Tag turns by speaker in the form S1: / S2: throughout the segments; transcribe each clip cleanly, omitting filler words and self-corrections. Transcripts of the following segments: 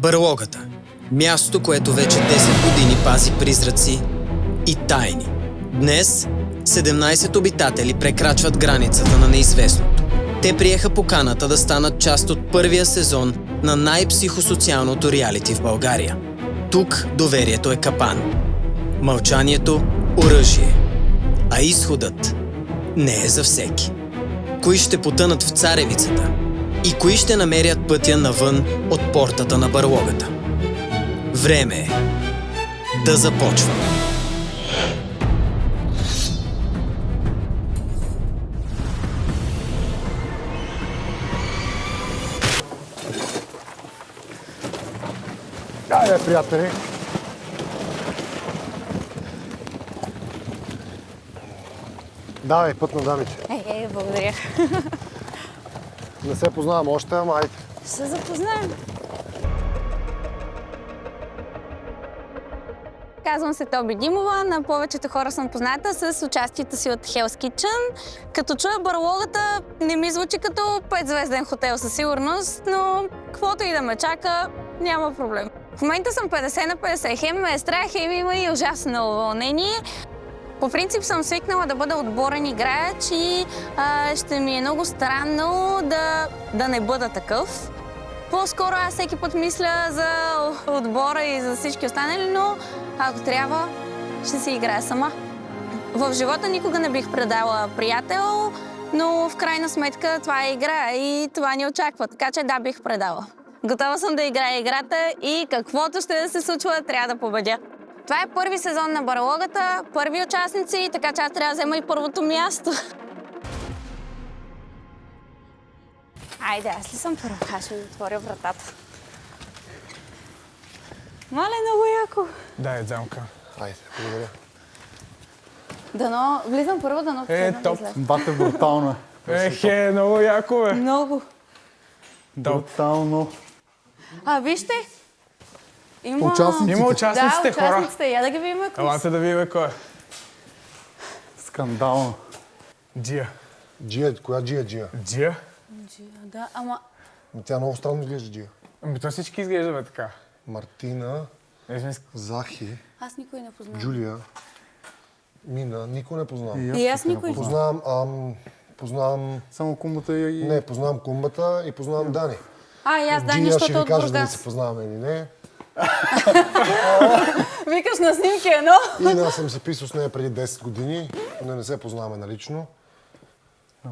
S1: Барлогата. Място, което вече 10 години пази призраци и тайни. Днес 17 обитатели прекрачват границата на неизвестното. Те приеха поканата да станат част от първия сезон на най-психосоциалното реалити в България. Тук доверието е капан. Мълчанието – оръжие. А изходът не е за всеки. Кои ще потънат в царевицата и кои ще намерят пътя навън от портата на барлогата. Време е да започваме.
S2: Айде, приятели! Давай, път на дамите.
S3: Благодаря.
S2: Не се познавам още, ама айде.
S3: Ще се запознаем. Казвам се Тоби Димова, на повечето хора съм позната с участието си от Hell's Kitchen. Като чуя барлогата, не ми звучи като 5-звезден хотел със сигурност, но каквото и да ме чака, няма проблем. В момента съм 50 на 50. Хем ме е страх, хем има и ужасно вълнение. По принцип съм свикнала да бъда отборен играч и ще ми е много странно да не бъда такъв. По-скоро аз всеки път мисля за отбора и за всички останали, но ако трябва, ще си играя сама. В живота никога не бих предала приятел, но в крайна сметка това е игра и това ни очаква, така че да, бих предала. Готова съм да играя играта и каквото ще да се случва, трябва да победя. Това е първи сезон на барлогата, първи участници, така че аз трябва да взема и първото място. Айде, аз ли съм първо? Аз ще ви отворя вратата. Мале, много яко.
S4: Дай, дзамка.
S2: Айде, благодаря.
S3: Дано, влизам първо, дано последно да излезе.
S2: Бате, брутално е.
S4: Много яко, бе.
S3: Много.
S2: Брутално.
S3: Вижте. Има
S4: участниците, хора.
S3: Участниците. Я да ги видим кои са.
S4: Елате да видим кой е.
S2: Скандално.
S4: Джия.
S2: Джия, коя Джия?
S4: Джия?
S3: Да, ама...
S2: Тя много странно изглежда, Джия.
S4: То всички изглеждаме така.
S2: Мартина, Захи,
S3: Аз никой не познавам.
S2: Джулия, Мина, никой не познавам.
S3: И аз никой не
S2: Познавам...
S5: Само кумбата и...
S2: Не, познавам кумбата и познавам Дани.
S3: И аз Дани,
S2: Джия ще
S3: защото
S2: ви
S3: от
S2: кажа дали
S3: Бургас.
S2: се познаваме или не.
S3: Викаш на снимки едно.
S2: Ина съм се писал с нея преди 10 години, но не се познаваме налично.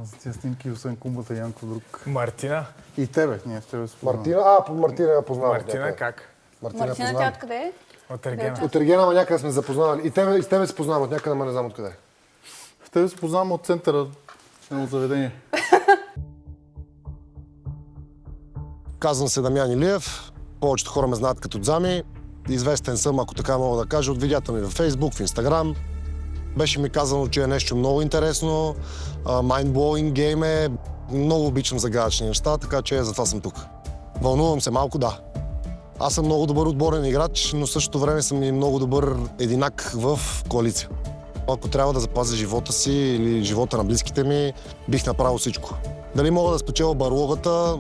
S5: За тия снимки, освен кумбата и Янко друг.
S4: Мартина.
S5: И тебе, ние с тебе се познаваме.
S2: Мартина, по Мартина я познавам.
S4: Мартина как?
S3: Мартина, тя откъде е?
S4: От Ергена.
S2: От Ергена, ама някъде сме запознавали. И с тебе се познавам от някъде, ама не знам откъде.
S5: С тебе се познаваме от центъра на заведение.
S2: Казвам се Дамян Илиев. Повечето хора ме знаят като Дзами. Известен съм, ако така мога да кажа, от видеята ми във Фейсбук, в Инстаграм. Беше ми казано, че е нещо много интересно. Mind-blowing гейм е. Много обичам загадъчни неща, така че затова съм тук. Вълнувам се малко, да. Аз съм много добър отборен играч, но в същото време съм и много добър единак в коалиция. Ако трябва да запазя живота си или живота на близките ми, бих направил всичко. Дали мога да спечеля барлогата?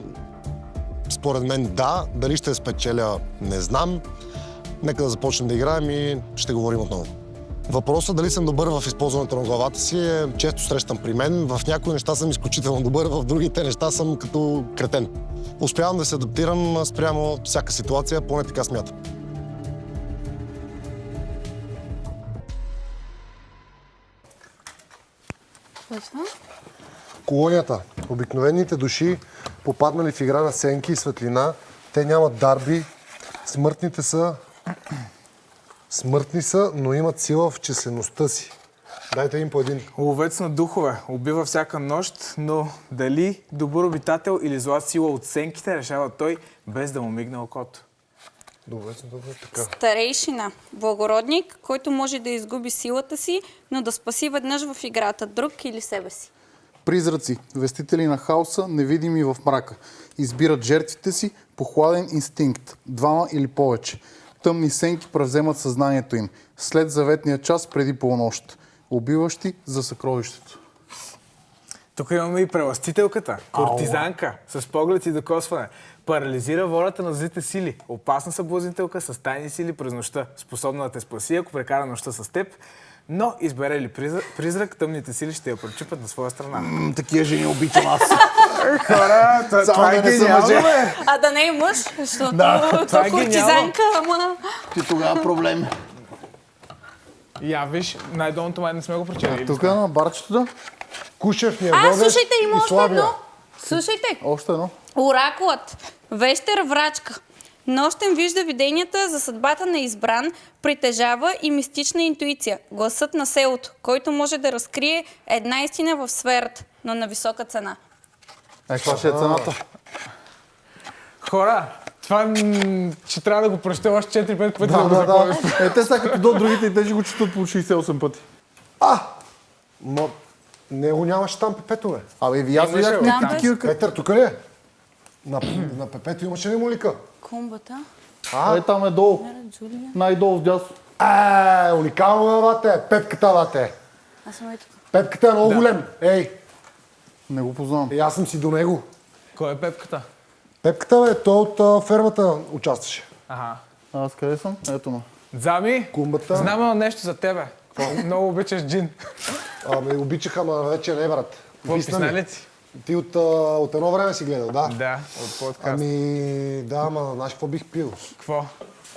S2: Според мен да. Дали ще спечеля, не знам. Нека да започнем да играем и ще говорим отново. Въпросът дали съм добър в използването на главата си е често срещан при мен. В някои неща съм изключително добър, в другите неща съм като кретен. Успявам да се адаптирам спрямо всяка ситуация, поне така смятам. Колонията. Обикновените души, попаднали в игра на сенки и светлина, те нямат дарби. Смъртни са, но имат сила в числеността си. Дайте им по един.
S4: Ловец на духове. Убива всяка нощ, но дали добър обитател или зла сила от сенките решава той, без да му мигне окото.
S2: Добре, така.
S3: Старейшина. Благородник, който може да изгуби силата си, но да спаси веднъж в играта друг или себе си.
S5: Призраци, вестители на хаоса, невидими в мрака. Избират жертвите си по хладен инстинкт, двама или повече. Тъмни сенки превземат съзнанието им, след заветния час преди полунощ. Убиващи за съкровището.
S4: Тук имаме и преластителката, кортизанка, с поглед и докосване. Парализира волята на злите сили. Опасна съблазнителка с тайни сили през нощта. Способна да те спаси, ако прекара нощта с теб. Но избере ли призрак, тъмните сили ще я прочупят на своя страна.
S5: Такива жени обичам аз.
S4: Хора, това е гениално, бе!
S3: А да не е мъж, защото
S4: това е
S3: куртизанка, ама...
S5: Ти тогава проблем.
S4: Я виж, най-долното май не сме го прочели.
S5: Тук на барчето да.
S2: Кушев ни е
S3: А,
S2: водещ
S3: слушайте, има
S2: и
S3: още
S2: Славия.
S3: едно. Слушайте.
S5: Още едно.
S3: Оракулът. Вещер врачка. Нощем вижда виденията за съдбата на избран, притежава и мистична интуиция. Гласът на селото, който може да разкрие една истина в сферата, но на висока цена.
S5: Това ще е цената.
S4: Хора, това ще трябва да го прочета още 4-5 пъти да го запомня.
S5: Те са като до другите и те ще го четат по 68 пъти.
S2: Него нямаше там Пепето, бе.
S5: Абе, ви аз видях
S3: Там
S5: някакви
S3: бе.
S5: такива.
S2: Петър, тук ли е? На Пепето имаше ли молика?
S3: Кумбата.
S5: Там е долу.
S3: Джулия.
S5: Най-долу вдясно.
S2: Уникално е, вате. Петката, вате.
S3: Аз съм тук.
S2: Петката е много голем. Ей,
S5: Не го познавам.
S2: аз съм си до него.
S4: Кой е Пепката?
S2: Пепката, бе, той от фермата участваше.
S4: Ага.
S5: Аз къде съм? Ето ме.
S4: Зами,
S2: Кумбата.
S4: знам едно нещо за тебе. Много обичаш джин.
S2: Обичаха, ама вече не, брат.
S4: Какво
S2: Висна ми.
S4: писнелец?
S2: Ти от едно време си гледал, да?
S4: Да, от подкаст.
S2: Да, ама знаеш какво бих пил?
S4: Какво?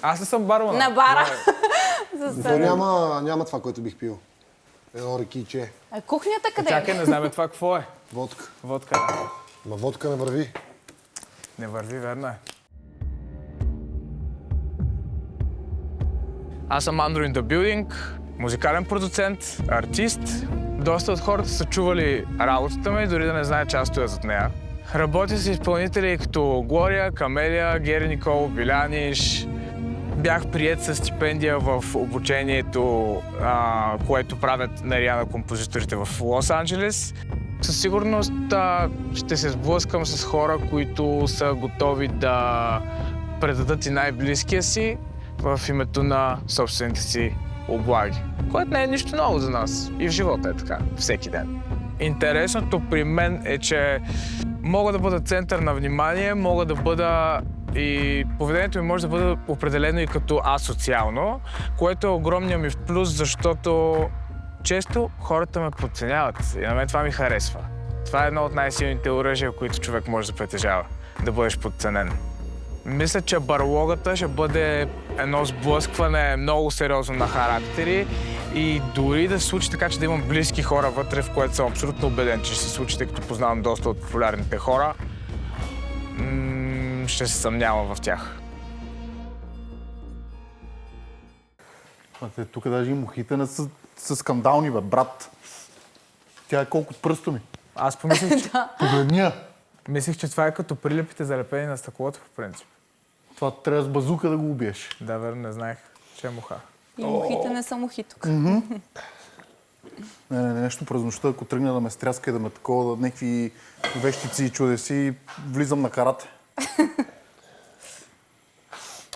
S4: Аз не съм бармана.
S3: На бара.
S2: То няма това, което бих пил. Едно рекиче.
S3: А кухнята къде е?
S4: Чакай, не знаме това какво е.
S2: Водка.
S4: Водка.
S2: Ма водка не върви.
S4: Не върви, верно е. Аз съм Andrew in the Building, музикален продуцент, артист. Доста от хората са чували работата ми, дори да не знаят, че аз стоя зад нея. Работя с изпълнители като Глория, Камелия, Гери Никол, Биляниш. Бях приет със стипендия в обучението, което правят на композиторите в Лос-Анджелес. Със сигурност ще се сблъскам с хора, които са готови да предадат и най-близкия си в името на собствените си облаги. Което не е нищо ново за нас. И в живота е така, всеки ден. Интересното при мен е, че мога да бъда център на внимание, мога да бъда и поведението ми може да бъде определено и като асоциално, което е огромният ми плюс, защото често хората ме подценяват и на мен това ми харесва. Това е едно от най-силните оръжия, които човек може да притежава, да бъдеш подценен. Мисля, че барлогата ще бъде едно сблъскване много сериозно на характери и дори да се случи така, че да имам близки хора вътре, в което съм абсолютно убеден, че ще се случи, тъй като познавам доста от популярните хора, ще се съмнявам в тях.
S5: Тук даже и мухите не са скандални, бе, брат. Тя е колко пръсто ми.
S4: Аз помислих, че...
S5: Погледня.
S4: Мислих, че това е като прилепите залепени на стъклото, в принцип.
S5: Това трябва с базука да го убиеш.
S4: Да, верно, не знаех, че е муха.
S3: И мухите не са мухи тук.
S5: Не, нещо през нощта, ако тръгне да ме стряска и да ме такова, да някакви вещици и чудеси, влизам на карате.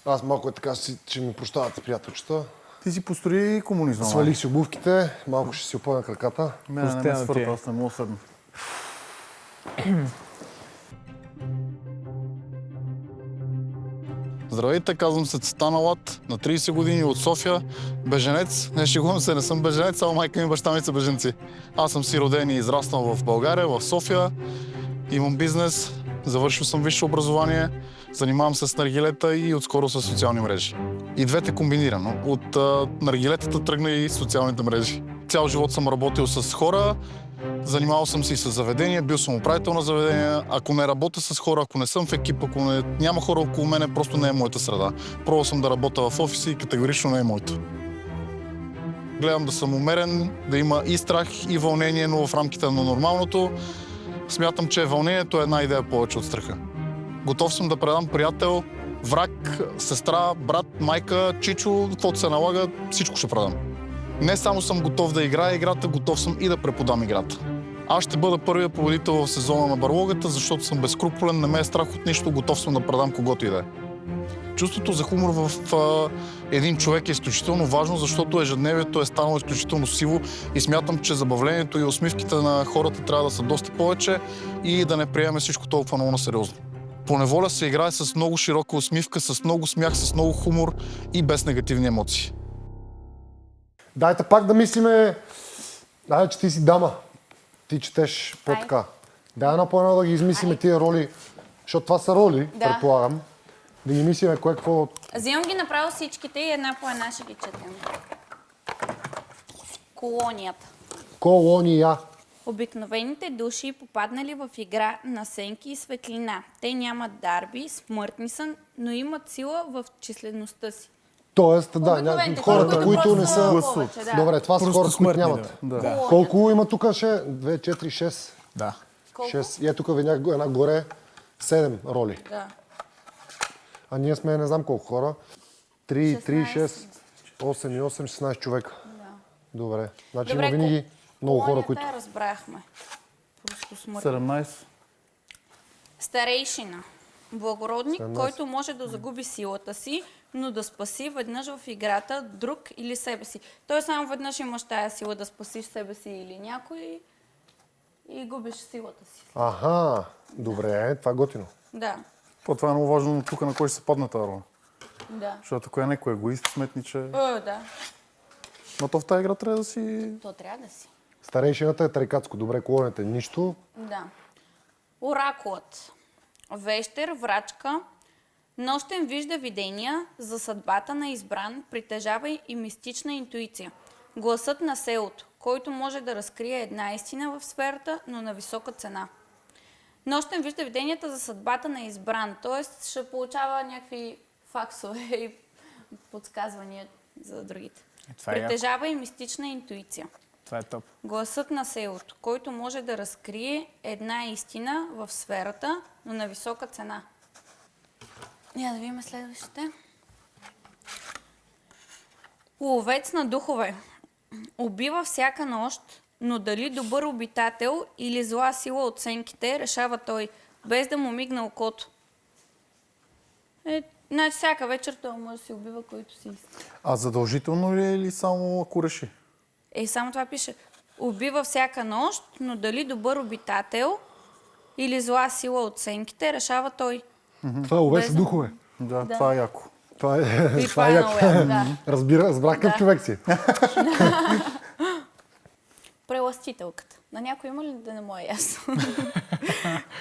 S2: Аз малко е така, че ми прощавате приятелчета.
S5: Ти си построи комунизма.
S2: Свалих си обувките, малко ще си опъна краката.
S5: Не ме свърта, аз не мога да седна. Здравейте, казвам се Цветан Алат, на 30 години от София, беженец. Не шегувам се, не съм беженец, само майка ми и баща ми са беженци. Аз съм си роден и израснал в България, в София. Имам бизнес, завършил съм висше образование, занимавам се с наргилета и отскоро с социални мрежи. И двете комбинирано. От наргилетата тръгна и социалните мрежи. Цял живот съм работил с хора, занимавал съм се и с заведения, бил съм управител на заведения. Ако не работя с хора, ако не съм в екип, ако няма хора около мене, просто не е моята среда. Пробвал съм да работя в офиса и категорично не е моето. Гледам да съм умерен, да има и страх, и вълнение, но в рамките на нормалното. Смятам, че вълнението е една идея повече от страха. Готов съм да предам приятел, враг, сестра, брат, майка, чичо, каквото се налага, всичко ще предам. Не само съм готов да играя играта, готов съм и да преподам играта. Аз ще бъда първият победител в сезона на барлогата, защото съм безкруполен, не ме е страх от нищо, готов съм да предам когото и да е. Чувството за хумор в един човек е изключително важно, защото ежедневието е станало изключително сиво и смятам, че забавлението и усмивките на хората трябва да са доста повече и да не приемем всичко толкова много на сериозно. Поневоля се играе с много широка усмивка, с много смях, с много хумор и без негативни емоции.
S2: Дайте пак да мислиме... Дай, че ти си дама. Ти четеш по-така. Дай едно по едно да ги измислиме тия роли, защото това са роли, предполагам. Да ги мислиме кое какво...
S3: Взимам ги направо всичките и една по една ще ги четем. Колонията.
S2: Колония.
S3: Обикновените души, попаднали в игра на сенки и светлина. Те нямат дарби, смъртни са, но имат сила в числеността си.
S2: Тоест, да,
S3: Обикновените
S2: хората, които не са...
S3: повече, да.
S2: Добре, това са
S5: Просто
S2: хората, които
S5: смъртни,
S2: нямат.
S5: да.
S2: Колко има тук? 2, 4, 6.
S5: Да.
S3: Колко?
S2: 6. И е тук една горе 7 роли.
S3: Да.
S2: А ние сме не знам колко хора. 3,
S3: 16.
S2: 6, 8 и 8, 16 човека.
S3: Да.
S2: Добре. Значи
S3: Добре,
S2: има винаги много хора, които...
S3: Колонията разбрахме. Просто смъртни.
S5: 17.
S3: Старейшина. Благородник,
S2: 17.
S3: който може да загуби силата си, но да спаси веднъж в играта друг или себе си. Той само веднъж имаш тая сила да спасиш себе си или някой и губиш силата си.
S2: Аха, добре, това е готино.
S3: Да,
S5: Това е много важно тук на кой ще се падне тази роля.
S3: да.
S5: Защото ако е някой егоист, сметниче...
S3: Да.
S5: Но то в тази игра трябва да си...
S3: То трябва да си.
S2: Старейшината е тарикатско. Добре, колонята е нищо.
S3: Да. Оракулът. Вещер, врачка. Нощен вижда видения за съдбата на избран, притежава и мистична интуиция. Гласът на селото, който може да разкрие една истина в сферата, но на висока цена. Нощен вижда виденията за съдбата на избран, т.е. ще получава някакви факсове и подсказвания за другите.
S4: Това е яко.
S3: Притежава и мистична интуиция.
S4: Това е топ.
S3: Гласът на селото, който може да разкрие една истина в сферата, но на висока цена. Я да видим следващите. Ловец на духове. Убива всяка нощ, но дали добър обитател или зла сила от сенките, решава той, без да му мигне окото. Значи всяка вечер той може да си убива който си иска.
S5: А задължително ли е или само ако реши?
S3: Само това пише. Убива всяка нощ, но дали добър обитател или зла сила от сенките, решава той.
S2: Това е овец
S3: Без-
S2: духове.
S5: Да, това е яко.
S2: Това е,
S3: И това е много яко, да.
S2: Разбрах какъв човек си.
S3: Преластителката. На някой има ли да не му е ясно?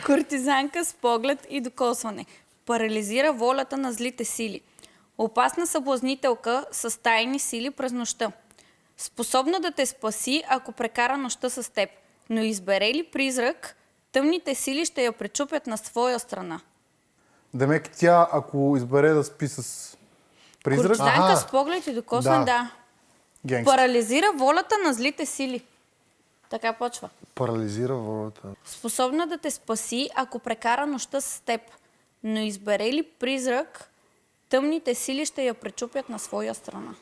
S3: Куртизанка с поглед и докосване. Парализира волята на злите сили. Опасна съблазнителка с тайни сили през нощта. Способна да те спаси, ако прекара нощта с теб. Но избере ли призрак, тъмните сили ще я пречупят на своя страна.
S5: Демек тя, ако избере да спи с призрак,
S3: Куртизанка
S2: Аха.
S3: с поглед и докосване, да.
S5: генгстър.
S3: Парализира волята на злите сили. Така почва.
S2: Парализира волята.
S3: Способна да те спаси, ако прекара нощта с теб. Но избере ли призрак, тъмните сили ще я пречупят на своя страна.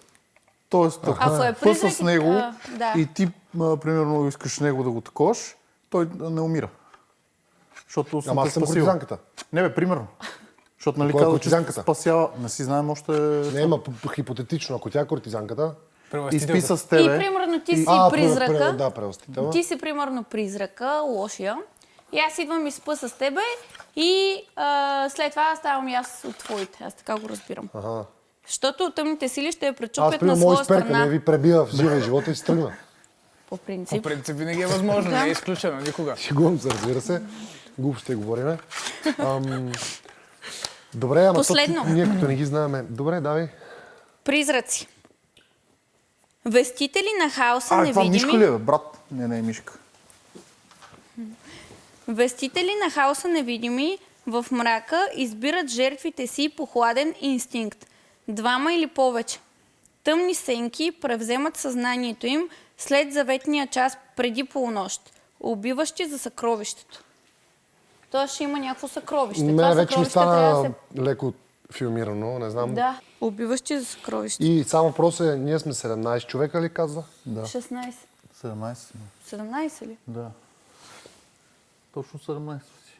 S5: Тоест,
S3: Ако е
S5: ако
S3: призрак,
S5: с него
S3: да.
S5: и ти, примерно, искаш него да го таковаш, той не умира. Защото съм
S2: Ама
S5: те
S2: аз съм
S5: спасил.
S2: куртизанката.
S5: Не бе, примерно. Защото нали
S2: Кой е
S5: казва, че
S2: куртизанката?
S5: спасява... Не си знаем още...
S2: Не, има хипотетично, ако тя е куртизанката.
S5: И спи с тебе.
S3: И примерно ти си призрака.
S2: Да, преластителна.
S3: Ти си примерно призрака, лошия. И аз идвам и спа с тебе и след това ставам и аз от твоите. Аз така го разбирам.
S2: Ага.
S3: Защото тъмните сили ще я
S2: Аз
S3: пречупят на
S2: примерно
S3: своя
S2: мой сперка, не
S3: страна.
S2: ви пребия в живия живота и се тръгна.
S3: По
S4: По
S3: принцип.
S4: принцип винаги е възможно, не е изключено никога.
S2: Шегувам се, разбира се. Глупости говориме. Добре, ама
S3: Последно.
S2: ние като не ги знаем. Добре, давай.
S3: Призраци. Вестители на хаоса
S5: Това
S3: невидими.
S5: мишка ли е, бе, брат? Не е мишка.
S3: Вестители на хаоса невидими в мрака избират жертвите си по хладен инстинкт. Двама или повече. Тъмни сенки превземат съзнанието им след заветния час преди полунощ, убиващи за съкровището. Тоест ще има някакво съкровище. Това
S2: Мене вече ми
S3: съкровище трябва
S2: стана
S3: да
S2: леко филмирано, не знам.
S3: Да, убиващи за съкровище.
S2: И само въпрос е, ние сме 17 човека ли казва?
S5: Да.
S3: 16.
S5: 17.
S3: 17 ли?
S5: Да. Точно 17 си.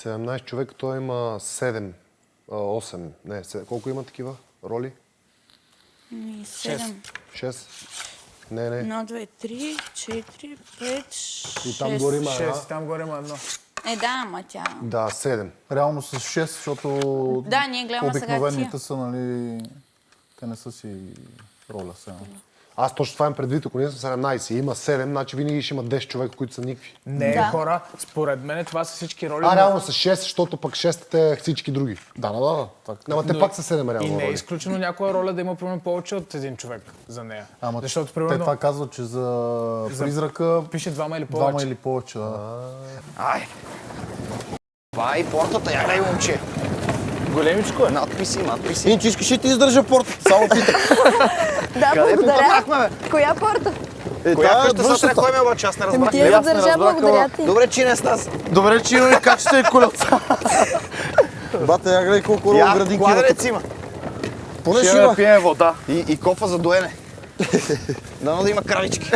S2: 17 човека, той има 7, 8, не, 7. Колко има такива роли?
S3: 7.
S2: 6? Не.
S3: 1, 2, 3, 4, 5, 6.
S2: И там горе има една.
S4: 6, там горе има едно.
S3: Да, ама тя...
S2: Да, 7.
S5: Реално с 6, защото
S3: Да, ние гледаме сега
S5: обикновените
S3: тия.
S5: са, нали, те не са си роля сега.
S2: Аз точно това им предвид, ако ние сме 17 и има 7, значи винаги ще има 10 човека, които са никакви.
S4: Не,
S3: Да.
S4: хора, според мен това са всички роли.
S2: Реално са 6, защото пък 6 е всички други.
S5: Да.
S2: Ама те пак са 7
S4: И
S2: реално
S4: не е
S2: роли.
S4: изключено някоя роля да има примерно повече от един човек за нея.
S5: Ама
S4: Защото,
S5: те
S4: примерно,
S5: това казват, че за призрака
S4: пише двама или повече.
S5: двама или повече, да.
S6: Ай! Това е и портата, я гледай, момче.
S4: Големичко е.
S6: Надписи.
S7: Инче, искаш ли ти издържа портата? Само питам.
S3: Да,
S6: Къде
S3: благодаря.
S6: попаднахме, бе?
S3: Коя порта?
S6: Коя къща са
S7: външната.
S6: трехойме, обаче? Аз не разбрах.
S3: Ти я
S7: аз не
S3: задържа,
S7: разбрах,
S3: благодаря ти.
S6: Добре, че не с нас.
S7: Добре, че имаме качествени колелца. Бате, я гледай колко много
S6: Я,
S7: градинки има.
S6: кладенец има.
S7: Поне ще
S6: Ще
S7: има.
S6: да пием вода. И кофа за доене. Дано да има кравички.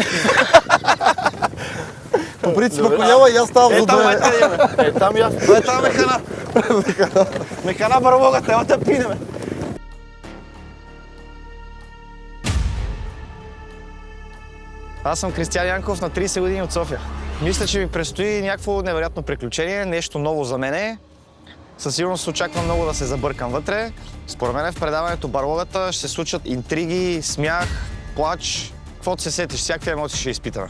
S7: По принцип, ако няма и аз ставам за
S6: Там
S7: доене.
S6: майка да имаме.
S7: Там и аз.
S6: Е, там механа. Механа барлога, трябва да пинеме. Аз съм Кристиян Янков, на 30 години от София. Мисля, че ми предстои някакво невероятно приключение, нещо ново за мене. Със сигурност очаквам много да се забъркам вътре. Според мен в предаването Барлогата ще се случат интриги, смях, плач, каквото се сетиш, всякакви емоции ще изпитаме.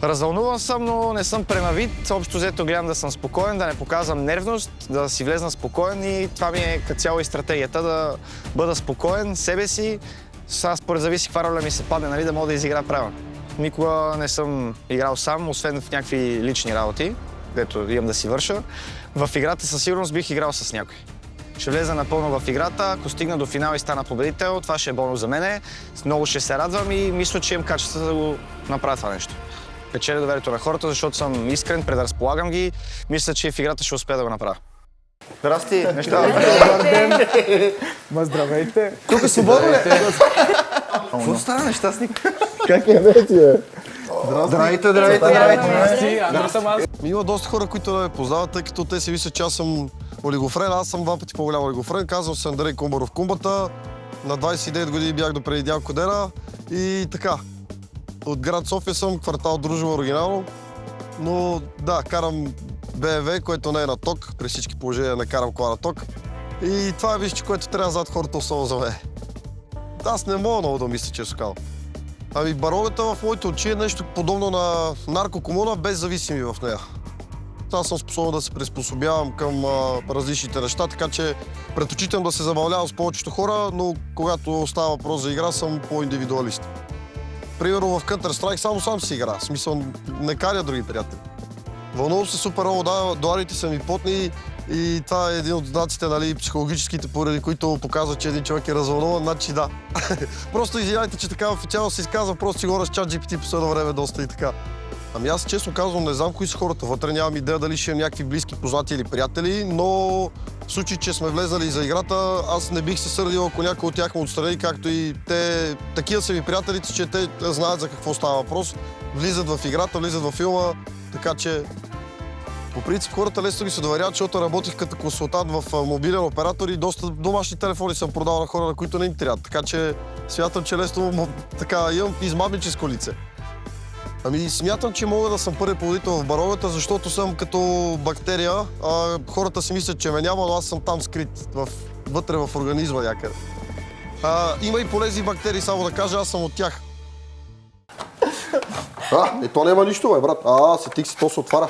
S6: Развълнуван съм, но не съм пренавит. Общо взето гледам да съм спокоен, да не показвам нервност, да си влезна спокоен и това ми е като цяло и стратегията, да бъда спокоен, себе си. Сега според зависи каква роля ми се падне, нали, да мога да изигра правилно. Никога не съм играл сам, освен в някакви лични работи, където имам да си върша. В играта със сигурност бих играл с някой. Ще влеза напълно в играта, ако стигна до финал и стана победител, това ще е бонус за мене. Много ще се радвам и мисля, че имам качество да го направя това нещо. Печеля доверието на хората, защото съм искрен, предразполагам ги. Мисля, че в играта ще успея да го направя. Здрасти, неща.
S4: Ма здравейте.
S7: Тук е свободно ли?
S6: Какво стана, нещастник?
S7: Как е вече, бе?
S4: Си, Андро съм аз.
S8: Има доста хора, които не ме познават, тъй като те си мислят, че аз съм олигофрен. Аз съм два пъти по-голям олигофрен. Казвам се Андрей Кумбаров Кумбата. На 29 години бях допреди няколко дена. И така. От град София съм, квартал Дружево оригинално. Но да, карам BMW, което не е на ток. При всички положения не карам кола на ток. И това е вижте, което трябва зад хората, особено за мен. Аз не мога много да мисля, че е скал. Ами Барлогата в моите очи е нещо подобно на наркокомуна, без зависими в нея. Аз съм способен да се приспособявам към различните неща, така че предпочитам да се забавлявам с повечето хора, но когато става въпрос за игра, съм по-индивидуалист. Примерно в Counter-Strike сам си игра, в смисъл не каря други приятели. Вълнувам се супер много, да, дуалите са ми потни и това е един от знаците, нали, психологическите поради, които показват, че един човек е развълнуван, значи да. Просто извинявайте, че така официално се изказвам, просто си говоря с ChatGPT последно време доста и така. Ами аз честно казвам, не знам кои са хората вътре, нямам идея дали ще имам някакви близки познати или приятели, но в случай, че сме влезали за играта, аз не бих се сърдил, ако някой от тях ме отстрани, както и те, такива са ми приятелите, че те знаят за какво става въпрос, влизат в играта, влизат в филма, така че по принцип хората лесно ги се доверяват, защото работих като консултант в мобилен оператор и доста домашни телефони съм продавал на хора, на които не им трябват. Така че смятам, че лесно така имам измамническо лице. Ами смятам, че мога да съм първи победител в Барлогата, защото съм като бактерия. Хората си мислят, че ме няма, но аз съм там скрит, вътре в организма някъде. Има и полезни бактерии, само да кажа, аз съм от тях.
S7: То няма нищо, бе, брат. Сетих си, то се отваря.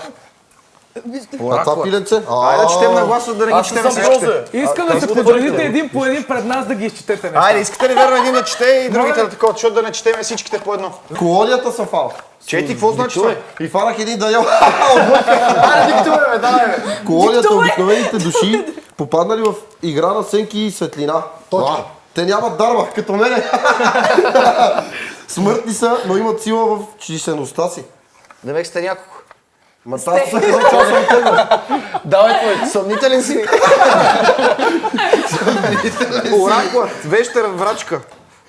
S7: Това пиленце.
S6: Айде да четем на глас, да не ги четем всичките.
S4: Искам да се поделите един по един пред нас да ги изчетете неща.
S6: Айде, искате ли верно един да чете и другите да такова, защото да не четем всичките по едно?
S7: Колонията съм фал.
S6: Чети, какво значи това?
S7: И фанах един да ял. Колонията, обикновените души, попаднали в игра на сенки и светлина. Точка. Те нямат дарма, като мене. Смъртни са, но имат сила в числеността си.
S6: Демек сте няколко.
S7: Ма тази се казва, че аз съм тебе.
S6: Давай, твой, съмнителен си. Оракулът, вещер врачка.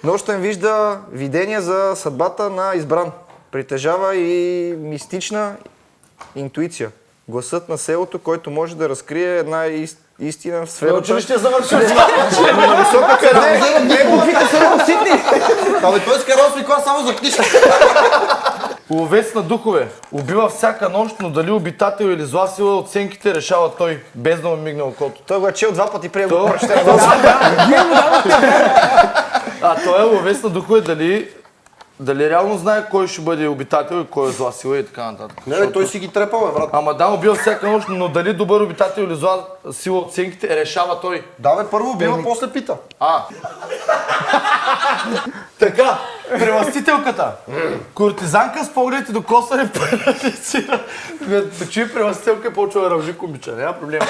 S6: Нощен вижда видения за съдбата на избран. Притежава и мистична интуиция. Гласът на селото, който може да разкрие една истина в сферата.
S7: Училище завършил.
S6: На висока цена.
S7: Абе той с карал клас само за книжка.
S9: Ловец на духове. Убива всяка нощ, но дали обитател или зла сила оценките решава той, без да му мигне окото.
S6: Той го е чел 2 пъти преди да го прочете.
S9: Той е ловец на духове, дали реално знае кой ще бъде обитател и кой е зла сила и така нататък.
S7: Не, той си ги трепал, брат.
S9: Ама да, убива всяка нощ, но дали добър обитател или зла сила оценките решава той.
S7: Да, бе, първо убива, после пита.
S9: Така, превъзстителката. Кортизанка с погледите до косър парализира. Чуй превъзстителка и почва да ръвжи комича, няма проблем.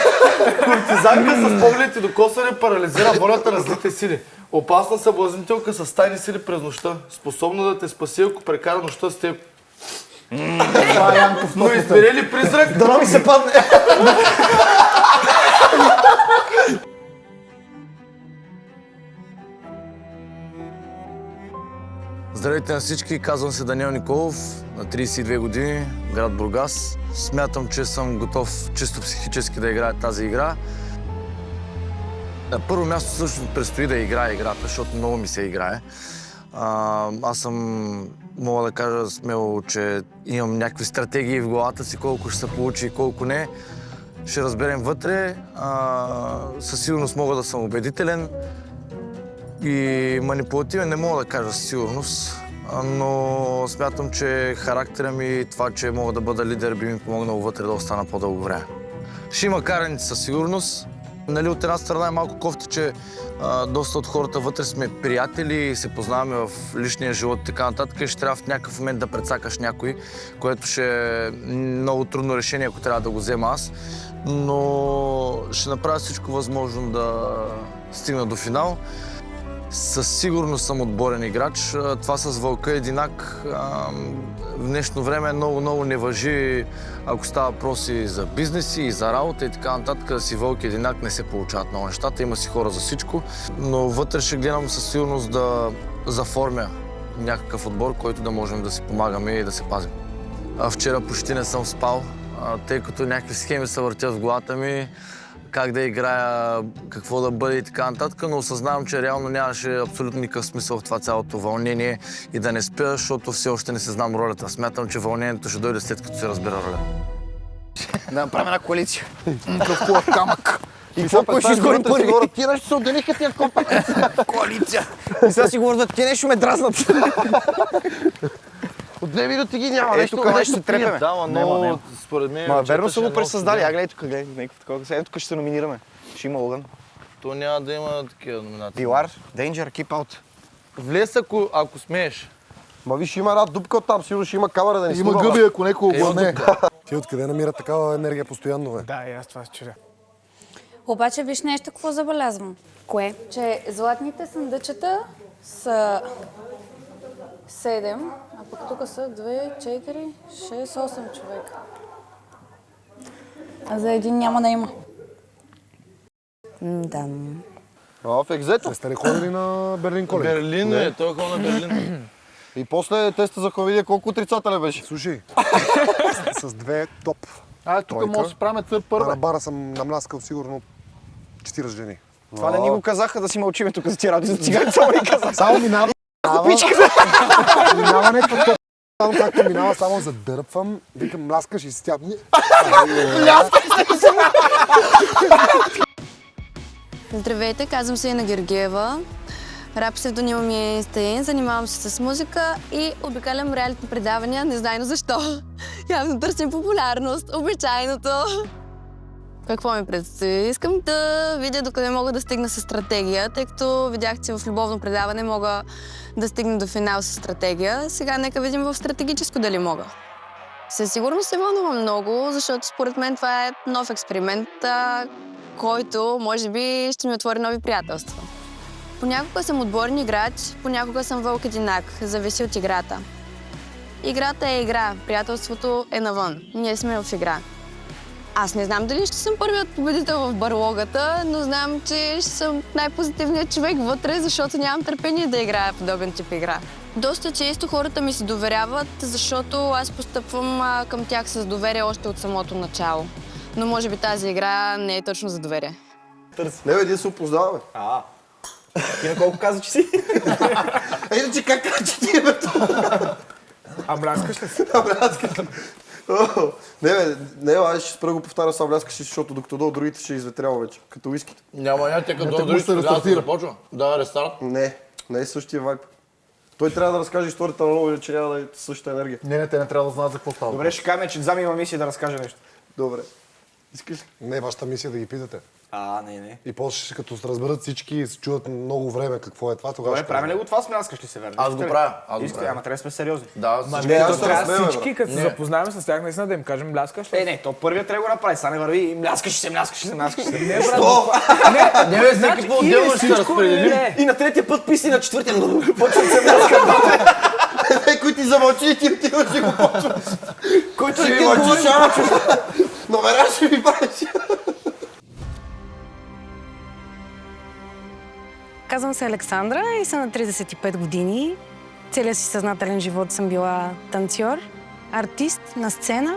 S9: Кортизанка с погледите до косър парализира волята на злите сили. Опасна съблазнителка с тайни сили през нощта. Способна да те спаси, ако прекара нощта с теб. Но избере ли призрак?
S6: Дано ми се падне.
S10: Здравейте на всички, казвам се Даниел Николов, на 32 години, град Бургас. Смятам, че съм готов чисто психически да играя тази игра. На първо място всъщност предстои да играя играта, защото много ми се играе. Аз съм, мога да кажа смело, че имам някакви стратегии в главата си, колко ще се получи и колко не. Ще разберем вътре. Със сигурност мога да съм убедителен и манипулативен, не мога да кажа със сигурност, но смятам, че характера ми и това, че мога да бъда лидер, би ми помогнало вътре да остана по-дълго време. Ще има караници със сигурност. Нали, от една страна е малко кофти, че доста от хората вътре сме приятели и се познаваме в личния живот и така нататък. И ще трябва в някакъв момент да прецакаш някой, което ще е много трудно решение, ако трябва да го взема аз. Но ще направя всичко възможно да стигна до финал. Със сигурност съм отборен играч. Това с Вълка Единак в днешно време много не важи, ако става въпроси за бизнеси и за работа и така нататък. Да си Вълк Единак не се получават много нещата, има си хора за всичко. Но вътре ще гледам със сигурност да заформя някакъв отбор, който да можем да си помагаме и да се пазим. Вчера почти не съм спал, тъй като някакви схеми се въртят в главата ми. Как да играя, какво да бъде и така нататък, но осъзнавам, че реално нямаше абсолютно никакъв смисъл в това цялото вълнение и да не спя, защото все още не се знам ролята. Смятам, че вълнението ще дойде след като се разбира роля.
S6: Да направим една коалиция.
S5: Какъв хубав камък.
S6: И какво кой ще изгорим първи? Тия нещо се отделиха тия компакти. Коалиция. И сега си говорят, тия нещо ме дразнат. От 2 минути ги няма. Нещо тук нещо се трепеме.
S9: Да, но според мен...
S6: Верно са го пресъздали. Гледай тук, гледай. Сега тук ще се номинираме. Ще има огън.
S10: То няма да има такива номинации.
S6: Пилар, Danger, Keep Out.
S10: Влез, ако смееш.
S7: Ма виж, има една дупка оттам, сигурно ще има камера да ни снима.
S5: Има гъби, ако некой обладне.
S2: Ти откъде намира такава енергия постоянно, бе?
S4: Да, и аз това се чудя.
S3: Обаче виж нещо, какво забелязвам.
S11: Кое?
S3: Че златните съндъчета са 7, а пък тук са 2, 4, 6, 8 човека. А за един няма да има.
S11: Да.
S7: В екзето.
S2: Не сте ли ходили на Берлин колеж?
S10: Берлин е, той хора на Берлин.
S7: И после теста за видя колко отрицателя беше.
S2: Слушай, с 2 топ.
S5: Тук може да се правим тър
S2: А
S5: първа.
S2: на бара съм намляскал сигурно 40 жени.
S6: Това не ни го казаха да си мълчиме тук за тия работи за цигари, само ни казаха.
S2: Само минава. Минава някакво топ. Само както минава, само задърпвам, викам мляскаш и си тя...
S3: Здравейте, казвам се Ина Георгиева. Рап псевдонимът ми е Инстаин, занимавам се с музика и обикалям реалити предавания, незнайно защо. Явно търсим популярност, обичайното. Какво ми предстои? Искам да видя докъде мога да стигна с стратегия, тъй като видях, че в любовно предаване мога да стигна до финал с стратегия. Сега нека видим в стратегическо дали мога. Със сигурност се вълнувам много, защото според мен това е нов експеримент, който може би ще ми отвори нови приятелства. Понякога съм отборен играч, понякога съм Вълк Единак, зависи от играта. Играта е игра, приятелството е навън, ние сме в игра. Аз не знам дали ще съм първият победител в барлогата, но знам, че ще съм най-позитивният човек вътре, защото нямам търпение да играя подобен тип игра. Доста често хората ми се доверяват, защото аз постъпвам към тях с доверие още от самото начало. Но може би тази игра не е точно за доверие.
S7: Не, бе, ние се опознаваме.
S6: Ти на колко каза, че си?
S7: Иначе как каза, че ти е бето?
S4: А мляскаш ли си?
S7: Не, аз ще спра го повтаря, сам ляскаш, защото докато долу другите ще изветрява вече, като уиските.
S10: Няма някакъв като
S2: те
S10: дори
S2: ще рестартира.
S10: започва. Да, рестарт.
S7: Не е същия вайб. Той трябва да разкаже историята на ново, че няма да е същата енергия.
S5: Не, те не трябва да знаят за какво става.
S6: Добре, ще кажем, че Дзами има мисия да разкаже нещо.
S7: Добре. Искаш ли?
S2: Не, вашата мисия да ги питате.
S6: Не.
S2: И после, като се разберат всички и се чуят много време какво е това, тогава
S6: Добре, правим ли го това, смляскаш ли се, верно?
S10: Аз го правя.
S6: Искате, ама трябва да сме сериозни.
S10: Да,
S7: Не, аз съм
S4: Трябва
S7: смея,
S4: всички, като се запознаем с тях, наистина да им кажем мляскаш ли?
S6: Не, то първият трябва да го направи, сега не върви и мляскаш се.
S4: Не, брат,
S10: Не, бе, всеки по-отделно ще се разпределим.
S6: И на третия път писи, на четвъртия почва да се мляска.
S7: Някой ти замълчи и ти отиваш и го почваш.
S6: Който
S7: Ще
S6: не
S7: ми
S6: ти
S7: мълчиш,
S6: отговори,
S7: ама номера ще ми правиш.
S3: Казвам се Александра и съм на 35 години. Целият си съзнателен живот съм била танцор, артист на сцена.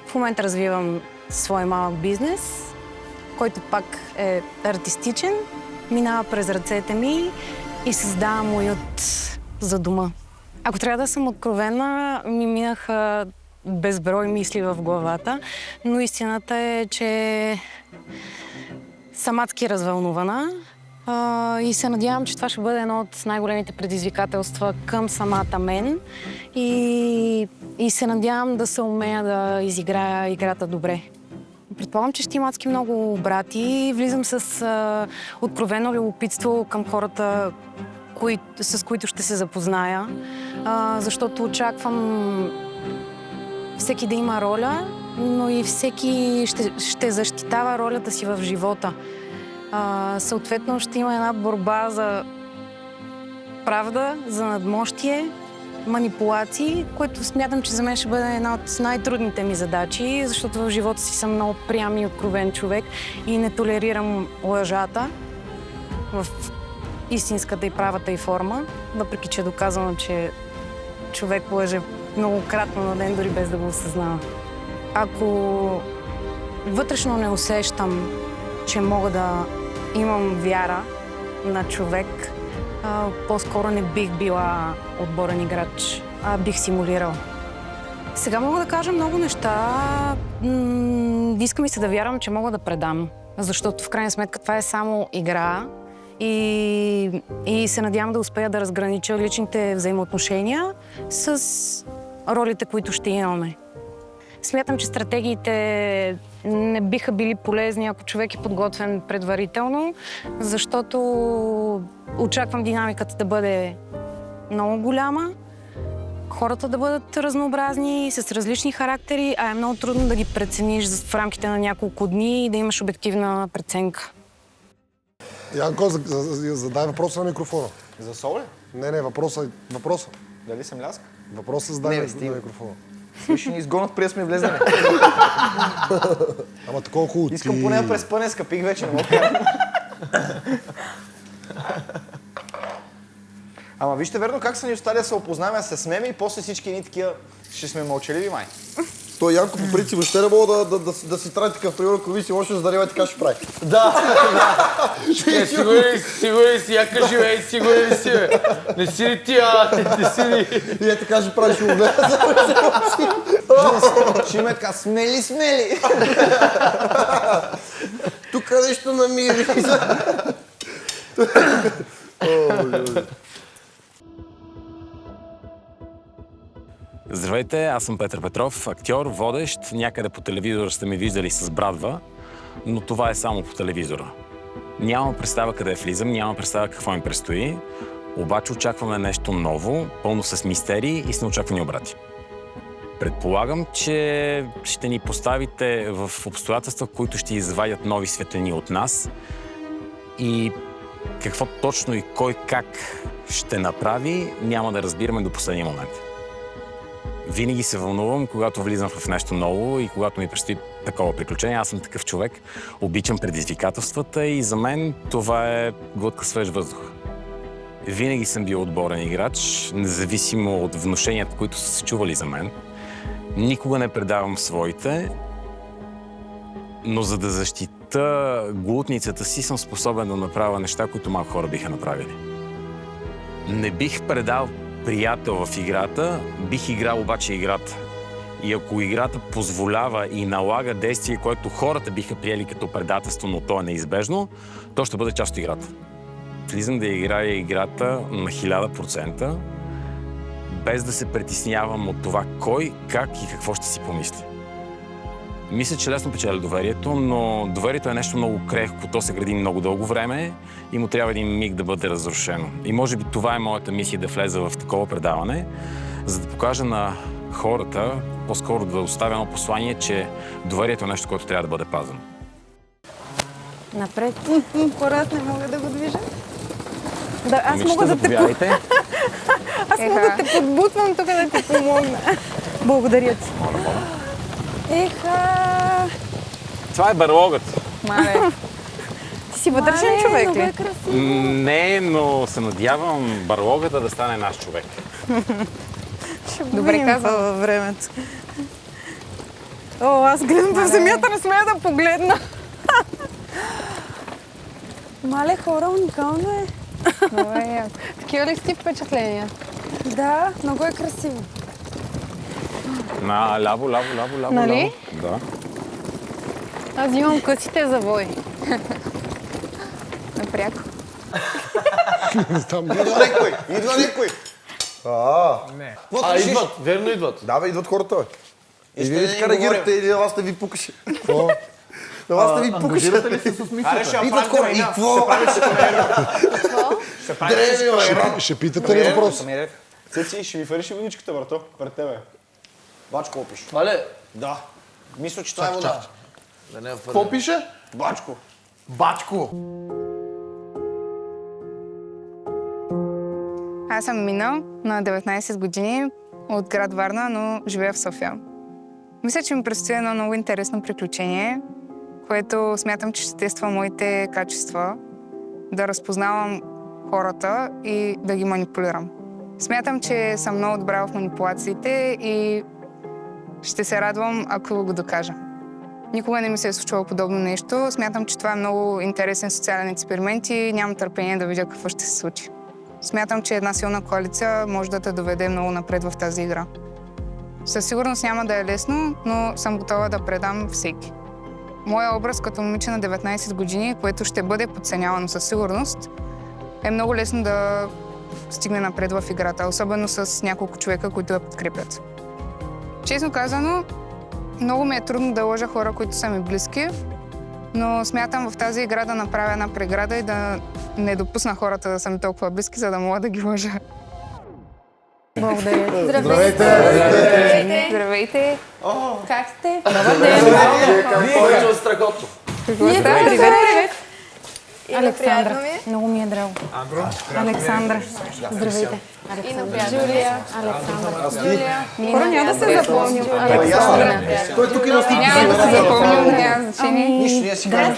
S3: В момента развивам свой малък бизнес, който пак е артистичен. Минава през ръцете ми и създавам уют за дома. Ако трябва да съм откровена, ми минаха безброй мисли в главата, но истината е, че съм адски развълнувана. И се надявам, че това ще бъде едно от най-големите предизвикателства към самата мен. И се надявам да се умея да изиграя играта добре. Предполагам, че ще има адски много брати. Влизам с откровено любопитство към хората, с които ще се запозная, защото очаквам всеки да има роля, но и всеки ще защитава ролята си в живота. Съответно ще има една борба за правда, за надмощие, манипулации, което смятам, че за мен ще бъде една от най-трудните ми задачи, защото в живота си съм много прям и откровен човек и не толерирам лъжата в истинската и правата й форма, въпреки че е доказано, че човек лъже многократно на ден, дори без да го осъзнава. Ако вътрешно не усещам, че мога да имам вяра на човек, по-скоро не бих била отборен играч, а бих симулирал. Сега мога да кажа много неща. Иска ми се да вярвам, че мога да предам, защото в крайна сметка това е само игра и се надявам да успея да разгранича личните взаимоотношения с ролите, които ще имаме. Смятам, че стратегиите не биха били полезни, ако човек е подготвен предварително, защото очаквам динамиката да бъде много голяма, хората да бъдат разнообразни, с различни характери, а е много трудно да ги прецениш в рамките на няколко дни и да имаш обективна преценка.
S2: Янко, задай въпроса на микрофона.
S6: За сол ли?
S2: Не, въпроса.
S6: Дали съм ляска?
S2: Въпроса задай на микрофона.
S6: Ще ни изгонят преди да сме влезали.
S2: Ама такова хубаво.
S6: Искам поне да преспъне, скъпих вече, не мога. Ама вижте верно как са ни остали да се опознаваме, да се смеме и после всички ни такива ще сме мълчаливи, май.
S7: Той Янко по принцип въобще не мога да си прави такъв пример, ако ви си лошо задарива и така ще прави.
S10: Сигурен си, я кажи, бе, сигурен ли си, бе? Не си ли ти, не си ли?
S7: И е така ще прави, ще го гледа.
S6: Ще има така, смели.
S7: Тук нещо намири.
S11: Здравейте, аз съм Петър Петров, актьор, водещ. Някъде по телевизора сте ме виждали с Брадва, но това е само по телевизора. Нямам представа къде влизам, нямам представа какво ми предстои, обаче очакваме нещо ново, пълно с мистерии и с неочаквани обрати. Предполагам, че ще ни поставите в обстоятелства, които ще извадят нови светлини от нас и какво точно и кой как ще направи, няма да разбираме до последния момент. Винаги се вълнувам, когато влизам в нещо ново и когато ми предстои такова приключение. Аз съм такъв човек, обичам предизвикателствата и за мен това е глътка свеж въздух. Винаги съм бил отборен играч, независимо от внушенията, които са се чували за мен. Никога не предавам своите, но за да защита глутницата си, съм способен да направя неща, които малко хора биха направили. Не бих предал приятел в играта, бих играл обаче играта. И ако играта позволява и налага действие, което хората биха приели като предателство, но то е неизбежно, то ще бъде част от играта. Влизам да играя играта на 1000%, без да се притеснявам от това кой, как и какво ще си помисли. Мисля, че лесно печеля доверието, но доверието е нещо много крехко. То се гради много дълго време и му трябва един миг да бъде разрушено. И може би това е моята мисия да влеза в такова предаване, за да покажа на хората, по-скоро да оставя едно послание, че доверието е нещо, което трябва да бъде пазено.
S12: Напред. Аз не мога да го движа. Да, аз мога да те... Аз мога да те подбутвам тук да ти помогна. Благодаря ти. Еха!
S11: Това е барлогът.
S12: Мале. Ти си вътрешен човек ли?
S11: Не, но се надявам барлогата да стане наш човек.
S12: Добре каза във времето. О, аз гледам в земята, не смея да погледна. Мале, хора, уникално е. Много е яко. Такива ли сте впечатления? Да, много е красиво.
S11: Ляво.
S12: Нали?
S11: Да.
S12: Аз имам късите завои. Напряко.
S7: Идва някой!
S9: Идват, верно идват.
S7: Да, бе, идват хората, бе. И вие така реагирате или на вас не ви пукаше? На вас не ви пукаше.
S9: Ангажирате ли се с мисията?
S7: Идват хора, и какво?
S2: Ще питате ли въпрос?
S6: Цеци, ще ми фърши водичката, брато, пред тебе. Бачко опиш.
S9: Това ли?
S6: Да. Мисля, че това е вода.
S9: Какво пише?
S6: Бачко.
S9: Бачко.
S12: Аз съм Мина, на 19 години, от град Варна, но живея в София. Мисля, че ми предстои едно много интересно приключение, което смятам, че ще тества моите качества, да разпознавам хората и да ги манипулирам. Смятам, че съм много добра в манипулациите и ще се радвам, ако го докажа. Никога не ми се е случвало подобно нещо. Смятам, че това е много интересен социален експеримент и нямам търпение да видя какво ще се случи. Смятам, че една силна коалиция може да те доведе много напред в тази игра. Със сигурност няма да е лесно, но съм готова да предам всеки. Моя образ като момиче на 19 години, което ще бъде подценявано със сигурност, е много лесно да стигне напред в играта, особено с няколко човека, които я подкрепят. Честно казано, много ми е трудно да лъжа хора, които са ми близки, но смятам в тази игра да направя една преграда и да не допусна хората да са ми толкова близки, за да мога да ги лъжа. Благодаря.
S9: Здравейте!
S12: Здравейте! Как сте?
S9: Добър ден! Повече от страхотно.
S12: Привет! Александра. Много ми е драго. Александра. Здравейте. Джулия. Александра. Джулия. Хора, няма да се запомним. Александра.
S7: Той тук има стики.
S12: Няма да се запомним, няма значение.
S7: Нищо, не си казвам.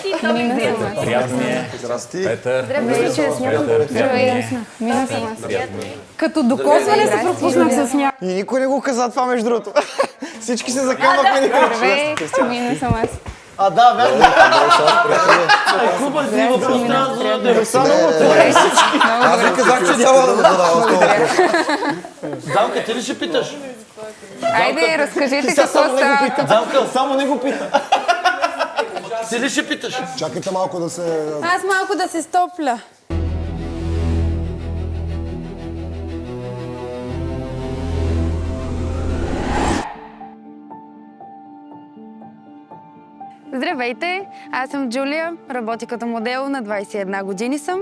S11: Приятно ми е.
S7: Здрасти.
S11: Петър.
S12: Здравейте. Мина съм аз. Като докосване се пропуснах с някой.
S6: И никой не го каза това, между другото. Всички се закамвахме никой.
S12: Здравей, Мина съм аз.
S9: Да, вярно. Клуба си въпрос трябва да е само
S7: Аз ви казах, че няма да го задавам с това.
S9: Дамка, ти ли ще питаш?
S12: Айде, разкажете какво става.
S9: Дамка, само не го пита. Ти ли ще питаш?
S2: Чакайте малко да се...
S12: Аз малко да се стопля. Здравейте, аз съм Джулия, работя като модел, на 21 години съм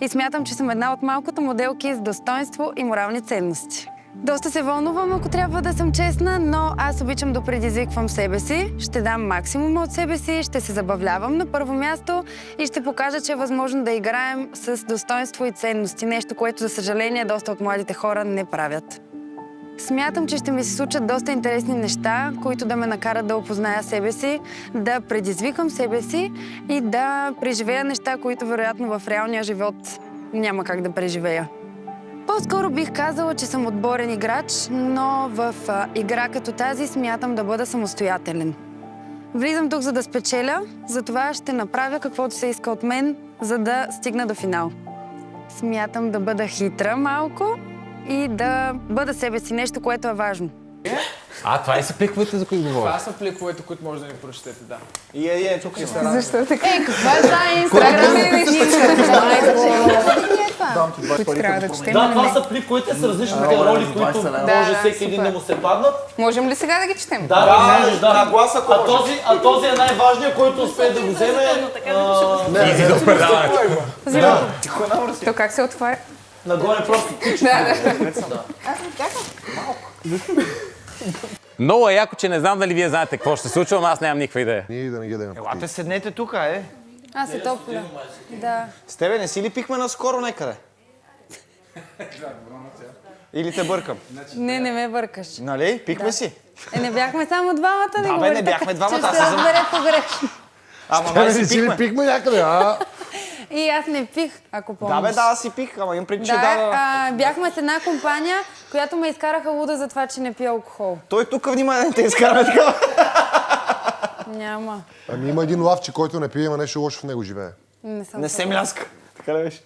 S12: и смятам, че съм една от малкото моделки с достоинство и морални ценности. Доста се вълнувам, ако трябва да съм честна, но аз обичам да предизвиквам себе си, ще дам максимум от себе си, ще се забавлявам на първо място и ще покажа, че е възможно да играем с достоинство и ценности, нещо, което, за съжаление, доста от младите хора не правят. Смятам, че ще ми се случат доста интересни неща, които да ме накарат да опозная себе си, да предизвикам себе си и да преживея неща, които вероятно в реалния живот няма как да преживея. По-скоро бих казала, че съм отборен играч, но в игра като тази смятам да бъда самостоятелен. Влизам тук, за да спечеля, затова ще направя каквото се иска от мен, за да стигна до финал. Смятам да бъда хитра малко
S13: и да бъда себе си, нещо, което е важно.
S14: Това и са пликовете, за които говоря.
S4: Това са пликовете, които може да ни прочетете, да.
S6: Тук има.
S12: Защо така?
S13: Каква е това Инстаграм или
S12: Които трябва да четем.
S9: Да, това са плик, които са различните роли, които може всеки един да му се паднат.
S12: Можем ли сега да ги четем?
S9: Да, можеш, да. А този е най-важният, който успее да го вземе.
S11: Иди до предаването.
S12: То как се отваря?
S9: Нагоре просто тича.
S11: Много е яко, че не знам дали вие знаете какво ще се случва, но аз нямам никаква идея.
S2: Ние да не ги дадем.
S6: Елате, седнете тук,
S13: Аз е топло. Да.
S6: С тебе не си ли пихме наскоро некъде? Или те бъркам?
S13: Не ме бъркаш.
S6: Нали? Пихме си.
S13: Не бяхме само двамата, не
S6: бе, не бяхме двамата, аз
S13: се
S6: се
S13: разбере погрешно.
S6: Ама май си пихме.
S2: Пихме някъде,
S13: И аз не пих, ако помниш.
S6: Да, бе, да, аз си пих, ама имам преди, че
S13: бяхме с една компания, която ме изкараха луда за това, че не пия алкохол.
S6: Той тук внимава да не те изкараме такава.
S13: Няма.
S2: Ами има един лавче, който не пие, има нещо лошо в него живее.
S6: Не се мляска. Така ли беше?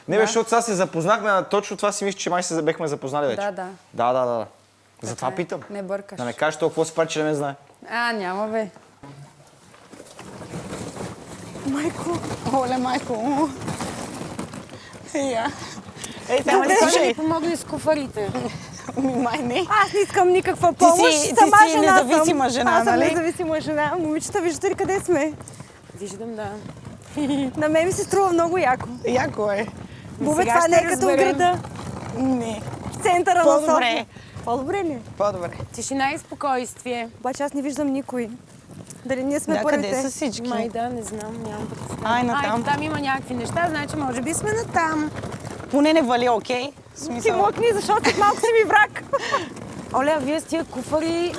S6: Не бе, защото сега се запознахме, точно това си мисля, че май се бехме запознали вече. Да. Затова питам.
S13: Не бъркаш.
S6: Да не кажеш толкова си прави, че не ме знае.
S13: Няма бе. Майко. Оле, майко. Добре, ще ни помогне с куфарите.
S15: Май не.
S13: Аз не искам никаква помощ.
S15: Ти си независима жена,
S13: Аз съм
S15: нали?
S13: независима жена. Момичета, виждате ли къде сме?
S15: Виждам, да.
S13: На мен ми се струва много яко.
S15: Яко е.
S13: Бубе, това не е като в града.
S15: Не.
S13: В центъра на София.
S15: По-добре.
S13: По-добре ли?
S15: По-добре.
S13: Тишина и спокойствие. Обаче аз не виждам никой. Дали ние сме
S15: Да,
S13: първите?
S15: къде са всички?
S13: Май да, не знам, нямам представа.
S15: Ай, натам.
S13: Там има някакви неща, значи може би сме натам.
S15: Поне не вали, окей?
S13: Ти млъкни, защото след малко си ми враг. Оля, а вие с тия куфари...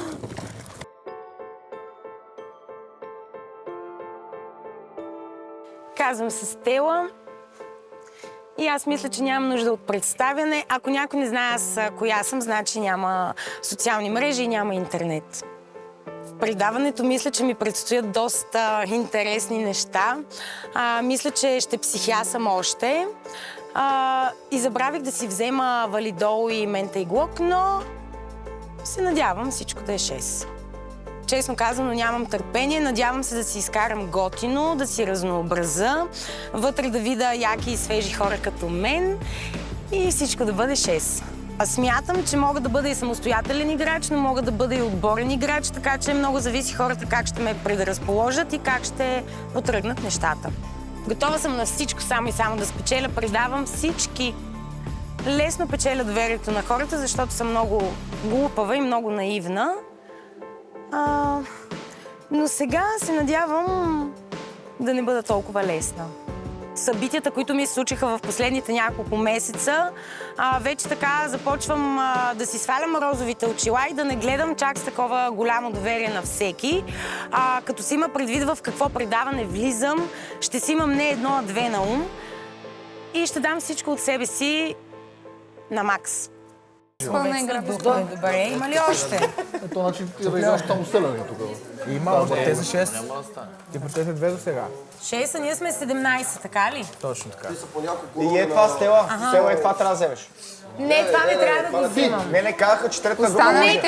S15: Казвам се Стела. И аз мисля, че нямам нужда от представяне. Ако някой не знае аз коя съм, значи няма социални мрежи и няма интернет. В предаването мисля, че ми предстоят доста интересни неща. Мисля, че ще психиасам още. И забравих да си взема валидол и ментейглок, но се надявам всичко да е 6. Честно казано, нямам търпение. Надявам се да си изкарам готино, да си разнообраза, вътре да видя яки и свежи хора като мен и всичко да бъде 6. Смятам, че мога да бъда и самостоятелен играч, но мога да бъда и отборен играч, така че много зависи хората как ще ме предразположат и как ще отръгнат нещата. Готова съм на всичко, само и само да спечеля. Предавам всички. Лесно печеля доверието на хората, защото съм много глупава и много наивна. Но сега се надявам да не бъда толкова лесна. Събитията, които ми се случиха в последните няколко месеца, вече така започвам да си свалям розовите очила и да не гледам чак с такова голямо доверие на всеки. Като си има предвид в какво предаване влизам, ще си имам не едно, а две на ум и ще дам всичко от себе си на макс.
S12: Пълна игра.
S15: Добре, има ли още?
S5: Ето, значи, излизаш там уселяне тук.
S4: Има още, те са 6. Ти прочете 2 до сега.
S15: 6, а ние сме 17, така ли?
S4: Точно така.
S6: И това, Стела. Стела, това трябва да вземеш.
S15: Не, това не трябва да го взимам.
S6: Не казаха, че третата група може.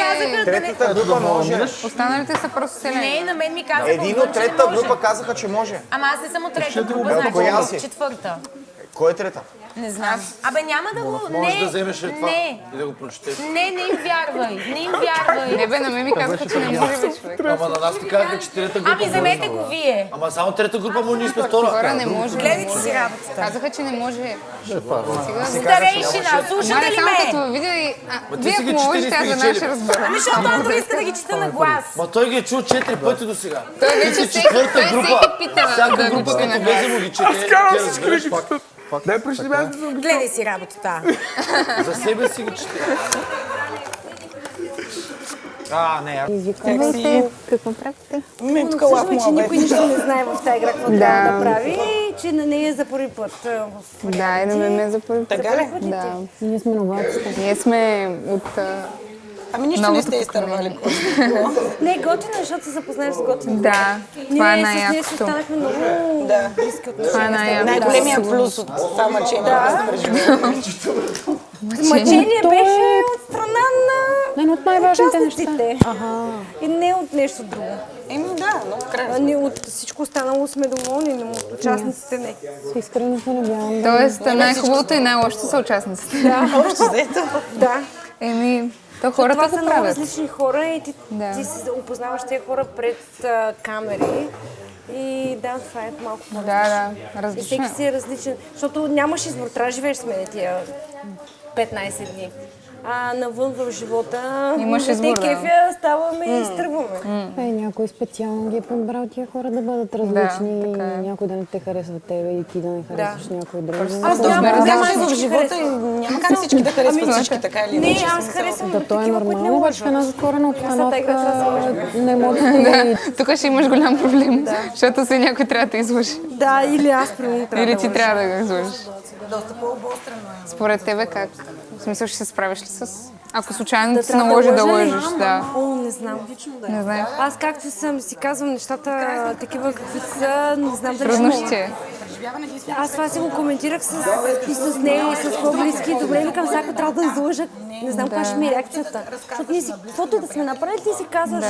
S6: Третата група може.
S12: Останалите са просто селени.
S15: Не, на мен ми казаха,
S6: Един от третата група казаха, че може.
S15: Ама аз не съм от трета група, значи четвърта.
S6: Кой е трета?
S15: Не знам. Абе няма да го...
S9: Може да вземеш след това и да го прочетеш.
S15: Не им вярвай. Не им вярвай.
S12: Не бе, на мен ми казаха, че не може бе, човек.
S9: Ама на нас ти казаха, че трета група
S15: Ами вземете го вие.
S9: Ама само трета група може, ние сме втора.
S12: Хора, не може.
S15: Гледайте си работата.
S12: Казаха, че не може.
S15: Старейшина, слушате ли
S12: само
S15: ме?
S12: като видео и... Вие ако можете, аз за нас ще разбера.
S15: Ами защото Андро иска да ги чета на глас.
S9: Ма той ги е чул 4 пъти до сега.
S12: Той вече всеки пита.
S9: Всяка група, като влезе му ги чете.
S4: Аз карам всички да ги четат. Дай прочети ми, аз не съм ги
S15: Гледай си работата.
S9: За себе си ги чете.
S12: Извикайте, какво правите?
S15: Всъщност,
S13: че никой нищо не знае в тази игра какво трябва да прави и че на нея е за първи път.
S12: Да, и на мен е за първи път.
S15: Така ли?
S12: Да. Ние сме новаците. Ние сме от
S15: Ами нищо
S12: Много
S15: не сте
S12: те
S15: изтървали.
S13: Не, готино, защото се запознаеш с готино.
S12: Да, това е
S13: Ние с нея
S12: най-якото.
S13: си останахме много близки
S12: Това е
S13: отношения.
S12: най-якото.
S15: Най-големия плюс от това мъчение.
S13: Да. Мъчение беше от страна на
S16: от най-важните неща.
S13: участниците. И не от нещо друго.
S15: Еми да, но в крайна
S13: Ние от всичко останало сме доволни, но от участниците не.
S16: Искрено се надявам.
S12: Тоест, най-хубавото и най-лошото са участниците.
S13: Да.
S15: Общо взето.
S13: Да.
S12: Еми, то хората
S13: Това
S12: го
S13: са много
S12: правят.
S13: различни хора и ти се опознаваш тези хора пред камери. И да, това е малко по-различно.
S12: Да,
S13: И
S12: различно.
S13: всеки си е различен, защото нямаш избор, трябва да живееш с мен тия 15 дни. А навън в живота,
S12: Имаш избор, да.
S13: кефя, ставаме и изтръгваме.
S16: Някой специално ги е подбрал тия хора да бъдат различни, някой да не те харесва тебе и ти да не харесваш някой друг.
S15: Аз няма проблема в живота и няма как всички да харесват всички, така или иначе.
S13: Не, аз харесвам
S16: Да, то е
S13: такива, които не
S16: нормално, обаче в една
S13: лъжат.
S16: затворена обстановка не може
S12: Да, тук ще имаш голям проблем, защото се някой трябва да те излъжи.
S13: Да, или аз примерно трябва
S12: Или
S13: да
S12: ти
S13: лъжа.
S12: трябва да го излъжиш.
S15: Доста по-обострено е.
S12: Според тебе как? В смисъл, ще се справиш ли с... Ако случайно
S13: Да
S12: ти се
S13: трябва
S12: наложи да
S13: лъжа ли?
S12: лъжеш, да.
S13: О, не знам.
S12: Не знаеш.
S13: Аз както съм си казвам нещата такива каквито са, не знам дали
S12: Трудно
S13: ще
S12: ще е.
S13: Аз това си го коментирах и с нея, и с по-близки. Добре, викам, сега трябва да излъжа. Не знам каква ще ми е реакцията. Защото ние си, каквото и да сме направили, ти си казваш,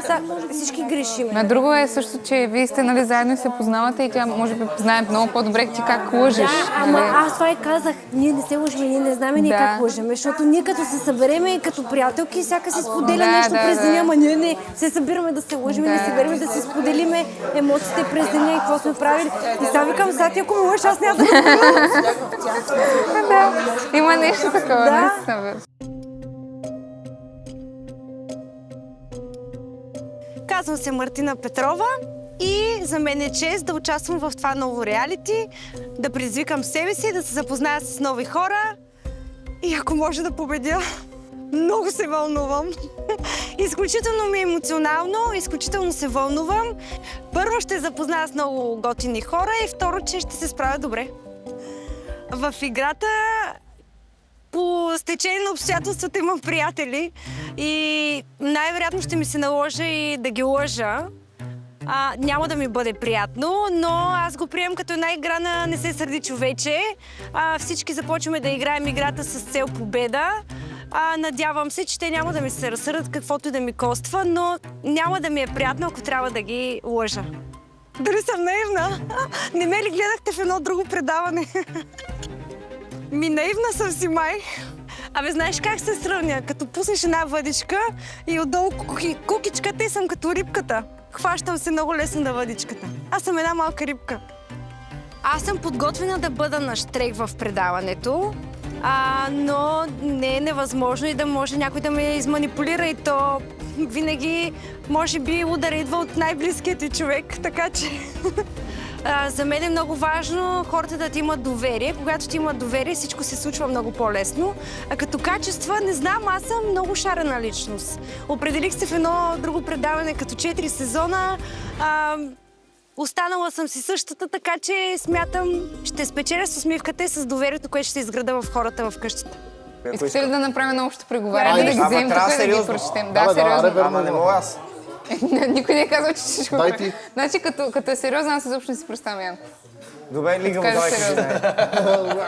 S13: сега всички грешиме.
S12: На друго е също, че вие сте нали, заедно и се познавате и тя може би знае много по-добре ти как лъжеш.
S13: Да, ама аз това и казах. Ние не се лъжим, ние не знаем ние как лъжем. Защото ние като се събереме като приятелки, всяка си споделя нещо през деня, ама ние не се събираме да се лъжим, не се събираме да си споделиме емоциите през деня и какво сме правили. И сега викам, сега ти ако ме лъжа, аз няма да
S12: Да, има нещо такова.
S13: Да.
S12: наистина.
S13: Казвам се Мартина Петрова и за мен е чест да участвам в това ново реалити, да предизвикам себе си, да се запозная с нови хора и ако може да победя, много се вълнувам. Изключително ми е емоционално, изключително се вълнувам. Първо ще запозная с много готини хора и второ, че ще се справя добре. В играта по стечение на обстоятелствата имам приятели и най-вероятно ще ми се наложи и да ги лъжа. Няма да ми бъде приятно, но аз го приемам като една игра на не се сърди човече. Всички започваме да играем играта с цел победа. Надявам се, че те няма да ми се разсърдат каквото и да ми коства, но няма да ми е приятно, ако трябва да ги лъжа. Дали съм наивна? Не ме ли гледахте в едно друго предаване? Наивна съм си май. Абе, знаеш как се сравня? Като пуснеш една въдичка и отдолу кукичката и съм като рибката. Хващам се много лесно на въдичката. Аз съм една малка рибка. Аз съм подготвена да бъда на щрек в предаването, но не е невъзможно и да може някой да ме изманипулира и то винаги, може би, удар идва от най-близкият ти човек, така че... За мен е много важно хората да ти имат доверие. Когато ти имат доверие, всичко се случва много по-лесно. А като качества, не знам, аз съм много шарена личност. Определих се в едно друго предаване като 4 сезона. Останала съм си същата, така че смятам, ще спечеля с усмивката и с доверието, което ще изграда в хората в къщата.
S12: Искате ли да направим едно общо преговаряне, да ги вземем тук и да ги прочетем?
S6: Да,
S12: сериозно.
S6: ама не мога аз.
S12: Никой не е казал, че ще го
S6: Дай
S12: прави.
S6: ти.
S12: Значи, като е сериозно, аз изобщо не си представям Янко.
S6: Добре, лига му
S12: Кажи
S6: давай
S12: сериозно.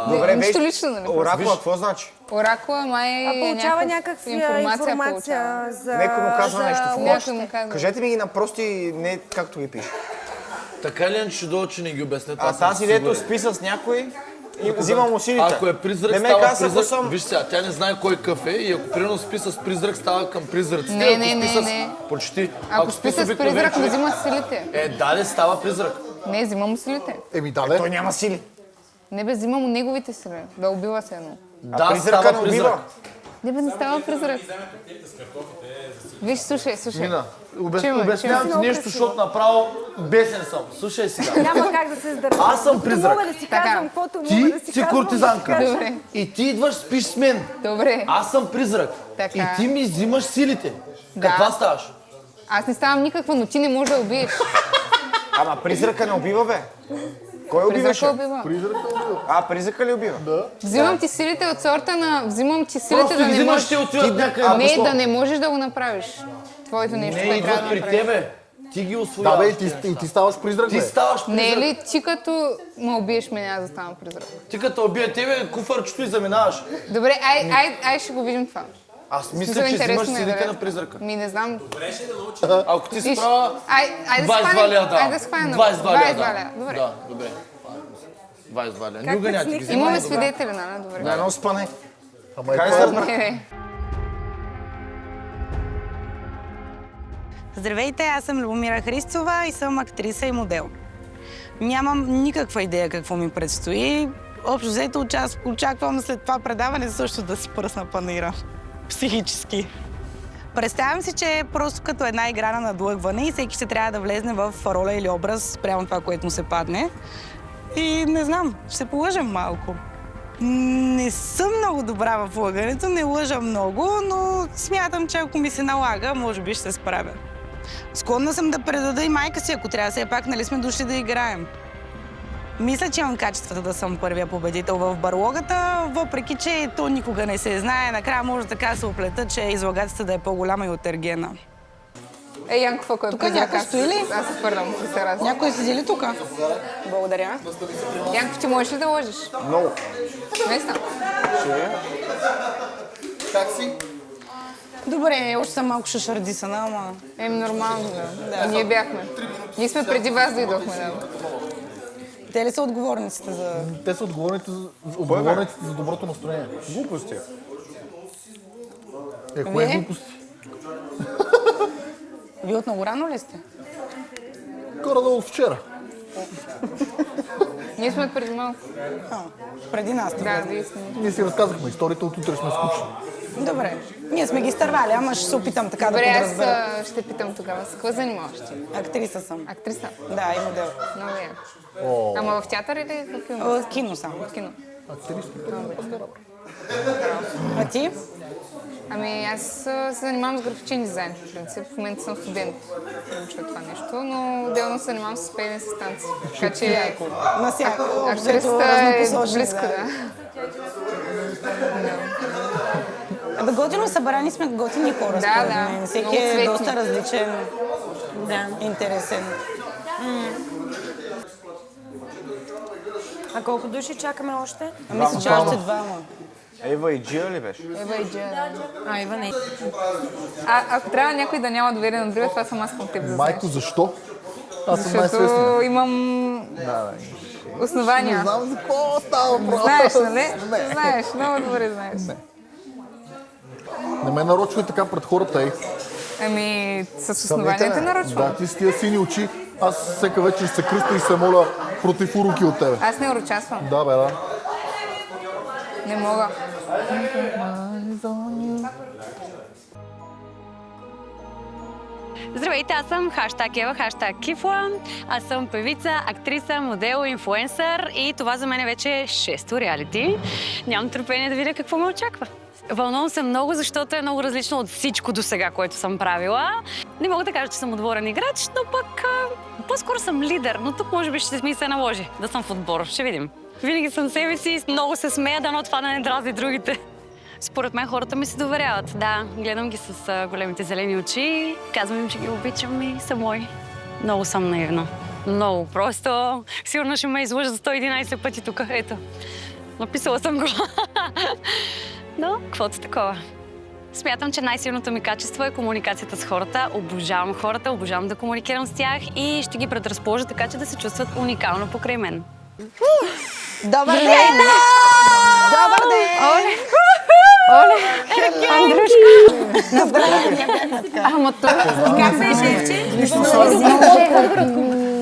S6: Добре,
S12: Нищо
S6: виж,
S12: лично, нали?
S6: оракула, какво значи?
S12: Оракула май е
S13: Получава
S12: някаква
S13: информация
S12: получава.
S13: за...
S6: Некой му казва нещо в
S12: Някой
S6: лош.
S12: му казва.
S6: Кажете ми ги напрости, не както ги пише.
S9: Така ли ще дойде, че не ги обяснят?
S6: Тази дето спи с някой и взимам усилите.
S9: Ако е призрак, става призрак. Виж сега, тя не знае кой какъв е и ако примерно спи с призрак, става към призраците.
S12: Не.
S9: Почти.
S12: Ако спи с призрак, не взима силите.
S9: Да, става призрак.
S12: Не, взима му силите.
S6: Той няма сили.
S12: Не бе, взима му неговите сили. Да убива се едно.
S9: Да,
S6: призрака не убива.
S12: Не бе, не става призрак. Виж, слушай.
S9: Мина, обяснявам ти нещо, защото направо бесен съм. Слушай сега.
S13: Няма как да се издържа.
S9: Аз съм призрак.
S13: Мога да си казвам, каквото мога
S9: Ти
S13: да си
S9: си
S13: казвам.
S9: куртизанка.
S12: Добре.
S9: И ти идваш, спиш с мен.
S12: Добре.
S9: Аз съм призрак.
S12: Така.
S9: И ти ми взимаш силите.
S12: Да.
S9: Каква ставаш?
S12: Аз не ставам никаква, но ти не можеш да убиеш.
S6: Ама призрака не убива, бе. Кой убиваше?
S5: Призрака убива.
S6: А, призрака ли убива?
S5: Да.
S12: Взимам ти силите от сорта на... Взимам ти силите
S9: Просто
S12: да
S9: ги
S12: не
S9: взимаш,
S12: можеш...
S9: ще отиват някъде.
S12: Не, да не можеш да го направиш. Твоето нещо,
S9: Не
S12: което трябва
S9: идват
S12: да
S9: при
S12: направиш.
S9: тебе. Ти ги
S5: Да,
S9: освояваш.
S5: бе, и ти ставаш призрак,
S9: Ти
S5: бе.
S9: ставаш
S12: Не е
S9: призрак.
S12: ли ти като ме убиеш, ме няма да стана призрак?
S9: Ти като убия тебе, куфарчето и заминаваш.
S12: Добре, ай ще го видим това.
S9: Аз мисля,
S12: Смисъл,
S9: че взимаш
S12: интересно ме е,
S9: силите
S12: вероятно.
S9: на призрака.
S12: Ми не знам.
S9: Ако ти
S12: Виж,
S9: справа,
S12: Айде да
S9: 22
S12: схванем.
S9: лева
S12: Айде да
S9: да.
S12: схванем.
S9: 22 лева
S12: 22
S9: да.
S12: лева. Добре.
S9: Да, добре. 22 лева. Никога няма ти ги взимам.
S12: Имаме свидетели, нали? Добре.
S6: Да, едно спане.
S5: Ама
S6: Кай
S5: е
S6: са?
S5: това.
S12: Не.
S15: Здравейте, аз съм Любомира Христова и съм актриса и модел. Нямам никаква идея какво ми предстои. Общо взето очаквам след това предаване също да си пръсна панаира. Психически. Представям си, че е просто като една игра на надлъгване и всеки ще трябва да влезне в роля или образ прямо това, което му се падне. И не знам, ще се полъжем малко. Не съм много добра в лъгането, не лъжа много, но смятам, че ако ми се налага, може би ще се справя. Склонна съм да предада и майка си, ако трябва. Все пак, нали сме дошли да играем. Мисля, че имам качествата да съм първия победител в барлогата, въпреки че то никога не се знае. Накрая може така се оплета, че излагацията да е по-голяма и от Ергена.
S12: Янков, ако е
S15: Тук
S12: призрак,
S15: някой стои ли?
S12: аз се хвърлям при се раз.
S15: Някой седи ли тук?
S12: Благодаря. Янков, ти можеш ли да лъжеш?
S6: Много.
S12: Наистина.
S5: Как си?
S15: Добре, още съм малко шашардисана, ама...
S12: Нормално, да. Ние бяхме. Ние сме преди вас дойдохме, да.
S15: Те ли са отговорниците за...
S5: Те са отговорниците за доброто настроение.
S6: Глупости.
S5: Кое е
S15: Вие?
S5: глупости?
S15: Вие от много рано ли сте?
S5: Горе-долу вчера.
S12: Ние сме преди малко.
S15: Преди нас.
S12: Да, вие сме.
S5: Ние си разказахме историите, от утре сме скучни.
S15: Добре. Ние сме ги изтървали, ама ще се опитам така
S12: Добре,
S15: да
S12: аз
S15: подразбера.
S12: ще питам тогава. С какво занимаваш ти?
S15: Актриса съм.
S12: Актриса?
S15: Да, и модел.
S12: Много яко. Ама в театър или в филм?
S15: В кино само.
S12: В кино.
S15: А ти?
S12: Ами аз се занимавам с графичен дизайн, в принцип. В момента съм студент, уча това нещо, но отделно се занимавам с пеене с танци. Така че актрисата е близко, да.
S15: Абе, готино събрани сме готини хора,
S12: Да,
S15: според
S12: да.
S15: мен. Всеки
S12: Много
S15: е
S12: цветни.
S15: доста различен, интересен.
S17: А колко души чакаме още?
S15: Мисля, че още двама.
S6: Ева и Джия ли беше?
S12: Ева и Джия.
S17: А, Ева не.
S12: Ако трябва някой да няма доверие на другия, това съм аз към теб, да знаеш.
S5: Майко, защо? Аз съм най-свестния.
S12: Защото имам основания.
S5: Не знам за какво става въпрос.
S12: Знаеш, нали?
S5: Не.
S12: Знаеш, много добре знаеш.
S5: Не ме нарочвай така пред хората, ей.
S12: Ами, с основания те нарочвам.
S5: Да, ти с тия сини очи. Аз всека вечер се кръста и се моля против уроки от тебе.
S12: Аз не урочасвам.
S5: Да, бе, да.
S12: Не мога.
S18: Здравейте, аз съм хаштаг Ева, хаштаг Кифла. Аз съм певица, актриса, модел, инфлуенсър и това за мен вече е 6-то реалити. Нямам търпение да видя какво ме очаква. Вълнувам се много, защото е много различно от всичко до сега, което съм правила. Не мога да кажа, че съм отворен играч, но пък по-скоро съм лидер, но тук може би ще ми се наложи да съм в отбор. Ще видим. Винаги съм себе си, много се смея, дано това да не дразни другите. Според мен хората ми се доверяват. Да, гледам ги с големите зелени очи, казвам им, че ги обичам и са мои. Много съм наивна. Много. Просто сигурно ще ме излъжа за 111 пъти тук. Ето. Написала съм го. Но, каквото такова. Смятам, че най-силното ми качество е комуникацията с хората. Обожавам хората, обожавам да комуникирам с тях и ще ги предразположа така, че да се чувстват уникално покрай мен.
S15: Добър ден! Добър ден!
S12: Оле! Андрюшка! Ама това...
S17: Как беше, Евче?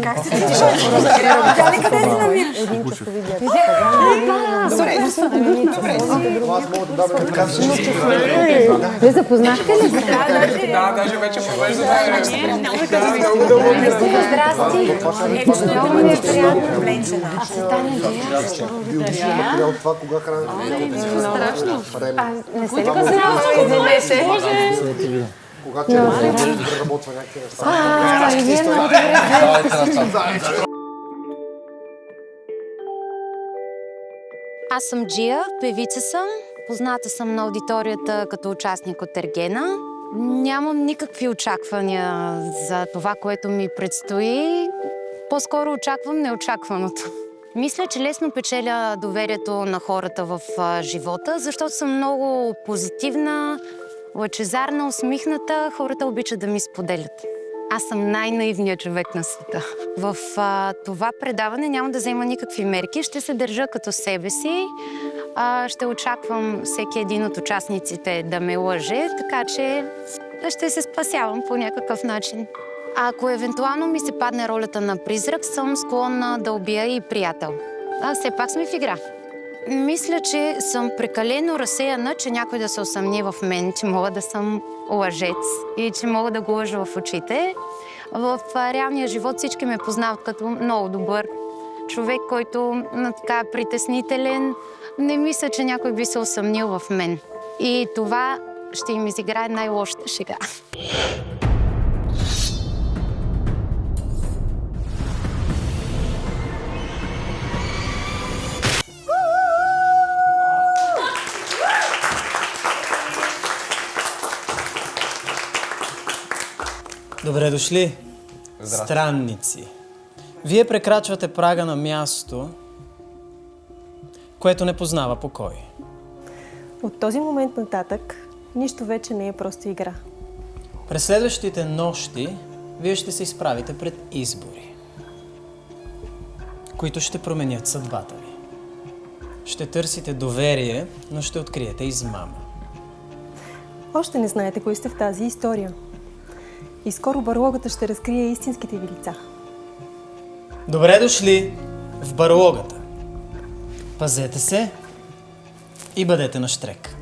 S17: Как се чувстваш? Тя къде се намира?
S16: Един часови диета. Вие запознахте ли се?
S4: Да, даже вече провежда.
S16: Здрасти! Много ми е приятно. Аз се Таня Диана.
S2: От това кога храните?
S16: Страшно. Не се ли извинете?
S2: Когато работва някакви неща.
S16: И вие много добре.
S19: Аз съм Джия, певица съм. Позната съм на аудиторията като участник от Ергена. Нямам никакви очаквания за това, което ми предстои. По-скоро очаквам неочакваното. Мисля, че лесно печеля доверието на хората в живота, защото съм много позитивна, лъчезарна, усмихната. Хората обичат да ми споделят. Аз съм най-наивният човек на света. В това предаване няма да взема никакви мерки. Ще се държа като себе си. Ще очаквам всеки един от участниците да ме лъже, така че ще се спасявам по някакъв начин. Ако евентуално ми се падне ролята на призрак, съм склонна да убия и приятел. Все пак сме в игра. Мисля, че съм прекалено разсеяна, че някой да се усъмни в мен, че мога да съм лъжец и че мога да го лъжа в очите. В реалния живот всички ме познават като много добър човек, който така е притеснителен. Не мисля, че някой би се усъмнил в мен. И това ще им изиграе най-лошата шега.
S1: Добре дошли, странници. Вие прекрачвате прага на място, което не познава покой.
S20: От този момент нататък нищо вече не е просто игра.
S1: През следващите нощи вие ще се изправите пред избори, които ще променят съдбата ви. Ще търсите доверие, но ще откриете измама.
S20: Още не знаете кои сте в тази история. И скоро барлогата ще разкрие истинските ви лица.
S1: Добре дошли в барлогата. Пазете се и бъдете на щрек.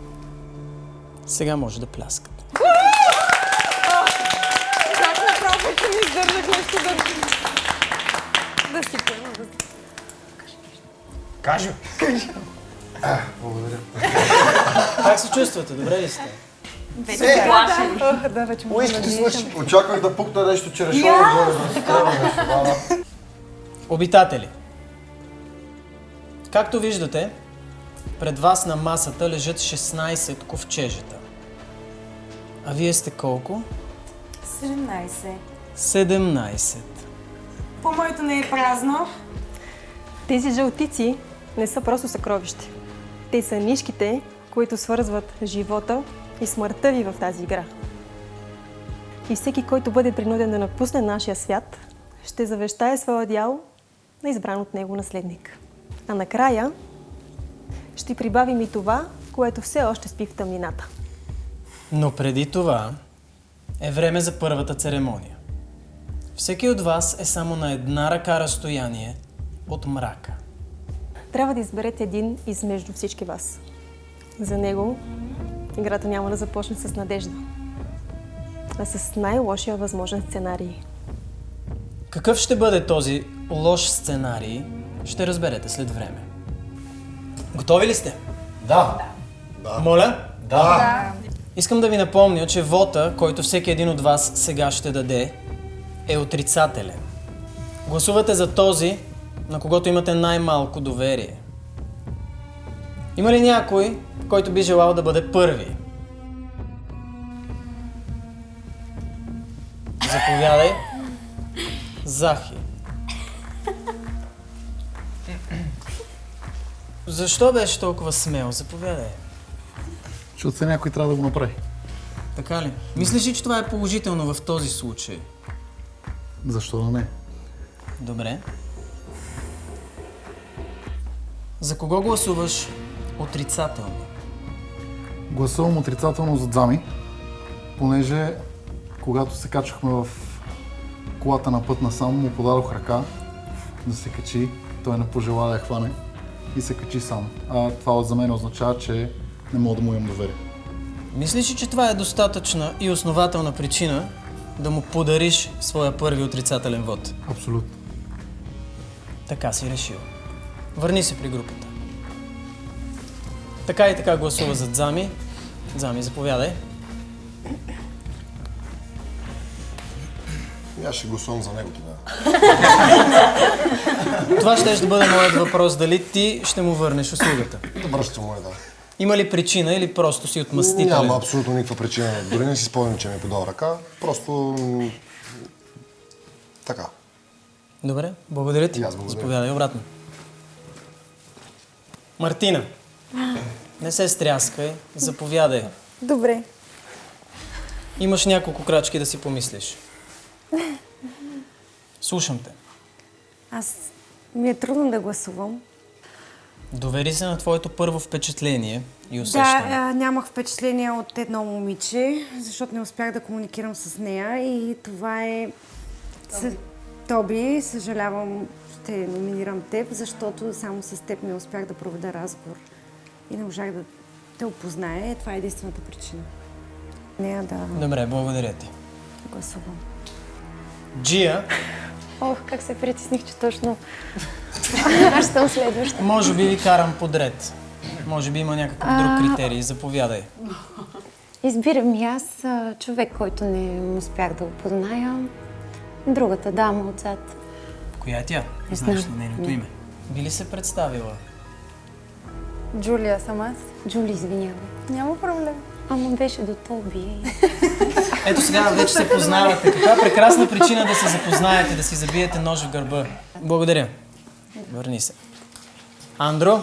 S1: Сега може да пляскате.
S17: Как направо, че ми издържах нещо да си пълна.
S9: Кажи.
S7: Благодаря.
S1: Как се чувствате? Добре ли сте?
S17: Вече плашен.
S20: Да, вече мога да
S7: свърши. Очаквах да пукна нещо, че решава да трябва нещо.
S1: Обитатели, както виждате, пред вас на масата лежат 16 ковчежета. А вие сте колко?
S15: 17.
S1: 17.
S15: По-моето не е празно.
S20: Тези жълтици не са просто съкровище. Те са нишките, които свързват живота и смъртта ви в тази игра. И всеки, който бъде принуден да напусне нашия свят, ще завещае своя дял на избран от него наследник. А накрая ще прибавим и това, което все още спи в тъмнината.
S1: Но преди това е време за първата церемония. Всеки от вас е само на една ръка разстояние от мрака.
S20: Трябва да изберете един измежду всички вас. За него играта няма да започне с надежда, а с най-лошия възможен сценарий.
S1: Какъв ще бъде този лош сценарий, ще разберете след време. Готови ли сте?
S9: Да.
S1: Моля?
S9: Да.
S1: Искам да ви напомня, че вота, който всеки един от вас сега ще даде, е отрицателен. Гласувате за този, на когото имате най-малко доверие. Има ли някой, който би желал да бъде първи? Заповядай. Захи. Защо беше толкова смел? Заповядай.
S5: Защото се някой трябва да го направи.
S1: Така ли? Мислиш ли, че това е положително в този случай?
S5: Защо да не?
S1: Добре. За кого гласуваш отрицателно?
S5: Гласувам отрицателно за Дзами, понеже когато се качвахме в колата на път насам, му подадох ръка да се качи. Той не пожела да я хване и се качи сам. А това за мен означава, че не мога да му имам доверие.
S1: Мислиш ли, че това е достатъчна и основателна причина да му подариш своя първи отрицателен вод?
S5: Абсолютно.
S1: Така си решил. Върни се при групата. Така и така гласува за Дзами. Дзами, заповядай.
S2: Аз ще гласувам за него тогава.
S1: Това ще бъде моят въпрос. Дали ти ще му върнеш услугата?
S2: Добре ще му е, да.
S1: Има ли причина или просто си отмъстителен?
S2: Няма абсолютно никаква причина. Дори не си спомням, че ми е подал ръка. Просто... така.
S1: Добре, благодаря ти. Заповядай обратно. Мартина, не се стряскай, заповядай.
S17: Добре.
S1: Имаш няколко крачки да си помислиш. Слушам те.
S13: Аз ми е трудно да гласувам.
S1: Довери се на твоето първо впечатление и усещане.
S13: Да, нямах впечатление от едно момиче, защото не успях да комуникирам с нея и това е... Тоби, съжалявам, ще номинирам теб, защото само с теб не успях да проведа разговор и не можах да те опозная. Това е единствената причина. Нея да...
S1: Добре, благодаря ти.
S13: Гласувам.
S1: Джия.
S16: Ох, как се притесних, че точно аз съм следваща.
S1: Може би ви карам подред. Може би има някакъв друг критерий. Заповядай.
S19: Избирам и аз човек, който не успях да опозная. Другата дама отзад.
S1: Коя е тя?
S19: Не
S1: Знаеш ли
S19: знам.
S1: нейното име? Би ли се представила?
S16: Джулия съм аз.
S19: Джули, извинявай.
S16: Няма проблем.
S19: Ама беше до Тоби.
S1: Ето сега вече се познавате. Каква прекрасна причина да се запознаете, да си забиете нож в гърба. Благодаря. Върни се. Андро?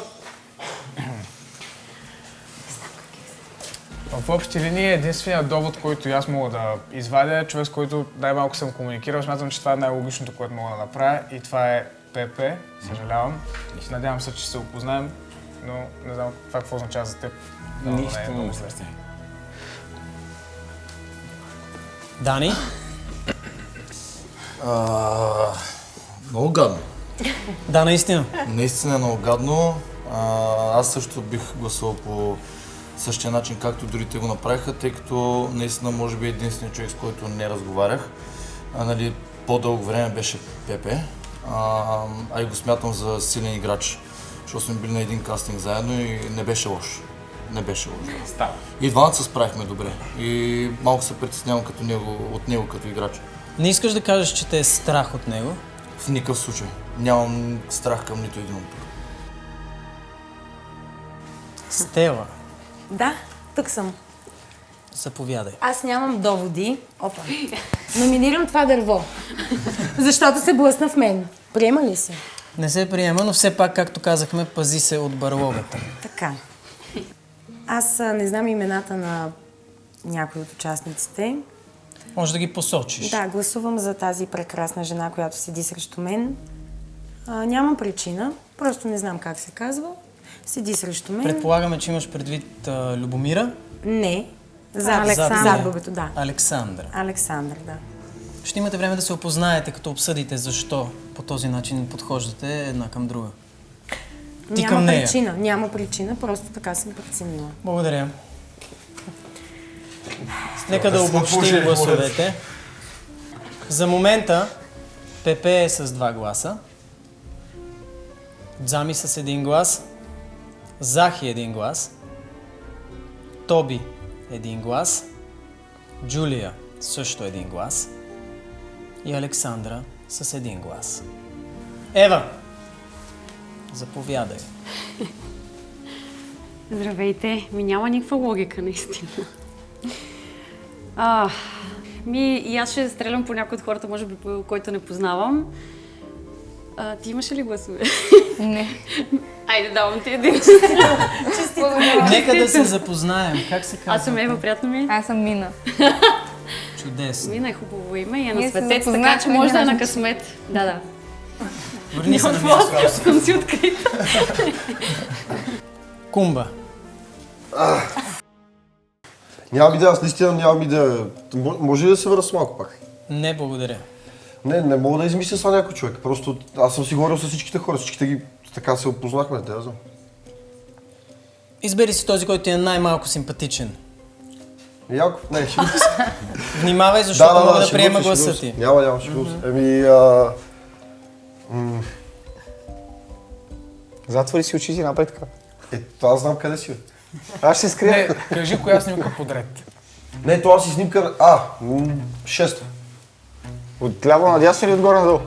S4: В общи линии единственият довод, който аз мога да извадя е човек, с който най-малко съм комуникирал. Смятам, че това е най-логичното, което мога да направя и това е ПП. Съжалявам. Надявам се, че ще се опознаем, но не знам това какво означава за теб.
S11: Нищо не ме свърсти.
S1: Дани?
S5: Много гадно.
S1: Да, наистина.
S5: Наистина е много гадно. Аз също бих гласувал по същия начин, както дори те го направиха, тъй като наистина може би единственият човек, с който не разговарях. Нали, по-дълго време беше Пепе, а и го смятам за силен играч, защото сме били на един кастинг заедно и не беше лош. Не беше лош.
S4: Става.
S5: И двамата се справихме добре и малко се притеснявам от него като играч.
S1: Не искаш да кажеш, че те е страх от него?
S5: В никакъв случай. Нямам страх към нито един от тук.
S1: Стела,
S15: Да, тук съм.
S1: заповядай.
S15: Аз нямам доводи. Опа. Номинирам това дърво. Защото се блъсна в мен. Приема ли се?
S1: Не се приема, но все пак, както казахме, пази се от барлогата.
S15: Така. Аз не знам имената на някои от участниците.
S1: Може да ги посочиш.
S15: Да, гласувам за тази прекрасна жена, която седи срещу мен. Нямам причина, просто не знам как се казва. Седи срещу мен.
S1: Предполагаме, че имаш предвид Любомира?
S15: Не. Зад бебето, да.
S1: Александра.
S15: Александър, да.
S1: Ще имате време да се опознаете, като обсъдите защо по този начин подхождате една към друга. Ти към нея.
S15: Няма причина, просто така съм преценила.
S1: Благодаря. Нека да обобщим гласовете. За момента ПП е с 2 гласа, Дзами с 1 глас, Захи 1 глас, Тоби 1 глас, Джулия също 1 глас и Александра с 1 глас. Ева, заповядай.
S18: Здравейте. Няма никаква логика, наистина. И аз ще стрелям по някой от хората, може би по който не познавам. Ти имаш ли гласове?
S12: Не.
S18: Айде, давам ти един.
S1: Нека да се запознаем. Как се казва?
S18: Аз съм Ева, приятно ми.
S12: Аз съм Мина.
S1: Чудесно.
S18: Мина е хубаво име и е на
S12: Ние се
S18: светец, така
S12: запознахме
S18: че може да е на
S12: веднага.
S18: късмет. Да.
S1: Върни се на място.
S18: Съм си открита.
S1: Кумба.
S8: Нямам идея, аз наистина нямам идея. Може ли да се върна с малко пак?
S1: Не, благодаря.
S8: Не мога да измисля с някой човек. Просто аз съм си говорил с всичките хора, всичките ги така се опознахме, да знам.
S1: Избери си този, който ти е най-малко симпатичен.
S8: Яков? Не, ще
S1: Внимавай, защото мога да приема гласа ти.
S8: Няма, ще го...
S6: Затвори си очите напред така.
S8: Това знам къде си.
S6: Аз ще скрия.
S4: Не, кажи коя снимка подред.
S8: Не, това си снимка... 6-та.
S6: Отляво надясно или отгоре надолу?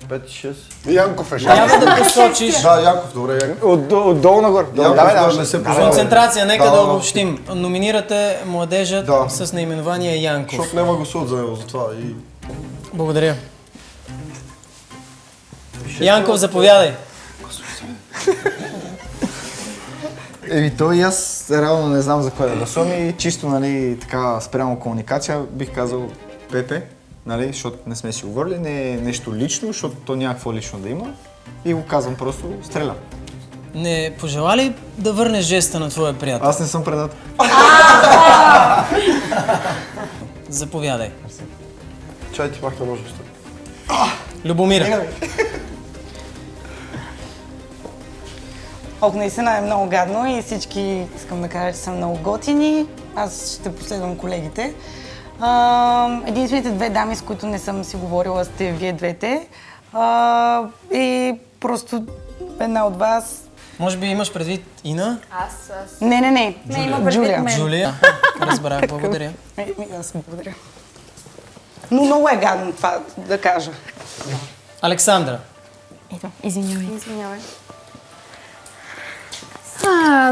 S7: 5, 6.
S2: Янков е
S1: Трябва да посочиш.
S7: Да, Янков, добре, Янков.
S6: Отдолу нагоре.
S7: Янков, не се познава.
S1: Концентрация, нека да обобщим. Номинирате младежът с наименование Янков.
S7: Защото няма гласуват за него, затова и...
S1: Благодаря. Янков, заповядай.
S6: То и аз реално не знам за кой да гласувам и чисто, нали, така спрямо комуникация бих казал Пепе, нали, защото не сме си говорили, не е нещо лично, защото то няма какво лично да има и го казвам просто стрелям.
S1: Не пожела ли да върнеш жеста на твоя приятел?
S6: Аз не съм предател.
S1: Заповядай.
S7: Чай ти махна ножичето.
S1: Любомира.
S15: Ох, наистина е много гадно и всички искам да кажа, че са много готини. Аз ще последвам колегите. Единствените две дами, с които не съм си говорила, сте вие двете. И просто една от вас...
S1: Може би имаш предвид Ина?
S15: Аз. Не.
S3: Има предвид мен.
S1: Джулия. Разбрах, благодаря.
S15: Аз благодаря. Но много е гадно това да кажа.
S1: Александра.
S16: Извинявай.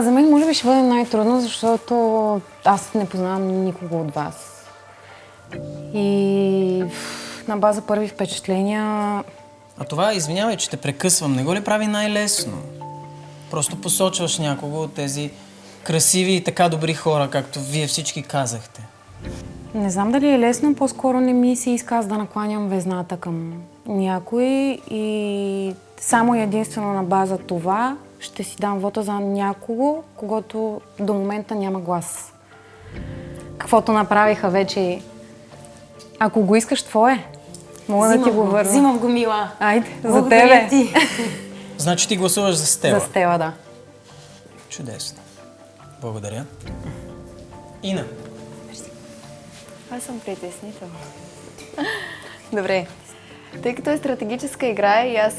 S16: За мен може би ще бъде най-трудно, защото аз не познавам никого от вас. И на база първи впечатления...
S1: А това, извинявай, че те прекъсвам, не го ли прави най-лесно? Просто посочваш някого от тези красиви и така добри хора, както вие всички казахте.
S16: Не знам дали е лесно, по-скоро не ми се иска аз да накланям везната към някой и само и единствено на база това ще си дам вота за някого, когато до момента няма глас. Каквото направиха вече, ако го искаш, твое. Мога да ти го върна.
S3: Взимам го, Мила.
S16: Айде, за
S3: Благодаря
S16: тебе.
S3: ти.
S1: Значи ти гласуваш за Стела?
S16: За Стела, да.
S1: Чудесно. Благодаря. Ина.
S21: Аз съм притеснителна. Добре. Тъй като е стратегическа игра и аз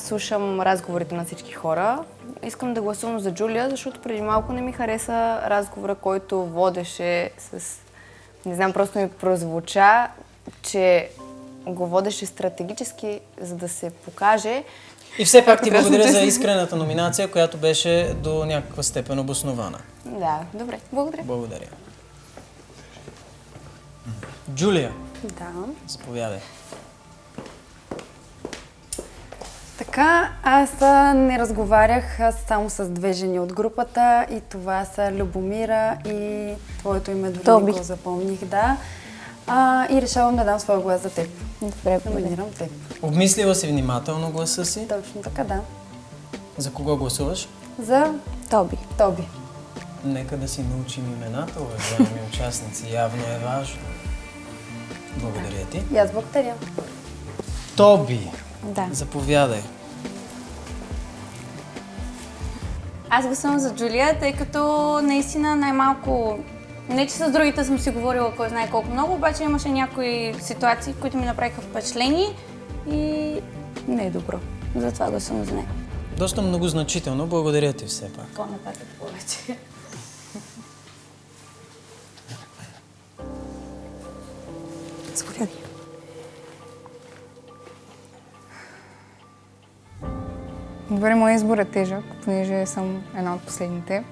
S21: слушам разговорите на всички хора, искам да гласувам за Джулия, защото преди малко не ми хареса разговора, който водеше с... Не знам, просто ми прозвуча, че го водеше стратегически, за да се покаже.
S1: И все пак ти благодаря за искрената номинация, която беше до някаква степен обоснована.
S21: Да, добре. Благодаря.
S1: Благодаря. Джулия.
S16: Да.
S1: Заповядай.
S16: Така, аз не разговарях само с две жени от групата и това са Любомира и твоето име дори не го запомних, да. И решавам да дам своя глас за теб.
S21: Добре,
S16: номинирам теб.
S1: Обмислила си внимателно гласа си?
S16: Точно така, да.
S1: За кого гласуваш?
S16: За
S21: Тоби.
S16: Тоби.
S1: Нека да си научим имената, уважаеми участници. Явно е важно. Благодаря ти.
S16: И аз благодаря.
S1: Тоби.
S3: Да.
S1: Заповядай.
S3: Аз гласувам за Джулия, тъй като наистина най-малко... Не, че с другите съм си говорила кой знае колко много, обаче имаше някои ситуации, които ми направиха впечатление и не е добро. Затова гласувам за нея.
S1: Доста много значително. Благодаря ти все пак.
S3: По-нататък повече.
S15: Заповядай.
S12: Добре, моят избор е тежък, понеже съм една от последните.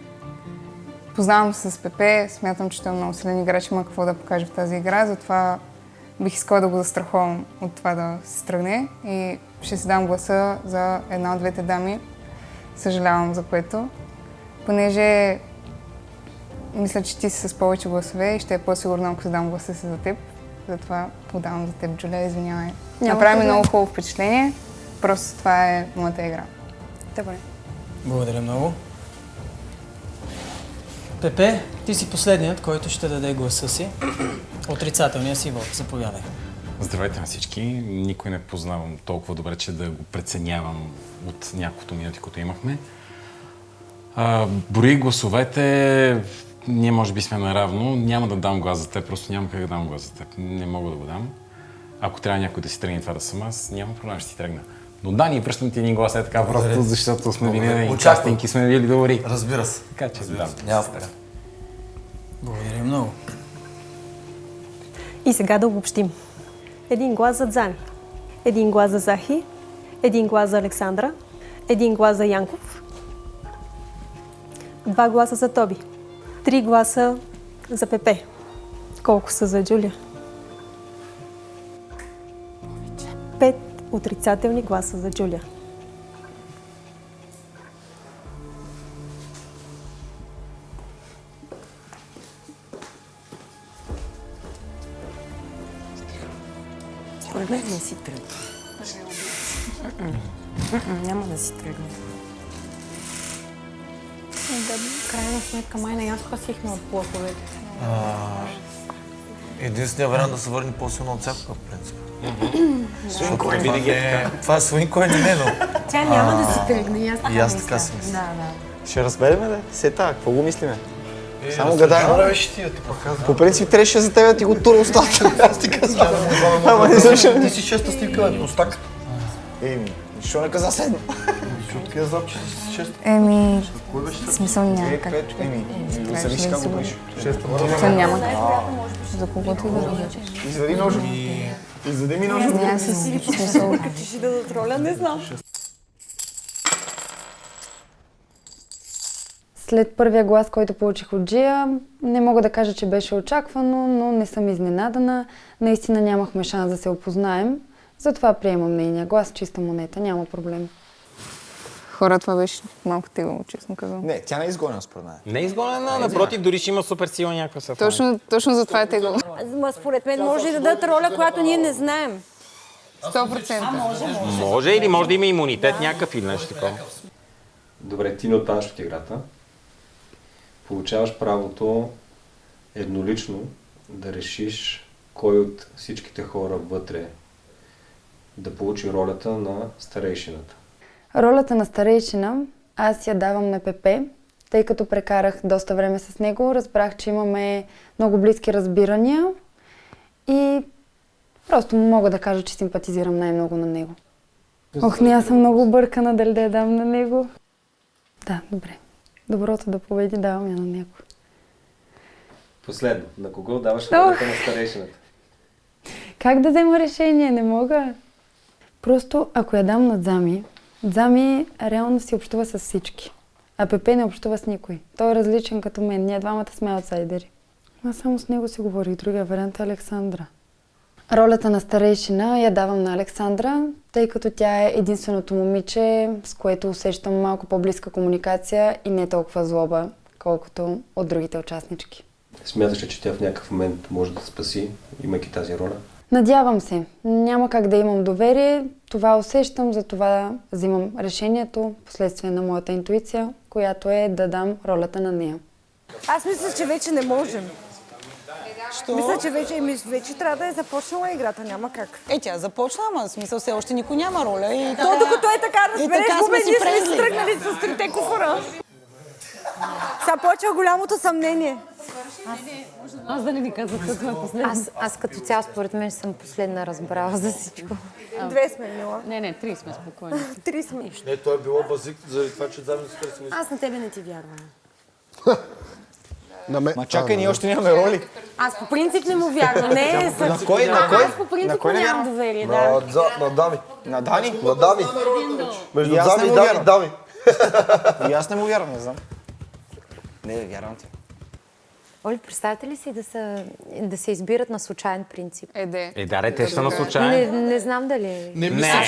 S12: Познавам се с Пепе, смятам, че той е много силен играч, има какво да покаже в тази игра, затова бих искала да го застраховам от това да се тръгне и ще си дам гласа за една от двете дами. Съжалявам за което, понеже мисля, че ти си с повече гласове и ще е по-сигурно, ако си дам гласа си за теб. Затова подавам за теб, Джулия, извинявай. Направи ми много хубаво впечатление, просто това е моята игра. Добре.
S1: Благодаря много. Пепе, ти си последният, който ще даде гласа си. Отрицателния си вот. Заповядай.
S11: Здравейте на всички. Никой не познавам толкова добре, че да го преценявам от няколкото минути, които имахме. Брои гласовете, ние може би сме наравно. Няма да дам глас за теб, просто няма как да дам глас за теб. Не мога да го дам. Ако трябва някой да си тръгне това да съм аз, няма проблем, ще си тръгна. Но да, ние връщам ти един глас, е така просто, защото сме били участники, сме били добри.
S14: Разбира се.
S11: Така че да.
S14: Няма.
S1: Благодаря много.
S20: И сега да обобщим. 1 глас за Дзами, 1 глас за Захи, 1 глас за Александра, 1 глас за Янков, 2 гласа за Тоби, 3 гласа за Пепе. Колко са за Джулия? 5 отрицателни гласа за Джулия.
S15: Според мен не си тръгна. Няма да си тръгне.
S16: В крайна сметка май не я спасихме от плъховете.
S9: Единственият вариант да се върне по-силно от всякога, в принцип.
S14: Свинко е винаги така.
S9: Това е свинко е не, но...
S15: Тя няма да си тръгне.
S9: И аз така си мисля.
S15: Да.
S6: Ще разбереме, да? Сета, какво го мислиме? Само гадаем. По принцип трябваше за тебе да ти го тура устата. Аз ти казвам. Ама не слушам.
S9: Ти си шеста стивка на простак.
S6: Защо не каза седма?
S9: Защото ти я знам, че си шеста.
S12: В смисъл няма как.
S6: Зависи как го бъдеш.
S12: Това няма как. За когото и да бъдеш.
S6: Извади ножа. Извади ми ножа.
S12: Няма си смисъл.
S17: Ти ще дадат роля, не знам.
S12: След първия глас, който получих от Джия, не мога да кажа, че беше очаквано, но не съм изненадана. Наистина нямахме шанс да се опознаем. Затова приемам нейния глас, чиста монета, няма проблем. Хора, това беше малко тегло, честно казвам.
S6: Не, тя не е изгонена според мен.
S14: Не е изгонена, напротив, дори ще има супер сила някаква съфа.
S12: Точно за това е тегло.
S17: Ма според мен може да дадат роля, която ние не знаем.
S12: 100%.
S14: Може или може да има имунитет някакъв или нещо такова.
S10: Добре, ти не отпадаш от играта. Получаваш правото еднолично да решиш кой от всичките хора вътре да получи ролята на старейшината.
S12: Ролята на старейшина аз я давам на Пепе, тъй като прекарах доста време с него, разбрах, че имаме много близки разбирания и просто мога да кажа, че симпатизирам най-много на него. Ох, не, аз съм много объркана дали да я дам на него. Да, добре. Доброто да победи, давам я на него.
S10: Последно, на кого даваш ролята на старейшината?
S12: Как да взема решение? Не мога. Просто ако я дам на Дзами, Дзами реално си общува с всички. А Пепе не общува с никой. Той е различен като мен. Ние двамата сме аутсайдери. Аз само с него си говорих. Другия вариант е Александра. Ролята на старейшина я давам на Александра, тъй като тя е единственото момиче, с което усещам малко по-близка комуникация и не толкова злоба, колкото от другите участнички.
S10: Смяташ ли, че тя в някакъв момент може да те спаси, имайки тази роля?
S12: Надявам се. Няма как да имам доверие. Това усещам, затова взимам решението, последствие на моята интуиция, която е да дам ролята на нея.
S17: Аз мисля, че вече не можем. Що? Мисля, че вече трябва да е започнала играта, няма как.
S22: Тя започна, ама в смисъл все още никой няма роля. И
S17: То докато е така, разбереш,
S22: сме си
S17: ние сме
S22: презли.
S17: тръгнали с трите куфара. Сега почва голямото съмнение.
S18: Аз да не ви казвам, че сме последни.
S19: Аз като цяло според мен съм последна разбрала за всичко.
S17: 2 сме, Мила.
S18: Не, 3 сме спокойни.
S17: 3 сме.
S9: Не, той е било базик, заради това, че Дзами се търси.
S15: Аз на тебе не ти вярвам.
S6: Ма чакай, ние още нямаме роли.
S15: Аз по принцип не му вярвам. Не,
S6: На кой? На кой?
S15: Аз по принцип
S6: На кой не
S15: нямам
S6: вярвам?
S15: доверие, да.
S8: На Дами.
S6: На Дани?
S8: На Дами. Между
S6: И аз
S8: Дами
S6: не
S8: и
S6: му
S8: Дами.
S6: вярвам.
S8: Дами.
S6: И аз не му вярвам, не знам. Не, вярвам ти.
S19: Оли, представете ли си да се избират на случайен принцип?
S14: Да, те са на случайен.
S19: Не знам дали...
S9: Не мисля,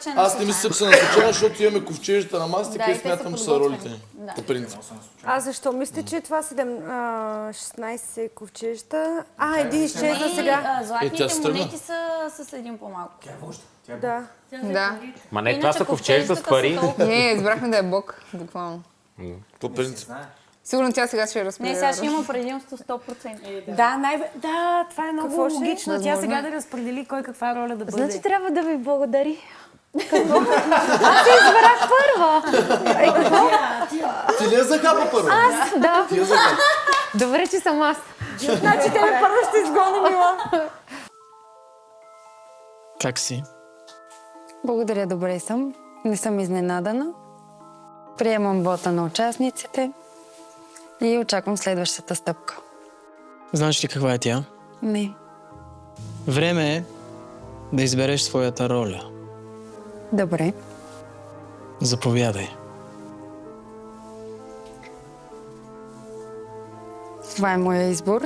S9: че аз не мисля, че са на случайно, защото имаме ковчежите на масата и смятам, че са ролите ни. По принцип.
S17: А защо мислите, че това 16 ковчежта? Един изчезна сега.
S22: Златните монети са с един по-малко.
S17: Да.
S12: Да.
S14: Ма не, това са ковчежи с пари.
S12: Ние избрахме да е Бог, буквално.
S9: По принцип.
S12: Сигурно тя сега ще разпределя.
S22: Не, сега ще има предимство 100%.
S15: Да, това е много логично. Тя сега да разпредели кой каква роля да бъде.
S19: Значи трябва да ви благодари. Какво? Аз се избрах първа. Какво?
S9: Ти ли я захапа първо?
S19: Аз, да.
S9: Ти я захапа.
S19: Добре, че съм аз.
S17: Значи тебе първо ще изгоня, Мила.
S1: Как си?
S12: Благодаря, добре съм. Не съм изненадана. Приемам вота на участниците и очаквам следващата стъпка.
S1: Знаеш ли каква е тя?
S12: Не.
S1: Време е да избереш своята роля.
S12: Добре.
S1: Заповядай.
S12: Това е моя избор.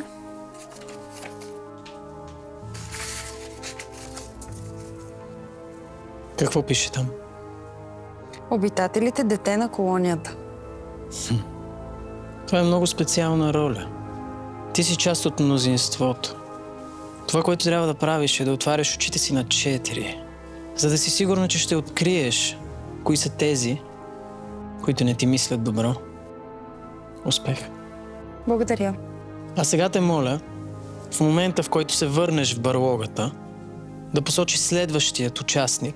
S1: Какво пише там?
S12: Обитателите, дете на колонията.
S1: Това е много специална роля. Ти си част от мнозинството. Това, което трябва да правиш, е да отваряш очите си на 4, за да си сигурна, че ще откриеш кои са тези, които не ти мислят добро. Успех!
S12: Благодаря.
S1: А сега те моля, в момента, в който се върнеш в барлогата, да посочи следващият участник,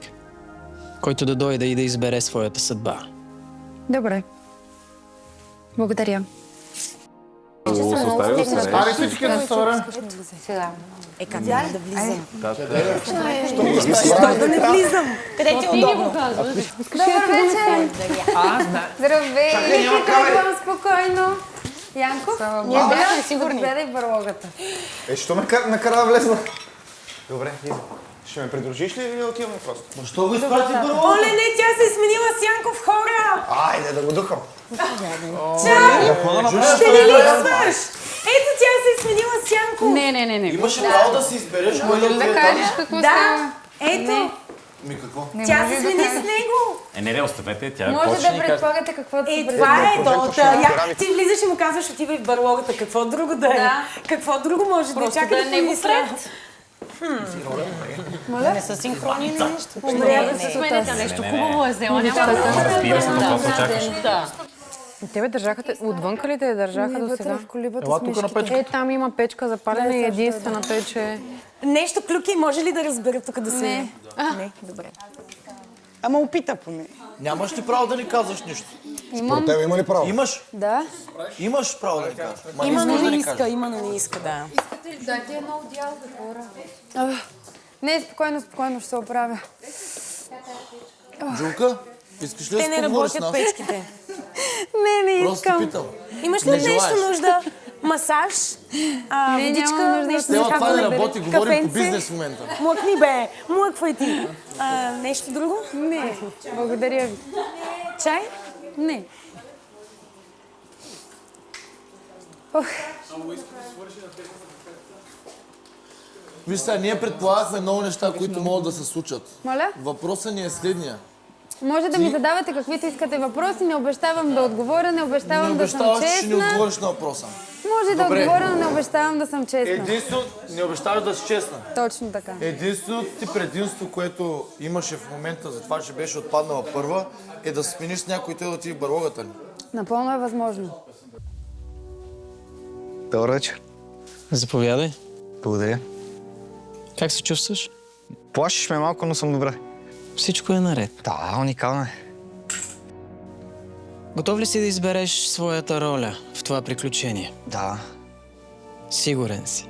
S1: който да дойде и да избере своята съдба.
S12: Добре. Благодаря.
S9: Аре, всички да стора.
S15: Как няма да влизам?
S9: Защо
S15: да не влизам? Къде ти е удобно?
S12: Добър вечер! Здравей! Тръгвам спокойно. Янков, ние бяхме сигурни. Гледай барлогата.
S6: Що ме накара да влезна? Добре, влизам. Ще ме придружиш ли или да отиваме просто?
S9: Що го изпрати барлогата?
S15: Оле, не, тя се е сменила с Янков, хора!
S6: Айде да го духам.
S15: Ще ли липсваш? Ето, тя се е сменила с Янков.
S16: Не.
S9: Имаш ли право да си избереш кой да
S12: кажеш какво става?
S15: Ето.
S9: Ми какво?
S15: Тя се смени с него.
S14: Не, оставете, тя
S12: може
S14: почне
S12: да
S14: и каже.
S12: предполагате каквото се
S15: Това е ти влизаш и му казваш, отивай в барлогата. Какво друго да е? Какво друго може да е?
S22: Просто
S15: Чакай
S22: да
S15: да
S22: е
S15: помисля.
S22: Не са синхронни или нещо.
S15: Умря
S22: да се сменете, нещо хубаво е взела.
S14: Разбира се, какво очакваш?
S16: Тебе държаха, отвънка ли те държаха до сега?
S12: в колибата
S9: Ела
S12: с
S9: тук на
S12: мишките.
S9: печка.
S16: Там има печка за палене и единствената е, че...
S15: Нещо клюки, може ли да разбера тук да се... Не, добре.
S22: Ама опита поне.
S9: Нямаш ли право да ни казваш нищо?
S2: Според тебе има ли право?
S9: Имаш.
S12: Да.
S9: Имаш право да ни кажеш. Ма
S15: Има, но
S9: искаш да
S15: не
S9: ни
S15: иска,
S9: кажеш.
S15: има, но не иска, да.
S12: Да, ти е много дял, хора. Не, спокойно, ще се оправя.
S9: Джилка, искаш ли да
S15: Те
S9: си
S15: не
S9: поговориш с
S15: работят
S9: нас?
S15: печките.
S12: Не
S9: Просто
S12: искам.
S9: питам.
S15: Имаш ли
S9: Не
S15: нещо
S9: желаеш?
S15: нужда? Масаж? Водичка?
S12: нямам нужда.
S15: Нещо
S9: Стела, това не
S15: да
S9: работи, говорим по
S15: кафенце?
S9: бизнес в момента.
S15: Млъкни бе, млъквай ти. Нещо друго?
S12: Не, благодаря ви.
S15: Чай?
S12: Не.
S9: Виж сега, ние предполагахме много неща, които могат да се случат.
S12: Моля?
S9: Въпросът ни е следния.
S12: Може да ми задавате каквито искате въпроси, не обещавам да отговоря, не обещавам
S9: Не
S12: да съм
S9: обещаваш, че ще ни
S12: честна.
S9: отговориш на въпроса.
S12: Може да
S9: Добре.
S12: отговоря, но не обещавам да съм честна.
S9: Единствено, не обещаваш да си честна.
S12: Точно така.
S9: Единственото ти предимство, което имаше в момента за това, че беше отпаднала първа, е да смениш с някой и той да отиде в барлогата ни.
S12: Напълно е възможно.
S6: Добър вечер.
S1: Заповядай.
S6: Благодаря.
S1: Как се чувстваш?
S6: Плашиш ме малко, но съм добре.
S1: Всичко е наред.
S6: Да, уникално е.
S1: Готов ли си да избереш своята роля в това приключение?
S6: Да.
S1: Сигурен си.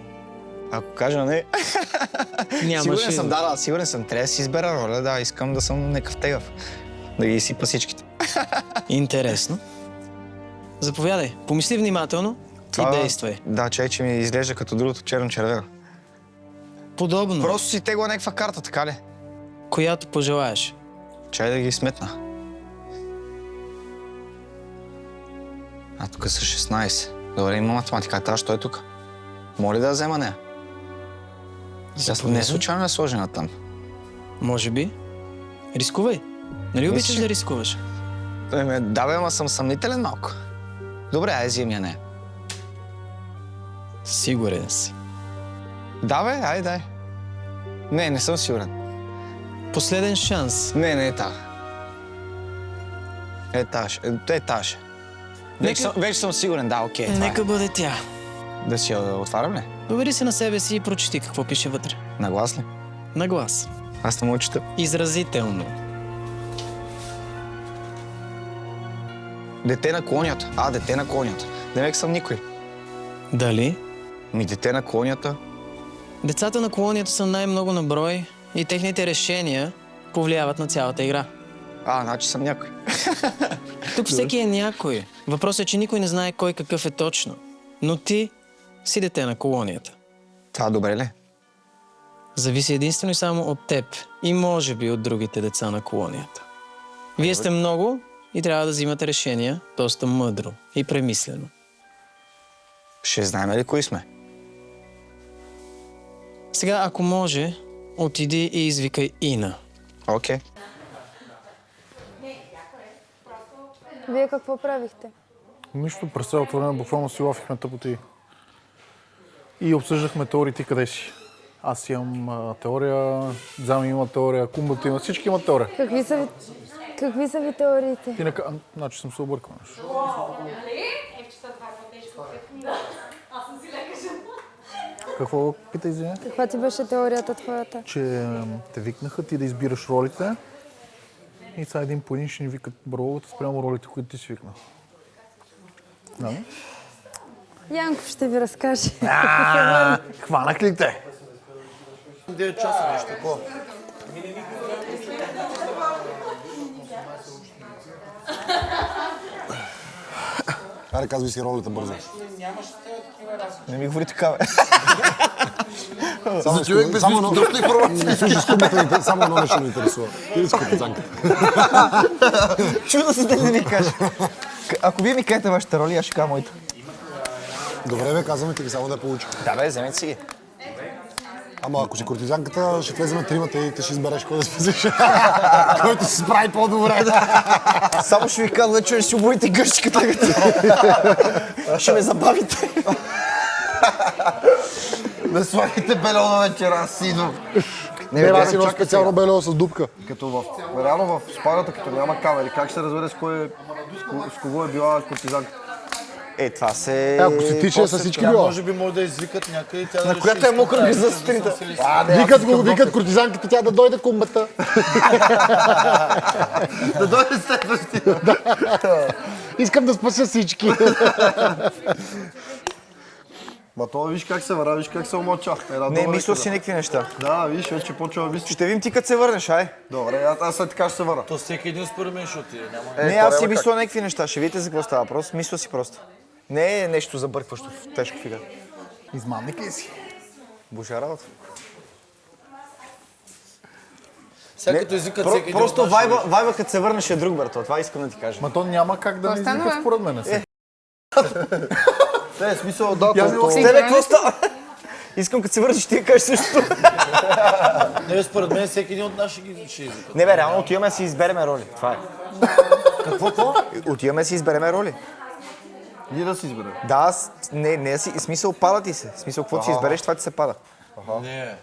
S6: Ако кажа не...
S1: Нямаш
S6: Сигурен
S1: и-
S6: съм, да, сигурен съм. Трябва да си избера роля, да, искам да съм някакъв тегъв. Да ги изсипа всичките.
S1: Интересно. Заповядай. Помисли внимателно и действай.
S6: Да, че ми изглежда като другото черно-червено.
S1: Подобно.
S6: Просто си тегла някаква карта, така ли?
S1: Която пожелаеш.
S6: Чай да ги сметна. А тук са 16. Добре, има математика. Тази, що е тук? Моля да я взема нея. Аз не е случайно е сложена там.
S1: Може би. Рискувай. Нали обичаш да рискуваш?
S6: Да бе, ама съм съмнителен малко. Добре, ай, вземи я нея.
S1: Сигурен си.
S6: Да бе, ай, дай. Не съм сигурен.
S1: Последен шанс.
S6: Не е та. Е таш. Вече съм сигурен, да, окей.
S1: Нека бъде тя.
S6: Да си я отварям ли?
S1: Довери се на себе си и прочети какво пише вътре.
S6: На глас ли?
S1: На глас.
S6: Аз не мога чета.
S1: Изразително.
S6: Дете на клонята. Дете на клонята. Демек съм никой.
S1: Дали?
S6: Дете на клонята.
S1: Децата на колонията са най-много на брой и техните решения повлияват на цялата игра.
S6: Значи съм някой.
S1: Тук всеки е някой. Въпросът е, че никой не знае кой какъв е точно. Но ти си дете на колонията.
S6: Това добре ли?
S1: зависи единствено и само от теб и може би от другите деца на колонията. Вие сте много и трябва да взимате решения доста мъдро и премислено.
S6: Ще знаем ли кои сме?
S1: Сега, ако може, отиди и извикай Ина.
S6: Окей.
S21: Вие какво правихте?
S9: Нищо, през цялото време буквално си лафихме тъпоти. И обсъждахме теориите къде си. Аз имам теория, Зами има теория, Кумбата има, всички имат теория.
S21: Какви са ви теориите?
S9: Ти значи съм се объркал. Какво питай, извиня?
S21: Каква ти беше теорията твоята?
S9: Че те викнаха ти да избираш ролите и сега един по един ще ни викат барлогата спрямо ролите, които ти си викнал. Да?
S21: Янко ще ви разкаже.
S9: Хванах ли те?
S7: 9 часа нещо такова.
S2: Аре, казвай си ролята бързо.
S6: Не ми говори така, бе.
S7: За човек без доста информация.
S2: Слушай, с Кумбата само едно нещо ме интересува. Ти ли си куртизанката?
S6: Чудо се да ми кажа. Ако вие ми кажете вашите роли, аз ще кажа моите.
S2: Добре, бе, казваме ти ги, само да я получи.
S6: Да, бе, вземете си ги.
S2: Ама ако си куртизанката, ще влезем тримата и ти ще избереш кой да спасиш. Който се справи по-добре.
S6: Само ще ви казвам, че ще обоите гъщиката. Ще ме забавите.
S7: Не слагайте бельо на вечера, аз си идвам.
S2: Не, аз имам специално бельо с дупка.
S7: Като реално в спалята, като няма камери, как ще се разбере с кого е била куртизанката?
S6: Това се...
S2: Ако се тича с всички била.
S9: Може би може да извикат някъде и тя да
S6: на която е мокра за сутринта.
S2: Викат куртизанката, тя да дойде Кумбата.
S7: Да дойде следващия.
S2: Искам да спася всички.
S7: Ма това виж как се върна, виж как се омоча.
S6: Не, мисля си някакви неща.
S7: Да, виж, вече почва да мисли.
S6: Ще видим ти като се върнеш, ай.
S7: Добре, аз след така ще се върна.
S9: То всеки един според мен ще отиде.
S6: Не, аз си мисля някакви неща. Ще видите за какво става въпрос. Мисля си просто. Не е нещо забъркващо в тежка фига.
S9: Измамник ли си?
S6: Божа работа.
S9: Всякото извикат всеки един.
S6: Просто вайба като се върнеш е друг, бърто. Това искам да ти кажа.
S9: Ма то няма как да не извикат според мен.
S7: Не, смисъл, да,
S6: с тебе какво става? Искам като се върнеш, ти кажеш същото.
S9: Не, според мен всеки един от нас ще извикат.
S6: Не бе, реално отиваме да си избереме роли. Това е.
S7: Какво?
S6: Отиваме да си избереме роли.
S7: Ние да си изберем?
S6: Да, не си, смисъл пада ти се. Смисъл, какво си избереш, това ти се пада.
S9: Не.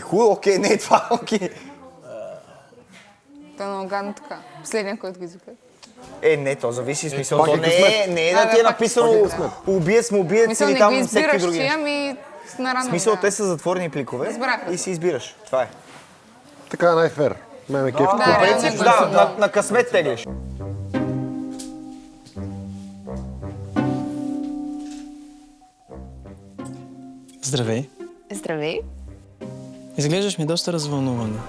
S6: Хубаво, окей, не е това, окей.
S12: Това е много гадно така. Последния, който го извика.
S6: Не, то зависи, смисъл. То не е да ти е написано убиец му убиец или там всеки други.
S12: Мисъл, не ги избираш,
S6: смисъл, те са затворени пликове и си избираш. Това е.
S2: Така е най-фер. Ме кеф.
S6: По принцип, да, на късмет теглиш.
S1: Здравей.
S21: Здравей.
S1: Изглеждаш ми доста развълнувана.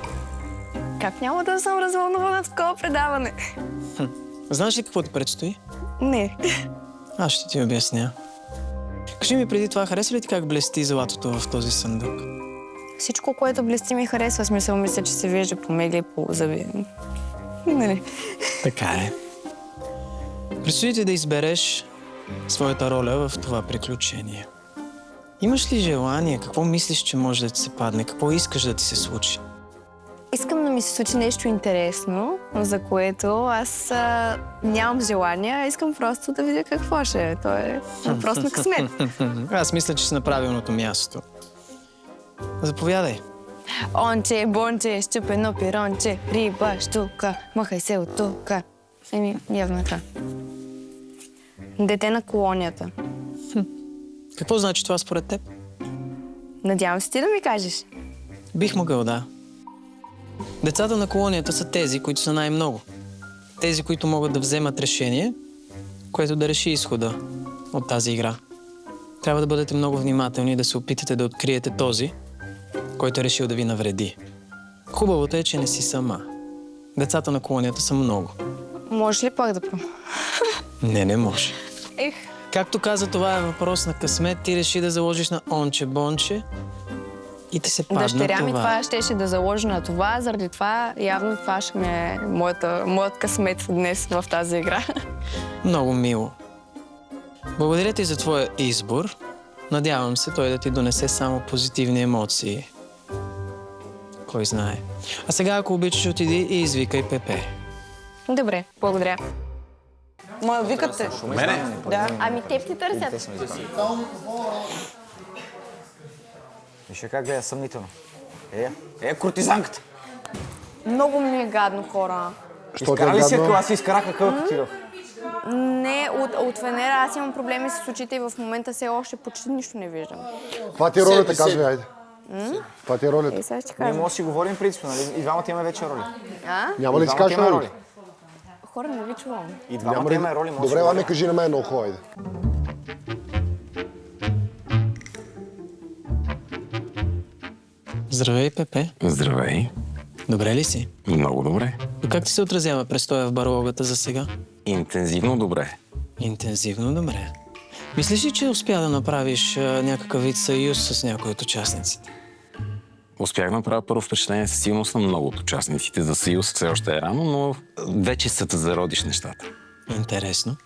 S21: Как няма да съм развълнувана в такова предаване?
S1: Знаеш ли какво ти предстои?
S21: Не.
S1: Аз ще ти обясня. Кажи ми преди това, хареса ли ти как блести златото в този съндък?
S21: Всичко, което блести ми харесва. Смисъл, мисля, че се вижда по мегли и по зъби. Нали?
S1: Така е. Предстои ти да избереш своята роля в това приключение. Имаш ли желание? Какво мислиш, че може да ти се падне? Какво искаш да ти се случи?
S21: Искам да ми се случи нещо интересно, за което аз нямам желание, а искам просто да видя какво ще е. То е въпрос на късмет.
S1: Аз мисля, че си на правилното място. Заповядай.
S21: Онче, бонче, щупено пиронче, риба, щука, махай се от тука. Явно е това. Дете на колонията.
S1: Какво значи това според теб?
S21: Надявам се ти да ми кажеш.
S1: Бих могъл, да. Децата на колонията са тези, които са най-много. Тези, които могат да вземат решение, което да реши изхода от тази игра. Трябва да бъдете много внимателни и да се опитате да откриете този, който е решил да ви навреди. Хубавото е, че не си сама. Децата на колонията са много.
S21: Може ли пак да пробвам?
S1: Не може.
S21: Ех.
S1: Както каза, това е въпрос на късмет. Ти реши да заложиш на онче-бонче И ти се падна
S21: Дъщеря ми
S1: това.
S21: това щеше да заложи на това, заради това явно това ще ми е моят късмет днес в тази игра.
S1: Много мило. Благодаря ти за твоя избор. Надявам се той да ти донесе само позитивни емоции. Кой знае. А сега, ако обичаш, отиди и извикай Пепе.
S21: Добре, благодаря.
S22: Моя викате.
S14: Мене?
S22: Да.
S21: Ами теб ти търсят.
S6: Вижте как гледа съмнително. Куртизанката.
S21: Много ми е гадно, хора.
S6: Изкара ли си акъл? Аз си изкарах акъл, като отидох.
S21: Не, от Венера аз имам проблеми с очите и в момента все още почти нищо не виждам.
S2: Това ти е ролята, казвай, айде. Това ти е ролята.
S21: Сега ще
S6: Ние
S21: кажа.
S6: може да си говорим принципно, нали? И двамата имаме вече роли.
S21: А?
S2: Няма ли да си кажеш роли?
S21: Хора, не ви чувам.
S6: И двамата имаме роли, може
S2: Добре, ами кажи на мен много хубаво, айде.
S1: Здравей, Пепе.
S11: Здравей.
S1: Добре ли си?
S11: Много добре.
S1: Но как ти се отразява престоя в барлогата за сега?
S11: Интензивно добре.
S1: Интензивно добре. Мислиш ли, че успя да направиш някакъв вид съюз с някой от участниците?
S11: Успях да направя първо впечатление със сигурност на много от участниците. За съюз все още е рано, но вече са да зародиш нещата.
S1: Интересно.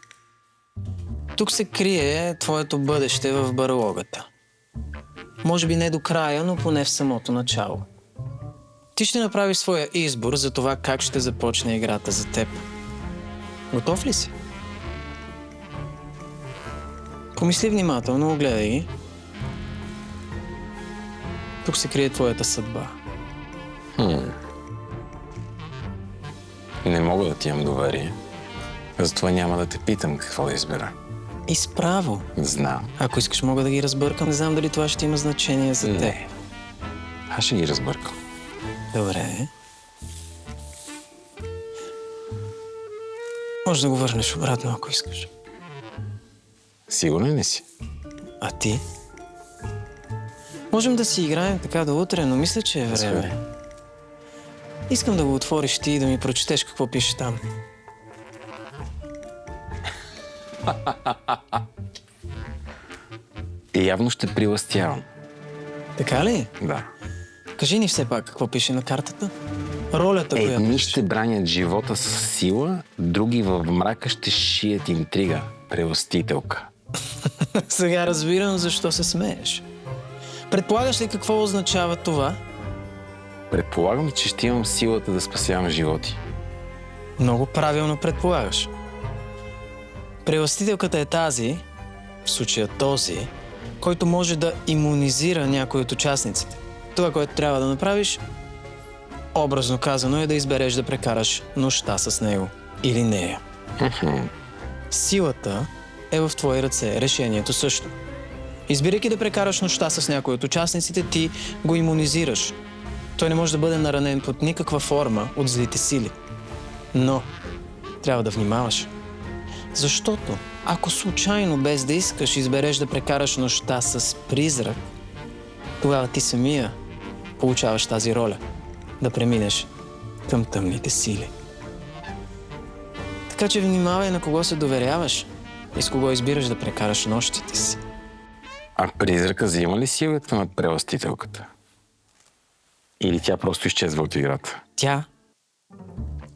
S1: Тук се крие твоето бъдеще в барлогата. Може би не до края, но поне в самото начало. Ти ще направиш своя избор за това как ще започне играта за теб. Готов ли си? Помисли внимателно, огледай ги. Тук се крие твоята съдба.
S11: Не мога да ти имам доверие. Затова няма да те питам какво да избера.
S1: И справо.
S11: Знам.
S1: Ако искаш, мога да ги разбъркам. Не знам дали това ще има значение за теб.
S11: Не. Аз ще ги разбъркам.
S1: Добре. Може да го върнеш обратно, ако искаш.
S11: Сигурен ли си?
S1: А ти? Можем да си играем така до утре, но мисля, че е време. Искам да го отвориш ти и да ми прочетеш какво пише там.
S11: И явно ще прилъстявам.
S1: Така ли?
S11: Да.
S1: Кажи ни все пак какво пише на картата. Ролята, която
S11: Едни ще бранят живота с сила, други в мрака ще шият интрига. Прелъстителка.
S1: Сега разбирам защо се смееш. Предполагаш ли какво означава това?
S11: Предполагам, че ще имам силата да спасявам животи.
S1: Много правилно предполагаш. Прелъстителката е тази, в случая този, който може да имунизира някой от участниците. Това, което трябва да направиш, образно казано, е да избереш да прекараш нощта с него или нея. Силата е в твои ръце, решението също. Избирайки да прекараш нощта с някой от участниците, ти го имунизираш. Той не може да бъде наранен под никаква форма от злите сили. Но трябва да внимаваш. Защото ако случайно, без да искаш, избереш да прекараш нощта с призрак, тогава ти самия получаваш тази роля. Да преминеш към тъмните сили. Така че внимавай на кого се доверяваш и с кого избираш да прекараш нощите си.
S11: А призрака взима ли силата над прелъстителката? Или тя просто изчезва от играта?
S1: Тя,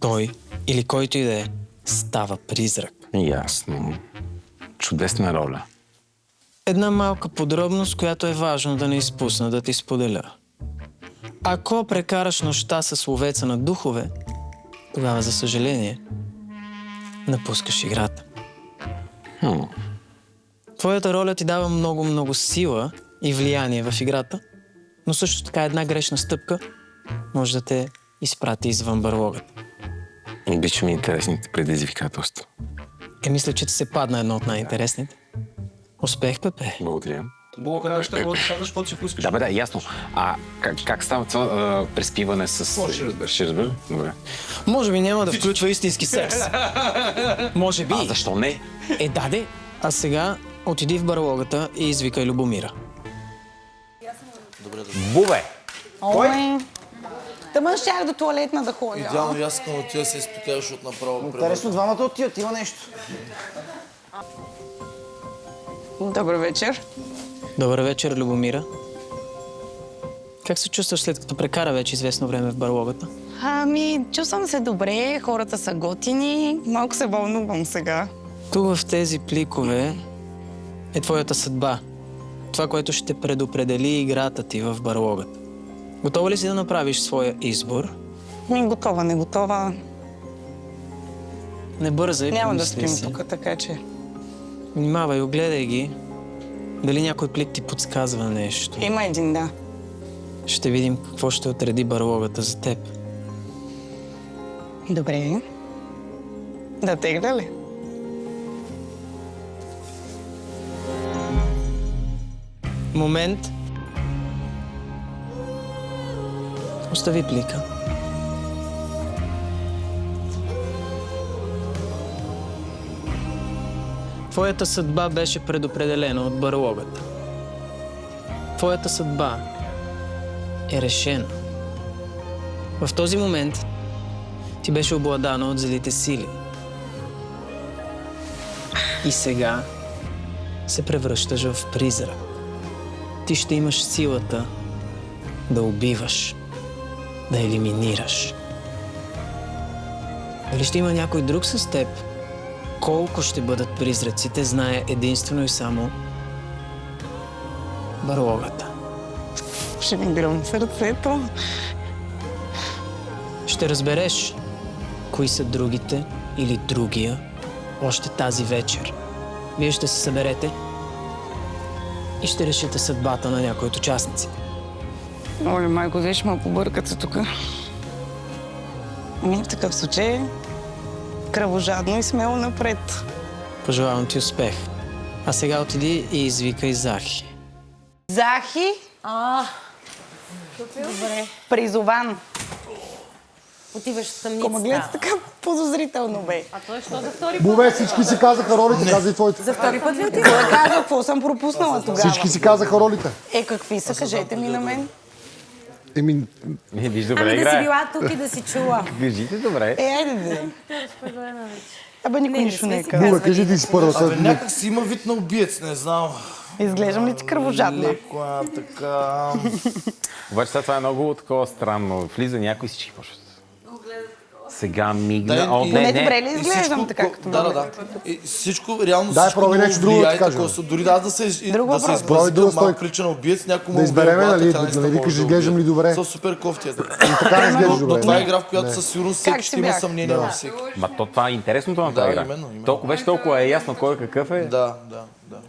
S1: той или който и да е, става призрак.
S11: Ясно. Чудесна роля.
S1: Една малка подробност, която е важно да не изпусна да ти споделя. Ако прекараш нощта с ловеца на духове, тогава, за съжаление, напускаш играта. Твоята роля ти дава много сила и влияние в играта, но също така една грешна стъпка може да те изпрати извън барлогата.
S11: Обичам интересните предизвикателства.
S1: Мисля, че ти се падна едно от най-интересните. Успех, Пепе.
S11: Благодаря.
S14: Благодаря, ще го казваш, каквото си поискаш.
S11: Да, ясно. А как става това преспиване с...
S14: Ще разбереш.
S11: Ще разбера? Добре.
S1: Може би няма да включва истински секс. Може би.
S11: А защо не?
S1: Даде. А сега отиди в барлогата и извикай Любомира.
S6: Бубе!
S22: Кой? Тъмън щях до туалетна да ходя.
S9: Идеално, аз искам да отида се изпитая, защото направо...
S6: Интересно, двамата отиват, има нещо.
S22: Добър вечер.
S1: Добър вечер, Любомира. Как се чувстваш след като прекара вече известно време в барлогата?
S15: Чувствам се добре, хората са готини, малко се вълнувам сега.
S1: Тук в тези пликове е твоята съдба. Това, което ще предопредели играта ти в барлогата. Готова ли си да направиш своя избор?
S15: Готова, не готова.
S1: Не бързай,
S15: Няма да
S1: помисли
S15: спим
S1: си.
S15: тук, така че...
S1: Внимавай, огледай ги. Дали някой плик ти подсказва нещо.
S15: Има един, да.
S1: Ще видим какво ще отреди барлогата за теб.
S15: Добре. Да тегля ли?
S1: Момент. Остави плика. Твоята съдба беше предопределена от барлогата. Твоята съдба е решена. В този момент ти беше обладана от злите сили. И сега се превръщаш в призрак. Ти ще имаш силата да убиваш, да елиминираш. Дали ще има някой друг с теб? Колко ще бъдат призраците, знае единствено и само барлогата.
S15: Ще ми гръм сърцето.
S1: Ще разбереш кои са другите или другия още тази вечер. Вие ще се съберете и ще решите съдбата на някой от участниците.
S15: Оле, майко, виж ме побъркате тук. В такъв случай кръвожадно и смело напред.
S1: Пожелавам ти успех. А сега отиди и извикай Захи.
S15: Захи?
S21: Добре.
S15: Призован.
S21: Отиваш в тъмницата.
S15: Кома гледа така подозрително, бе.
S21: А той що за втори път?
S2: Бове, всички си казаха ролите, каза и твоите.
S21: За втори път ли отива?
S15: Кой казва, какво съм пропуснала тогава?
S2: Всички си казаха ролите.
S15: Какви са? Кажете ми на мен.
S11: Виж, добре
S21: Ами да си
S11: играе.
S21: била тук и да си чула.
S11: Виждите, добре.
S15: Айде де. Абе, никой нищо не е казал.
S2: Бове, кажи ти си първа след
S9: Абе, някак си има вид на убиец, не знам.
S15: Изглеждам ли ти кръвожадна?
S9: Леко, така...
S11: Обаче сега това е много такова странно. Влиза някой и всички почват. Сега мигна.
S15: Не, добре ли изглеждам така, като
S9: Да. И всичко реално
S2: Дай,
S9: всичко
S2: пробай
S9: много
S2: нещо друго да
S9: влияе
S2: ти кажа.
S9: такова. Дори да се избързикам, малко прилича на убиец, някой
S2: Да изберем, нали, да не викаш, изглеждам ли добре.
S9: Са супер кофти.
S2: Така не изглеждаш добре.
S9: Но това е игра, в която със сигурност всеки ще има съмнение във всеки.
S11: Ма то това е интересното на тази игра.
S9: Именно.
S11: Толкова беше толкова е ясно кой какъв е.
S9: Да.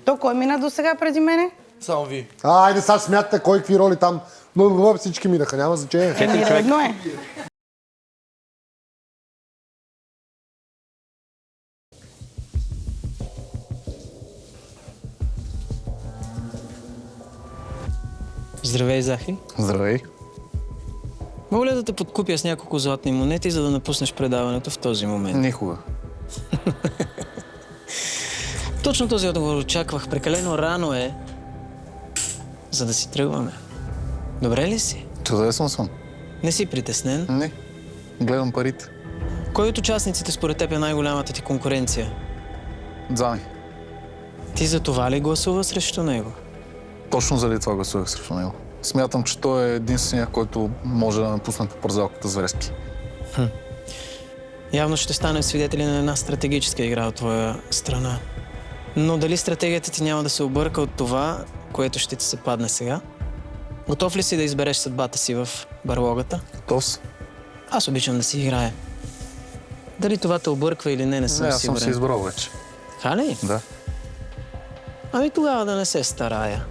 S15: То кой мина до сега преди мене?
S9: Само ви.
S2: Айде сега смятате кой какви роли там. Но всички минаха, няма значение.
S15: Редно е.
S1: Здравей, Захи.
S5: Здравей.
S1: Мога ли да те подкупя с няколко златни монети, за да напуснеш предаването в този момент?
S5: Никога.
S1: Точно този отговор очаквах. Прекалено рано е, за да си тръгваме. Добре ли си?
S5: Чудесно съм.
S1: Не си притеснен?
S5: Не. Гледам парите.
S1: Кой от участниците според теб е най-голямата ти конкуренция?
S5: Дзами.
S1: Ти за това ли гласува срещу него?
S5: Точно заради това гласувах срещу него. Смятам, че той е единственият, който може да напусне по парзалката зверски.
S1: Явно ще станем свидетели на една стратегическа игра от твоя страна. Но дали стратегията ти няма да се обърка от това, което ще ти се падне сега? Готов ли си да избереш съдбата си в барлогата?
S5: Готов си.
S1: Аз обичам да си играя. Дали това те обърква или не съм
S5: аз
S1: сигурен.
S5: съм се избрал вече.
S1: Така ли?
S5: Да.
S1: Ами тогава да не се старая.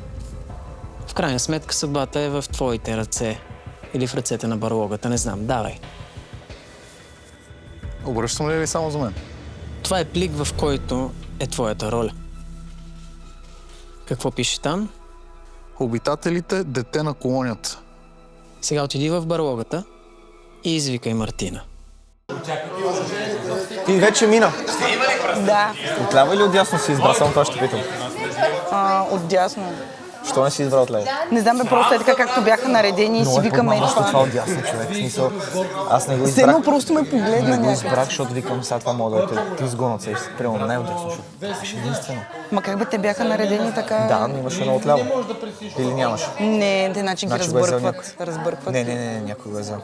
S1: В крайна сметка съдбата е в твоите ръце. Или в ръцете на барлогата, не знам. Давай.
S5: Обръщам ли само за мен?
S1: Това е плик, в който е твоята роля. Какво пише там?
S5: Обитателите, дете на колонията.
S1: Сега отиди в барлогата и извикай Мартина.
S6: Ти вече мина.
S15: Да.
S6: Отляво или отдясно си избра? Само това ще питам.
S15: Отдясно.
S6: Що не си избрал отляво?
S22: Не знам бе, просто е така както бяха наредени и си викаме
S6: това отдясно, човек. В смисъл, аз не го избрах.
S22: Сено просто ме погледна
S6: Не го
S22: някак.
S6: избрах, защото викам, сега това мога да те изгонят се. Примерно най-отдясно, защото беше единствено.
S22: Ма как бе, те бяха наредени така?
S6: Да, но имаше едно отляво. Или нямаше?
S22: Не, те начин ги
S6: Значи го е взел
S22: разбъркват.
S6: Не, някой го е взел.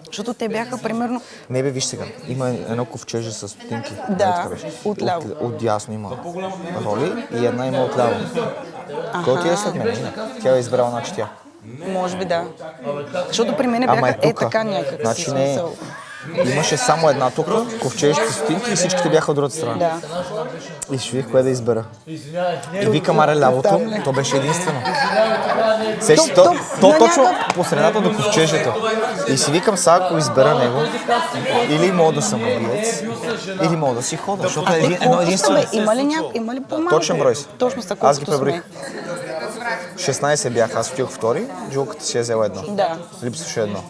S22: Защото те бяха примерно...
S6: Не бе, виж сега, има едно ковчеже с стотинки.
S22: Да, отляво.
S6: Отдясно има роли и една има отляво. Кой ти е след мен? Тя е избрала, значи тя.
S22: Може би да. Защото при мен бяха така някак.
S6: Значи не, имаше само една тук, ковчежите стотинки и всичките бяха от другата страна.
S22: Да.
S6: И ще видих кое да избера. И викам, аре лявото, то беше единствено. Сещи, то точно по средата до ковчежето. И си викам, сега ако избера него, или мога да съм убиец, или мога да си хода, защото е едно единствено.
S22: Има ли по-малко?
S6: Точен брой си.
S22: Точно са
S6: аз ги
S22: колкото
S6: преброих. 16 бях, аз отидох втори, Джилката си е взела едно.
S22: Да.
S6: Липсваше едно.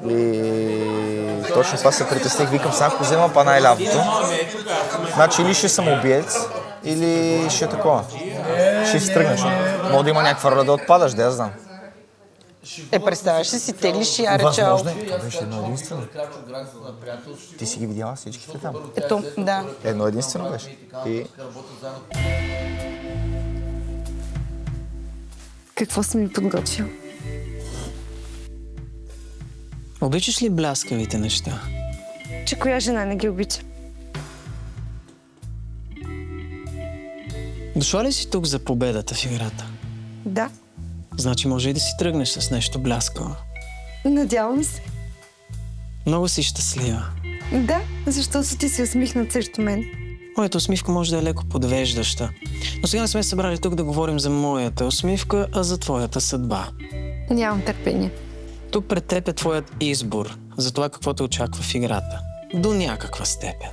S6: И точно това се притесних. Викам, сега ако взема па най-лявото, значи или ще съм убиец, или ще е такова. Ще си тръгнеш. Мога да има някаква роля да отпадаш, да я знам.
S22: Представяш ли си, теглиш и аречал.
S6: Възможно е. Това беше едно единствено. Ти си ги видяла всичките там.
S22: Ето, да.
S6: Едно единствено беше. И...
S21: Какво съм ми подготвил?
S1: Обичаш ли бляскавите неща?
S21: Че коя жена не ги обича?
S1: Дошла ли си тук за победата в играта?
S21: Да.
S1: Значи може и да си тръгнеш с нещо бляскаво.
S21: Надявам се.
S1: Много си щастлива.
S21: Да, защото ти си усмихнат срещу мен.
S1: Моята усмивка може да е леко подвеждаща. Но сега не сме събрали тук да говорим за моята усмивка, а за твоята съдба.
S21: Нямам търпение.
S1: Тук пред теб е твоят избор за това какво те очаква в играта. До някаква степен.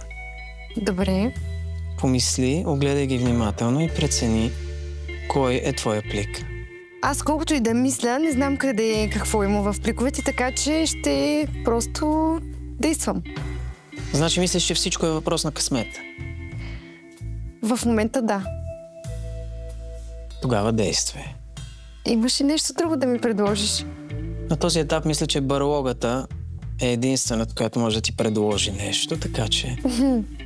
S21: Добре.
S1: Помисли, огледай ги внимателно и прецени кой е твоя плик.
S21: Аз колкото и да мисля, не знам къде и какво има в пликовете, така че ще просто действам.
S1: Значи мислиш, че всичко е въпрос на късмет?
S21: В момента да.
S1: Тогава действай.
S21: Имаш ли нещо друго да ми предложиш?
S1: На този етап мисля, че барлогата е единствената, която може да ти предложи нещо, така че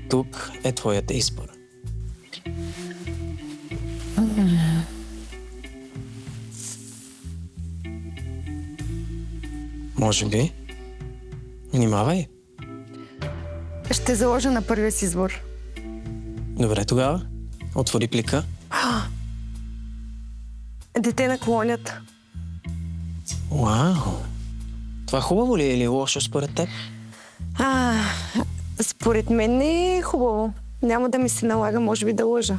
S1: тук е твоят избор. Може би. Внимавай.
S21: Ще заложа на първия си избор.
S1: Добре, тогава. Отвори плика.
S21: Дете на колонията.
S1: Вау! Това хубаво ли е или лошо според теб?
S21: Според мен не е хубаво. Няма да ми се налага, може би, да лъжа.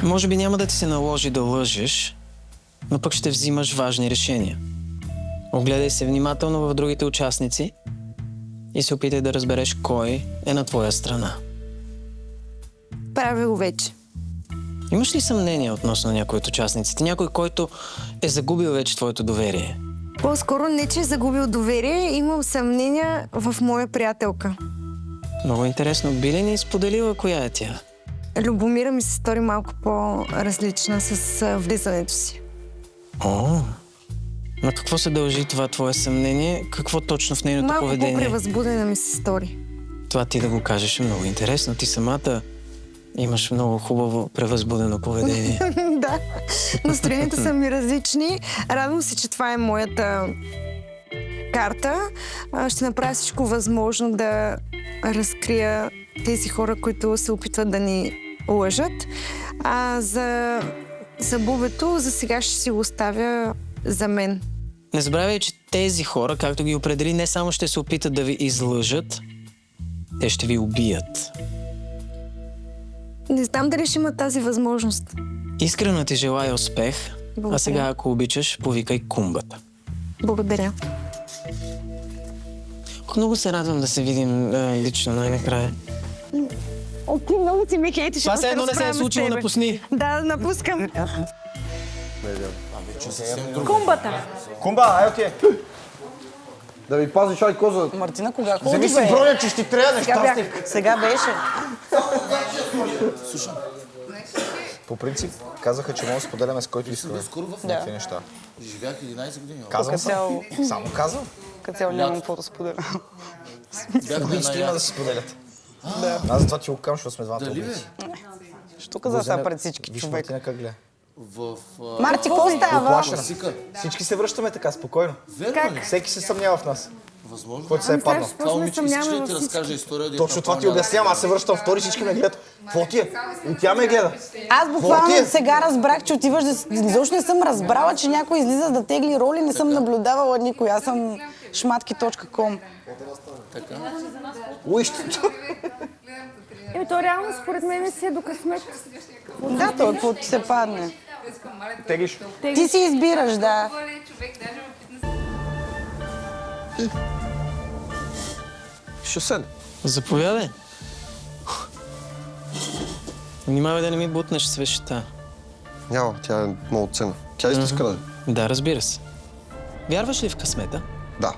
S1: Може би няма да ти се наложи да лъжеш, но пък ще взимаш важни решения. Огледай се внимателно в другите участници и се опитай да разбереш кой е на твоя страна.
S21: Правя го вече.
S1: Имаш ли съмнение относно някой от участниците? Някой, който е загубил вече твоето доверие?
S21: По-скоро не, че е загубил доверие, имам съмнения в моя приятелка.
S1: Много интересно. Би ли ни споделила коя е тя?
S21: Любомира ми се стори малко по-различна с влизането си.
S1: О, на какво се дължи това твое съмнение? Какво точно в нейното поведение?
S21: Малко по-превъзбудена ми се стори.
S1: Това ти да го кажеш е много интересно. Ти самата имаш много хубаво превъзбудено поведение.
S21: Да, настроенията са ми различни. Радвам се, че това е моята карта. Ще направя всичко възможно да разкрия тези хора, които се опитват да ни лъжат. За бубето за сега ще си го оставя за мен.
S1: Не забравяй, че тези хора, както ги определи, не само ще се опитат да ви излъжат, те ще ви убият.
S21: Не знам дали ще има тази възможност.
S1: Искрено ти желая успех.
S21: Благодаря.
S1: А сега, ако обичаш, повикай кумбата.
S21: Благодаря.
S1: Много се радвам да се видим лично най-накрая.
S21: Ти много си ми хейтиш.
S1: Това все едно не се е случило, напусни.
S21: Да, напускам.
S22: Кумбата.
S7: Кумба, ай окей. Да ви пазиш ай коза.
S22: Мартина, кога ходи,
S7: вземи си броня, че ще ти трябва нещастник.
S22: Сега беше.
S7: Слушай.
S6: По принцип, казаха, че можем да споделяме с който искаме някакви неща.
S4: Живях 11 години.
S6: Казвам съм. Само казвам.
S13: Като цяло нямам какво да споделя.
S6: Убийците има да се споделят. Аз затова ти го казвам, защото сме двамата убийци.
S13: Що каза сега пред всички човек?
S6: Виж Мартина как гледа.
S13: Марти, какво става?
S6: Всички се връщаме така, спокойно.
S13: Как?
S6: Всеки се съмнява в нас.
S4: Възможно.
S6: Който се е паднал.
S4: Това момиче искаш ли да ти разкажа история?
S6: Точно това ти обяснявам. Аз се връщам втори, всички ме гледат. Какво ти е? И тя ме гледа.
S22: Аз буквално сега разбрах, че отиваш да... Защо не съм разбрала, че някой излиза да тегли роли, не съм наблюдавала никой. Аз съм шматки.com.
S4: Така.
S17: То реално според мен си е до късмет.
S22: Да, той какво ти се падне.
S6: Теглиш.
S22: Ти си избираш, да.
S2: Ще седне.
S1: Заповядай. Внимавай да не ми бутнеш свещата.
S2: Няма, тя е много ценна. Тя истинска даже.
S1: Да, разбира се. Вярваш ли в късмета?
S2: Да.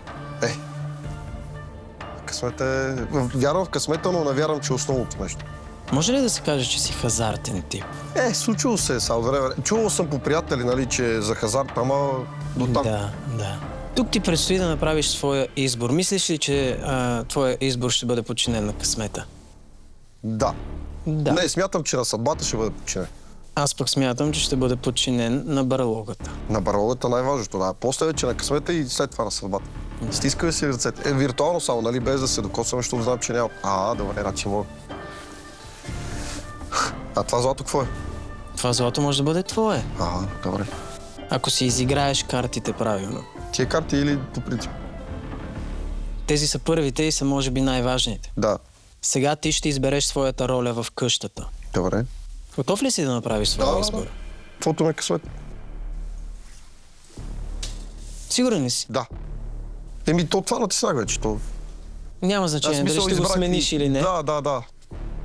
S2: Късмета е... Вярвам в късмета, но не вярвам, че е основното нещо.
S1: Може ли да се каже, че си хазартен тип?
S2: Случило се е са от време. Чувал съм по приятели, нали, че е за хазарт, ама до там.
S1: Да. Тук ти предстои да направиш своя избор. Мислиш ли, че твоя избор ще бъде подчинен на късмета?
S2: Да. Не, смятам, че на съдбата ще бъде подчинен.
S1: Аз пък смятам, че ще бъде подчинен на барлогата.
S2: На барлогата най-важното, да. После вече на късмета и след това на съдбата. Стискаме си ръцете. Виртуално само, нали, без да се докосваме, защото знам, че няма. Добре, значи мога. А това злато какво е?
S1: Това злато може да бъде твое.
S2: Добре.
S1: Ако си изиграеш картите правилно.
S2: Тия карти или по принцип?
S1: Тези са първите и са може би най-важните.
S2: Да.
S1: Сега ти ще избереш своята роля в къщата.
S2: Добре.
S1: Готов ли си да направиш своя избор?
S2: Каквото ме късмет.
S1: Сигурен ли си?
S2: Да. Това натиснах вече.
S1: Няма значение, дали ще го смениш или не.
S2: Да.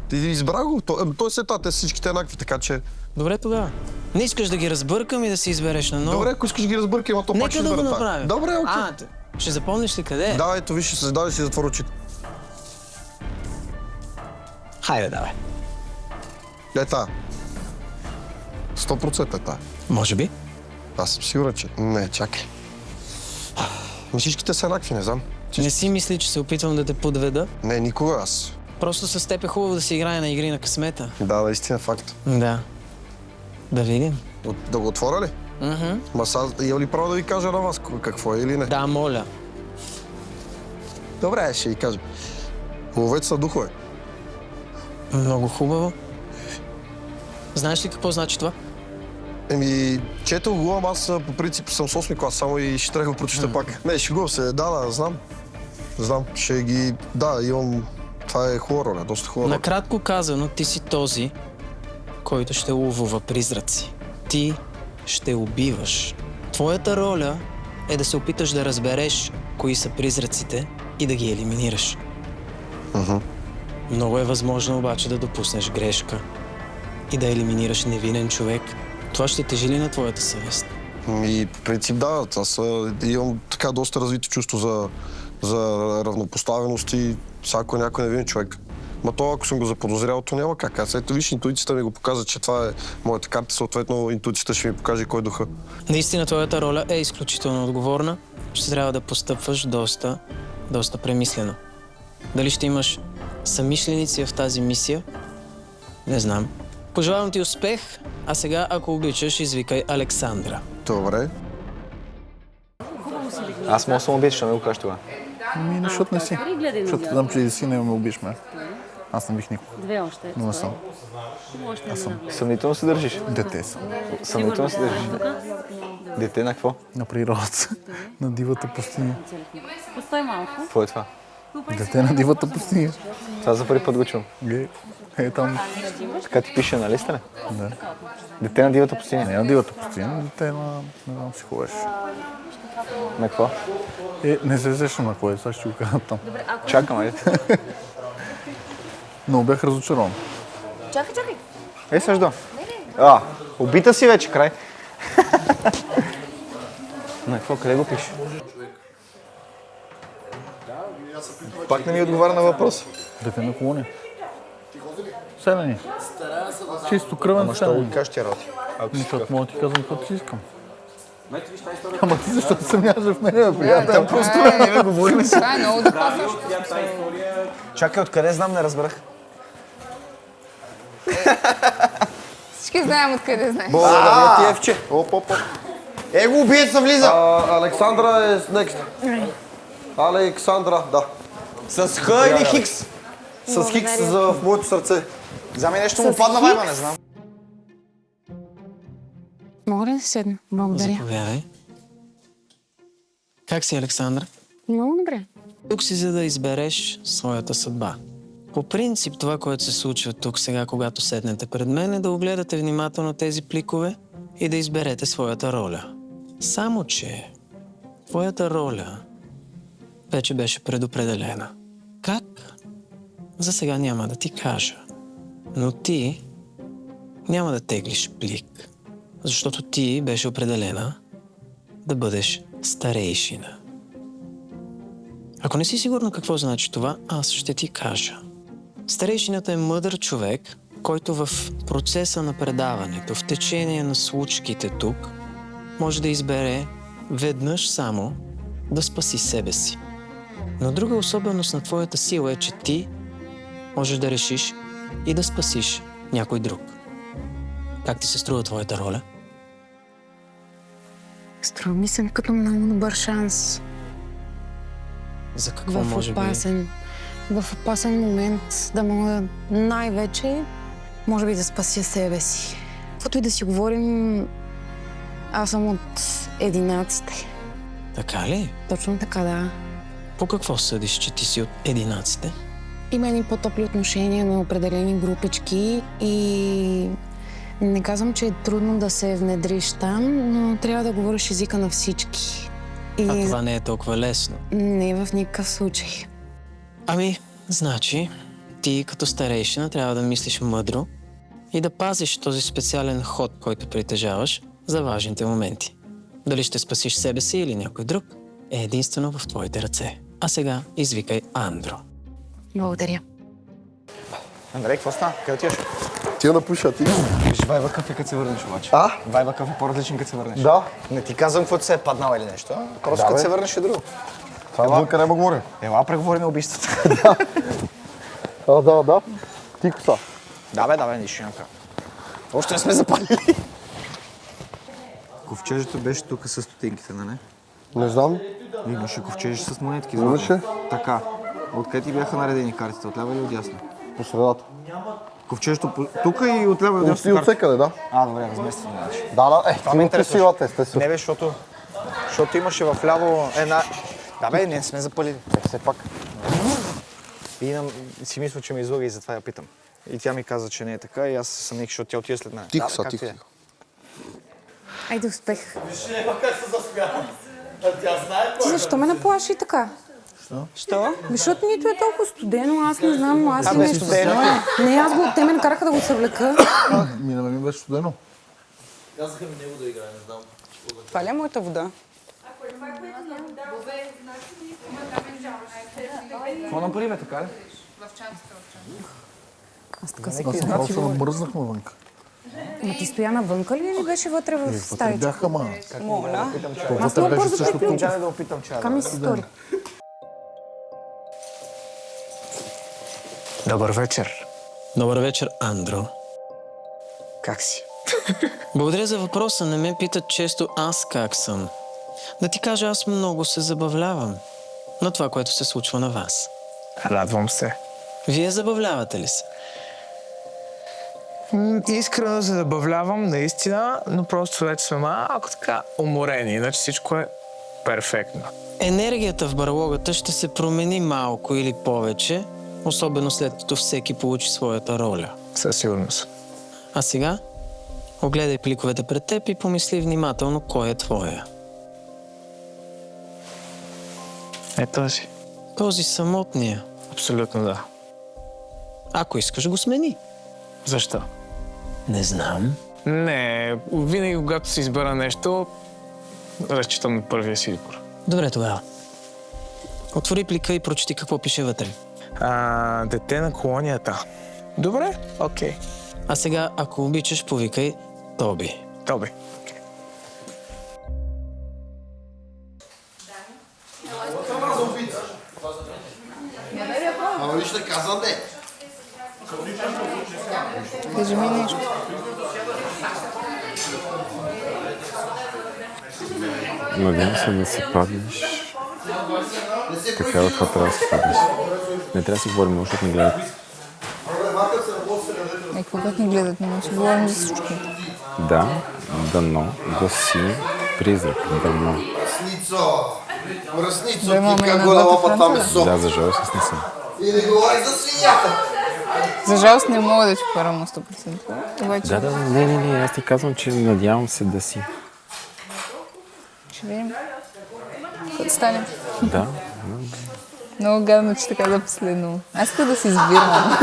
S2: Ти избрах го. Той след това, те всичките еднакви, така че...
S1: Добре тогава. Не искаш да ги разбъркам и да си избереш на ново?
S2: Добре, ако искаш да ги разбъркам, а то пак ще избера това.
S1: Нека да го направим.
S2: Добре, окей.
S1: Ще запомниш ли къде е?
S2: Да, ето виж, ще се даде си затворя очите.
S1: Хайде, давай.
S2: Тая. 100% е тая.
S1: Може би.
S2: Аз съм сигурен, че... Не, чакай. Всичките са еднакви, не знам.
S1: Не си мисли, че се опитвам да те подведа?
S2: Не, никога аз.
S1: Просто с теб е хубаво да си играе на игри на късмета.
S2: Да, наистина факт.
S1: Да. Да видим.
S2: Да го отворя ли? Ма сега има ли право да ви кажа на вас какво е или не?
S1: Да, моля.
S2: Добре, ще ви кажа. Ловец на духове.
S1: Много хубаво. Знаеш ли какво значи това?
S2: Четал го, ама аз по принцип съм с 8 клас само и ще трябва да го прочета пак. Не, шегувам се, да, знам. Знам, ще ги... Да, имам... Това е хубава роля, доста хубава роля.
S1: Накратко казано, ти си този, който ще ловува призраци. Ти ще убиваш. Твоята роля е да се опиташ да разбереш кои са призраците и да ги елиминираш. Много е възможно обаче да допуснеш грешка и да елиминираш невинен човек. Това ще тежи ли на твоята съвест?
S2: По принцип да, аз имам така доста развито чувство за равнопоставеност и всяко някой невинен човек. Ма то, ако съм го заподозрял, то няма как. Аз ето виж, интуицията ми го показва, че това е моята карта, съответно интуицията ще ми покаже кой духа.
S1: Наистина твоята роля е изключително отговорна. Ще трябва да постъпваш доста премислено. Дали ще имаш съмишленици в тази мисия? Не знам. Пожелавам ти успех, а сега, ако обичаш, извикай Александра.
S2: Добре.
S6: Аз мога да съм убийц, ще ме го кажеш това.
S5: Защото не си. Защото знам, че си не ме убиш ме. Аз не бих никога.
S18: Две още.
S5: Но не съм.
S18: Аз съм.
S6: Съмнително се държиш?
S5: Дете съм.
S6: Съмнително се държиш? Дете на какво?
S5: На природата. На дивата пустиня.
S18: Постой малко.
S6: Какво е това?
S5: Дете на дивата пустиня.
S6: Това за първи път го чувам.
S5: Там.
S6: Така ти пише на листа, не?
S5: Да.
S6: Дете на дивата пустиня?
S5: Не на дивата пустиня, дете на... Не знам си ходеш.
S6: На какво?
S5: Не се сещам на кое, сега ще го кажа там.
S6: Чакам, айде.
S5: Но бях разочарован.
S6: Чакай. Съжда. Убита си вече, край. На какво? Къде го пише? Пак не ми отговаря на въпрос.
S5: Дете на колония. селени. Чисто кръвен
S6: Ама що
S5: селени.
S6: го кажеш ти работи?
S5: Защото мога да ти казвам каквото си искам. Ама ти защо се смяш в мене, бе, приятел? Просто не говорим си.
S12: Това е много докосващо.
S6: Чакай, откъде знам, не разбрах.
S12: Всички знаем откъде знаеш.
S7: Благодаря ти, Евче. Оп.
S6: Его убиеца влиза!
S7: Александра е next. Александра, да.
S6: С Х или Хикс?
S7: С Хикс в моето сърце.
S6: За мен нещо му падна вайба, не знам.
S12: Мога ли да седна? Благодаря.
S1: Заповядай. Как си, Александра?
S12: Много добре.
S1: Тук си, за да избереш своята съдба. По принцип, това, което се случва тук сега, когато седнете пред мен, е да огледате внимателно тези пликове и да изберете своята роля. Само, че твоята роля вече беше предопределена. Как? За сега няма да ти кажа. Но ти няма да теглиш плик, защото ти беше определена да бъдеш старейшина. Ако не си сигурна какво значи това, аз ще ти кажа. Старейшината е мъдър човек, който в процеса на предаването, в течение на случките тук, може да избере веднъж само да спаси себе си. Но друга особеност на твоята сила е, че ти можеш да решиш и да спасиш някой друг. Как ти се струва твоята роля?
S12: Струва ми се като много добър шанс.
S1: За какво може би?
S12: В опасен момент да мога най-вече, може би да спася себе си. Каквото и да си говорим, аз съм от 11-те.
S1: Така ли?
S12: Точно така, да.
S1: По какво съдиш, че ти си от 11-те?
S12: Има едни по-топли отношения на определени групички и не казвам, че е трудно да се внедриш там, но трябва да говориш езика на всички.
S1: А това не е толкова лесно.
S12: Не в никакъв случай.
S1: Ами, значи, ти като старейшина трябва да мислиш мъдро и да пазиш този специален ход, който притежаваш за важните моменти. Дали ще спасиш себе си или някой друг, е единствено в твоите ръце. А сега извикай Андро.
S12: Благодаря.
S6: Андрей, какво стана? Къде отиваш?
S7: Тия напуша, ти.
S6: Виж, вайба къв е като се върнеш обаче. Вайба къв е по-различен като се върнеш.
S7: Да.
S6: Не ти казвам каквото се е паднал или нещо, просто като се върнеш е друго.
S7: Това вънка не ме говори.
S6: Ела, преговорим убийството.
S7: Да. Ти коса.
S6: Да бе, нищо няма. Още не сме запалили. Ковчежето беше тук с стотинките, нали?
S7: Не знам.
S6: Имаше ковчежи с монетки.
S7: Имаше?
S6: Така. Откъде ти бяха наредени картите? Отляво или отдясно?
S7: По средата.
S6: Ковчежето тук и отляво и отдясно?
S7: И отсекъде, да.
S6: Добре, разместено.
S7: Да,
S6: това ме интересува.
S7: Силата, естествено.
S6: Не бе, защото имаше в ляво една... Да бе, не сме запалили.
S7: Все пак.
S6: И си мисля, че ме излага и затова я питам. И тя ми каза, че не е така и аз съмних, защото тя отида след нея.
S7: Тихо са, тихо.
S12: Айде успех.
S9: Виж ли, как се засмява? Тя знае
S12: Ти защо ме наплаши така?
S6: Що?
S12: Защото нито е толкова студено, аз не знам, аз
S6: А,
S12: и
S6: бе,
S12: нещо.
S6: студено е.
S12: Не, те ме накараха да го съвлека.
S5: На мен беше студено.
S9: Казаха ми него да играе, не знам.
S13: Това ли е моята вода?
S6: Какво направи, бе, така ли?
S12: Аз така се
S5: Аз просто намръзнах навънка.
S12: Ма ти стоя навънка ли или беше вътре в стаята?
S5: Бяха, ма.
S13: Моля.
S12: Аз много бързо приключих.
S6: Да опитам, че
S12: Така ми се стори.
S1: Добър вечер. Добър вечер, Андро.
S6: Как си?
S1: Благодаря за въпроса. Не ме питат често аз как съм. Да ти кажа, аз много се забавлявам на това, което се случва на вас.
S6: Радвам се.
S1: Вие забавлявате ли се?
S3: Искрено се забавлявам, наистина, но просто вече сме малко така уморени, иначе всичко е перфектно.
S1: Енергията в барлогата ще се промени малко или повече, особено след като всеки получи своята роля.
S3: Със сигурност.
S1: А сега, огледай пликовете пред теб и помисли внимателно кой е твоя.
S3: Е този.
S1: Този самотния.
S3: Абсолютно да.
S1: Ако искаш, го смени.
S3: Защо?
S1: Не знам.
S3: Не, винаги когато си избера нещо, разчитам на първия си избор.
S1: Добре тогава. Отвори плика и прочети какво пише вътре.
S3: Дете на колонията. Добре? Окей.
S1: А сега, ако обичаш, повикай Тоби.
S3: Тоби.
S7: Ама виж да каза не.
S12: Кажи ми нещо.
S11: Надявам се да се паднеш. Така, това трябва да се паднеш. Не трябва да си говорим, защото не гледат.
S12: Когато ни гледат, не може да говорим за всичко.
S11: Да, дано да си призрак. Дано.
S7: Мръсницо, ти как голяма лопа там е сок.
S11: Да, за жалост аз не съм.
S7: И не говори за свинята.
S12: За жалост не мога да ти повярвам на 100%. Обаче...
S11: Да, не, аз ти казвам, че надявам се да си.
S12: Ще видим. Като стане.
S11: Да.
S12: Много гадно, че така за последно. Аз искам да се избирам.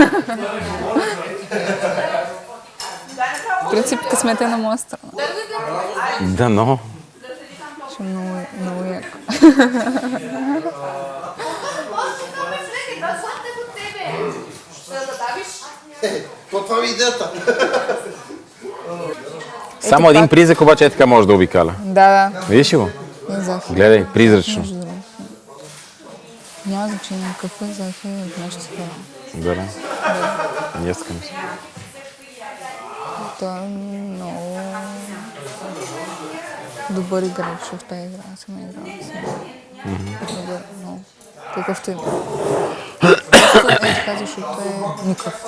S12: В принцип, късмета е на моя страна.
S11: Дано.
S12: Ще е много яко.
S7: Това ми е идеята.
S11: Само един призрак обаче е така може да обикаля.
S12: Да.
S11: Видиш ли го?
S12: Захи.
S11: Гледай, призрачно.
S12: Няма значение какъв е Захи от нашите хора.
S11: Да. И аз искам се.
S12: Той е много добър играч в тази игра. Аз съм играла с него. Добър, много. Какъвто е. Така, защото е никакъв.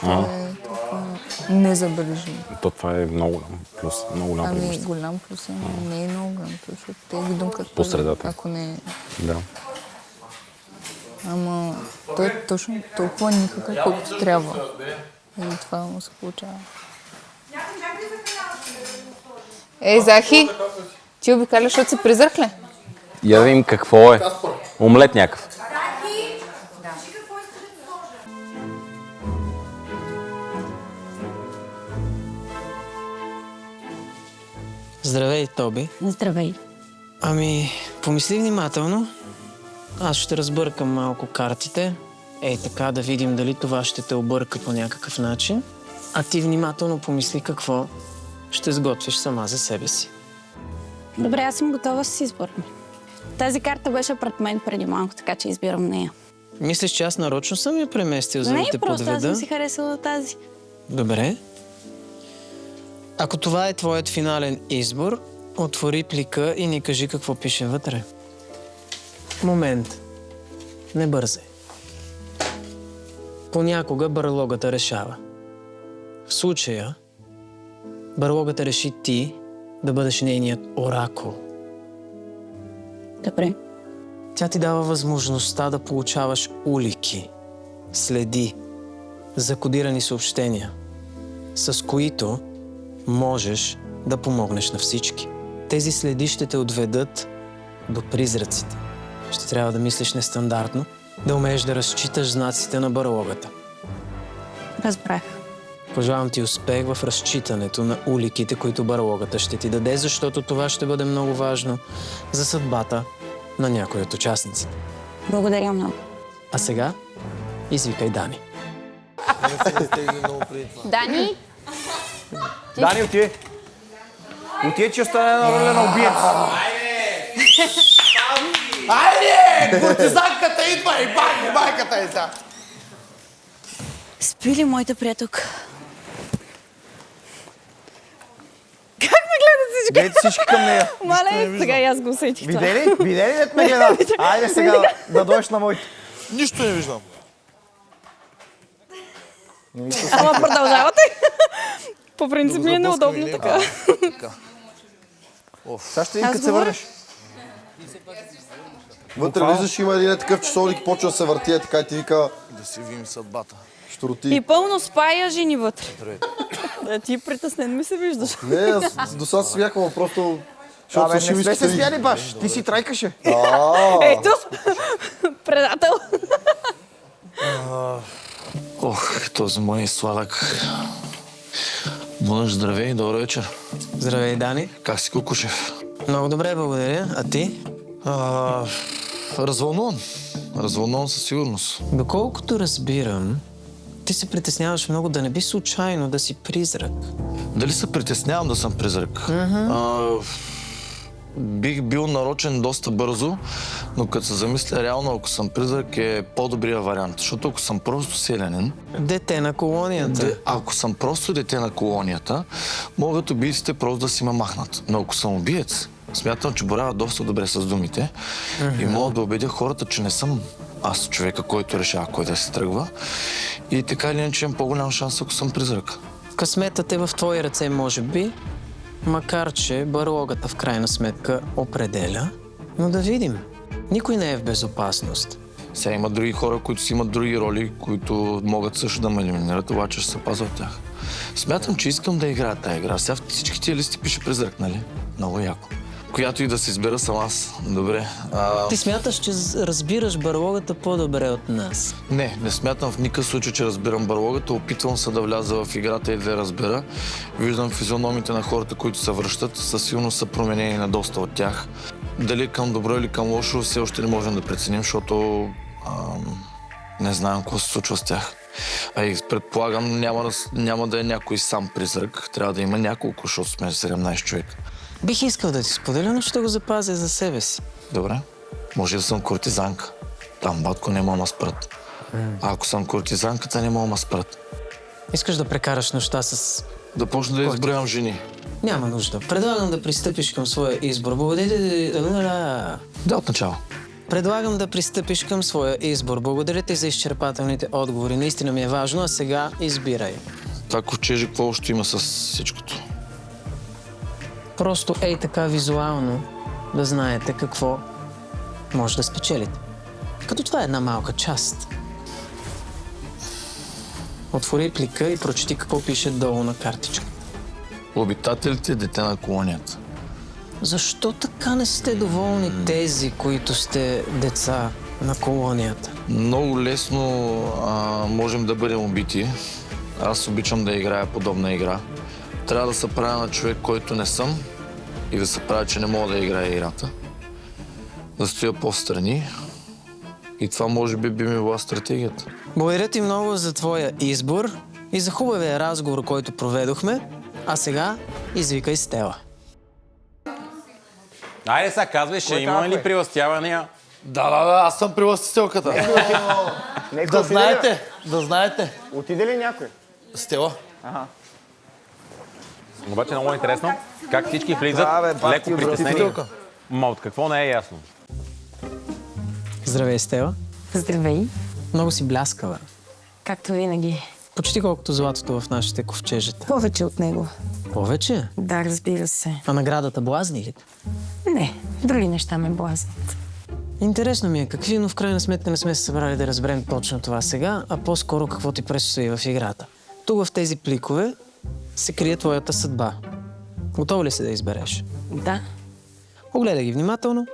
S12: Той е толкова незабележим.
S11: То това е много голям плюс. Много голям
S12: Ами
S11: преимущество.
S12: голям плюс, не е много голям плюс, защото те ги думкат
S11: По средата.
S12: ако не е.
S11: Да.
S12: Ама той е точно толкова никакъв, колкото трябва. И това му се получава. Ей, Захи! Ти обикаляш, защото си призрак ли?
S11: Я да видим какво е. Омлет някакъв.
S1: Здравей, Тоби.
S18: Здравей.
S1: Ами, помисли внимателно. Аз ще разбъркам малко картите. Ей така, да видим дали това ще те обърка по някакъв начин. А ти внимателно помисли какво ще сготвиш сама за себе си.
S18: Добре, аз съм готова с избор. Тази карта беше пред мен преди малко, така че избирам нея.
S1: Мислиш, че аз нарочно съм я преместил, за да те
S18: Не, просто аз
S1: подведа?
S18: съм си харесала тази.
S1: Добре. Ако това е твоят финален избор, отвори плика и ни кажи какво пише вътре. Момент. Не бързай. Понякога барлогата решава. В случая, барлогата реши ти да бъдеш нейният оракул.
S18: Добре.
S1: Тя ти дава възможността да получаваш улики, следи, закодирани съобщения, с които можеш да помогнеш на всички. Тези следи ще те отведат до призраците. Ще трябва да мислиш нестандартно, да умееш да разчиташ знаците на барлогата.
S18: Разбрах.
S1: Пожелавам ти успех в разчитането на уликите, които барлогата ще ти даде, защото това ще бъде много важно за съдбата на някой от участниците.
S18: Благодаря много.
S1: А сега извикай Дани.
S18: Дани?
S6: Дани, отиде. Отиде, че остане на роля на убиец.
S9: Айде! Куртизанката идва и бах, майката е сега.
S18: Спи ли моята приятелка? Как ме гледат всички?
S6: Гледайте всички към нея.
S18: Мале, сега и аз го усетих това.
S6: Видели? Видели ли ме гледа? Айде сега да дойдеш на моите.
S8: Нищо не виждам.
S18: Ама продължавате. По принцип ми е неудобно така.
S6: Сега ще видим, като се върнеш.
S7: Вътре влизаш, има един такъв часовник, почва да се върти, така и ти вика...
S8: Да си видим съдбата.
S7: Штороти.
S18: И пълно спая жени вътре. Да, ти притеснен ми се виждаш.
S7: Не, аз до сега се смяхам, просто...
S6: Абе, не сме се смяли баш, ти си трайкаше.
S18: Ето, предател.
S4: Ох, този мой сладък. Мъж, здравей, добър вечер.
S1: Здравей, Дани.
S4: Как си, Кукушев?
S1: Много добре, благодаря. А ти?
S4: Развълнуван. Развълнуван със сигурност.
S1: Доколкото разбирам, Ти се притесняваш много да не би случайно да си призрак.
S4: Дали се притеснявам да съм призрак? Бих бил нарочен доста бързо, но като се замисля реално, ако съм призрак е по-добрия вариант. Защото ако съм просто селянин...
S1: Дете на колонията.
S4: Ако съм просто дете на колонията, могат убийците просто да си ме махнат. Но ако съм убиец, смятам, че боря доста добре с думите и мога да убедя хората, че не съм аз човека, който решава кой да се тръгва. И така или иначе имам по-голям шанс, ако съм призрак.
S1: Късметът е в твои ръце, може би, макар че барлогата в крайна сметка определя. Но да видим. Никой не е в безопасност.
S4: Сега има други хора, които си имат други роли, които могат също да ме елиминират, обаче ще се пазя от тях. Смятам, че искам да играя тази игра. Сега всички тия листи пише призрак, нали? Много яко. Която и да се избера съм аз. Добре.
S1: Ти смяташ, че разбираш барлогата по-добре от нас?
S4: Не смятам в никакъв случай, че разбирам барлогата. Опитвам се да вляза в играта и да я разбера. Виждам физиономите на хората, които се връщат. Със сигурност са променени на доста от тях. Дали към добро или към лошо, все още не можем да преценим, защото не знаем какво се случва с тях. А и предполагам, няма да е някой сам призрак. Трябва да има няколко, защото сме 17 човека.
S1: Бих искал да ти споделя, но ще го запазя за себе си.
S4: Добре. Може да съм куртизанка. Там, батко, не мога да спрат. А ако съм куртизанката, не мога да спрат.
S1: Искаш да прекараш нощта с...
S4: Да почна да изброявам жени.
S1: Няма нужда. Предлагам да пристъпиш към своя избор. Благодаря.
S4: Да, от начало.
S1: Предлагам да пристъпиш към своя избор. Благодаря ти за изчерпателните отговори. Наистина ми е важно, а сега избирай.
S4: Това ковчежи, какво още има с всичкото?
S1: Просто ей така визуално да знаете какво може да спечелите. Като това е една малка част. Отвори плика и прочети какво пише долу на картичка.
S4: Обитателите, дете на колонията.
S1: Защо така не сте доволни тези, които сте деца на колонията?
S4: Много лесно можем да бъдем убити. Аз обичам да играя подобна игра. Трябва да се правя на човек, който не съм и да се правя, че не мога да играя играта. Да стоя по-встрани и това може би ми била стратегията.
S1: Благодаря ти много за твоя избор и за хубавия разговор, който проведохме. А сега извикай Стела.
S11: Айде сега казвай, ще имаме ли приластявания?
S9: Да, аз съм приластителката. Да знаете.
S6: Отиде ли някой?
S9: Стела.
S11: Обаче много интересно как всички влизат леко притеснени. Ма от какво не е ясно?
S1: Здравей, Стела.
S15: Здравей.
S1: Много си бляскава.
S15: Както винаги.
S1: Почти колкото златото в нашите ковчежета.
S15: Повече от него.
S1: Повече?
S15: Да, разбира се.
S1: А наградата блазни ли?
S15: Не, други неща ме блазнят.
S1: Интересно ми е какви, но в крайна сметка не сме се събрали да разберем точно това сега, а по-скоро какво ти предстои в играта. Тук в тези пликове се крие твоята съдба. Готова ли си да избереш?
S15: Да.
S1: Огледай ги внимателно.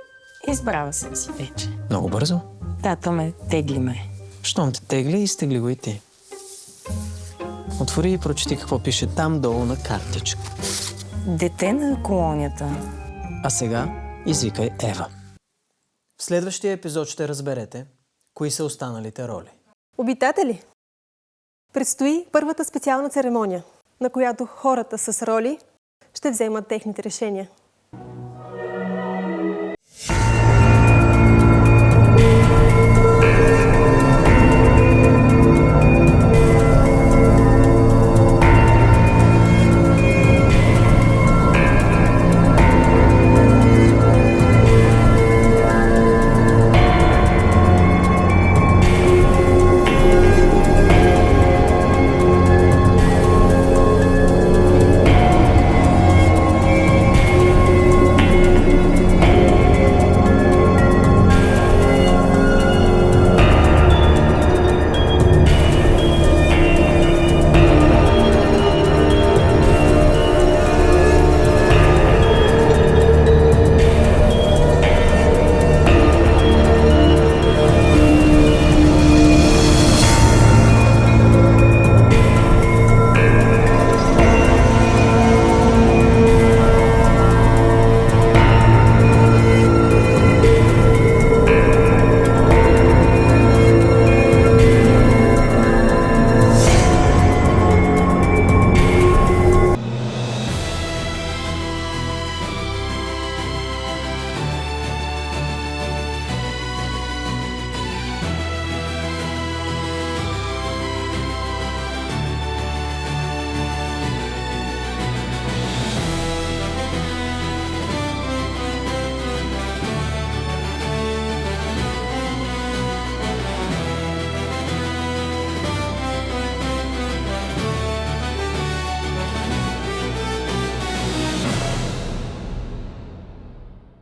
S15: Избрала съм си вече.
S1: Много бързо.
S15: Да, то ме тегли ме.
S1: Щом те тегли, изтегли го и ти. Отвори и прочети какво пише там долу на картичка.
S15: Дете на колонията.
S1: А сега извикай Ева. В следващия епизод ще разберете кои са останалите роли.
S10: Обитатели! Предстои първата специална церемония, на която хората с роли ще вземат техните решения.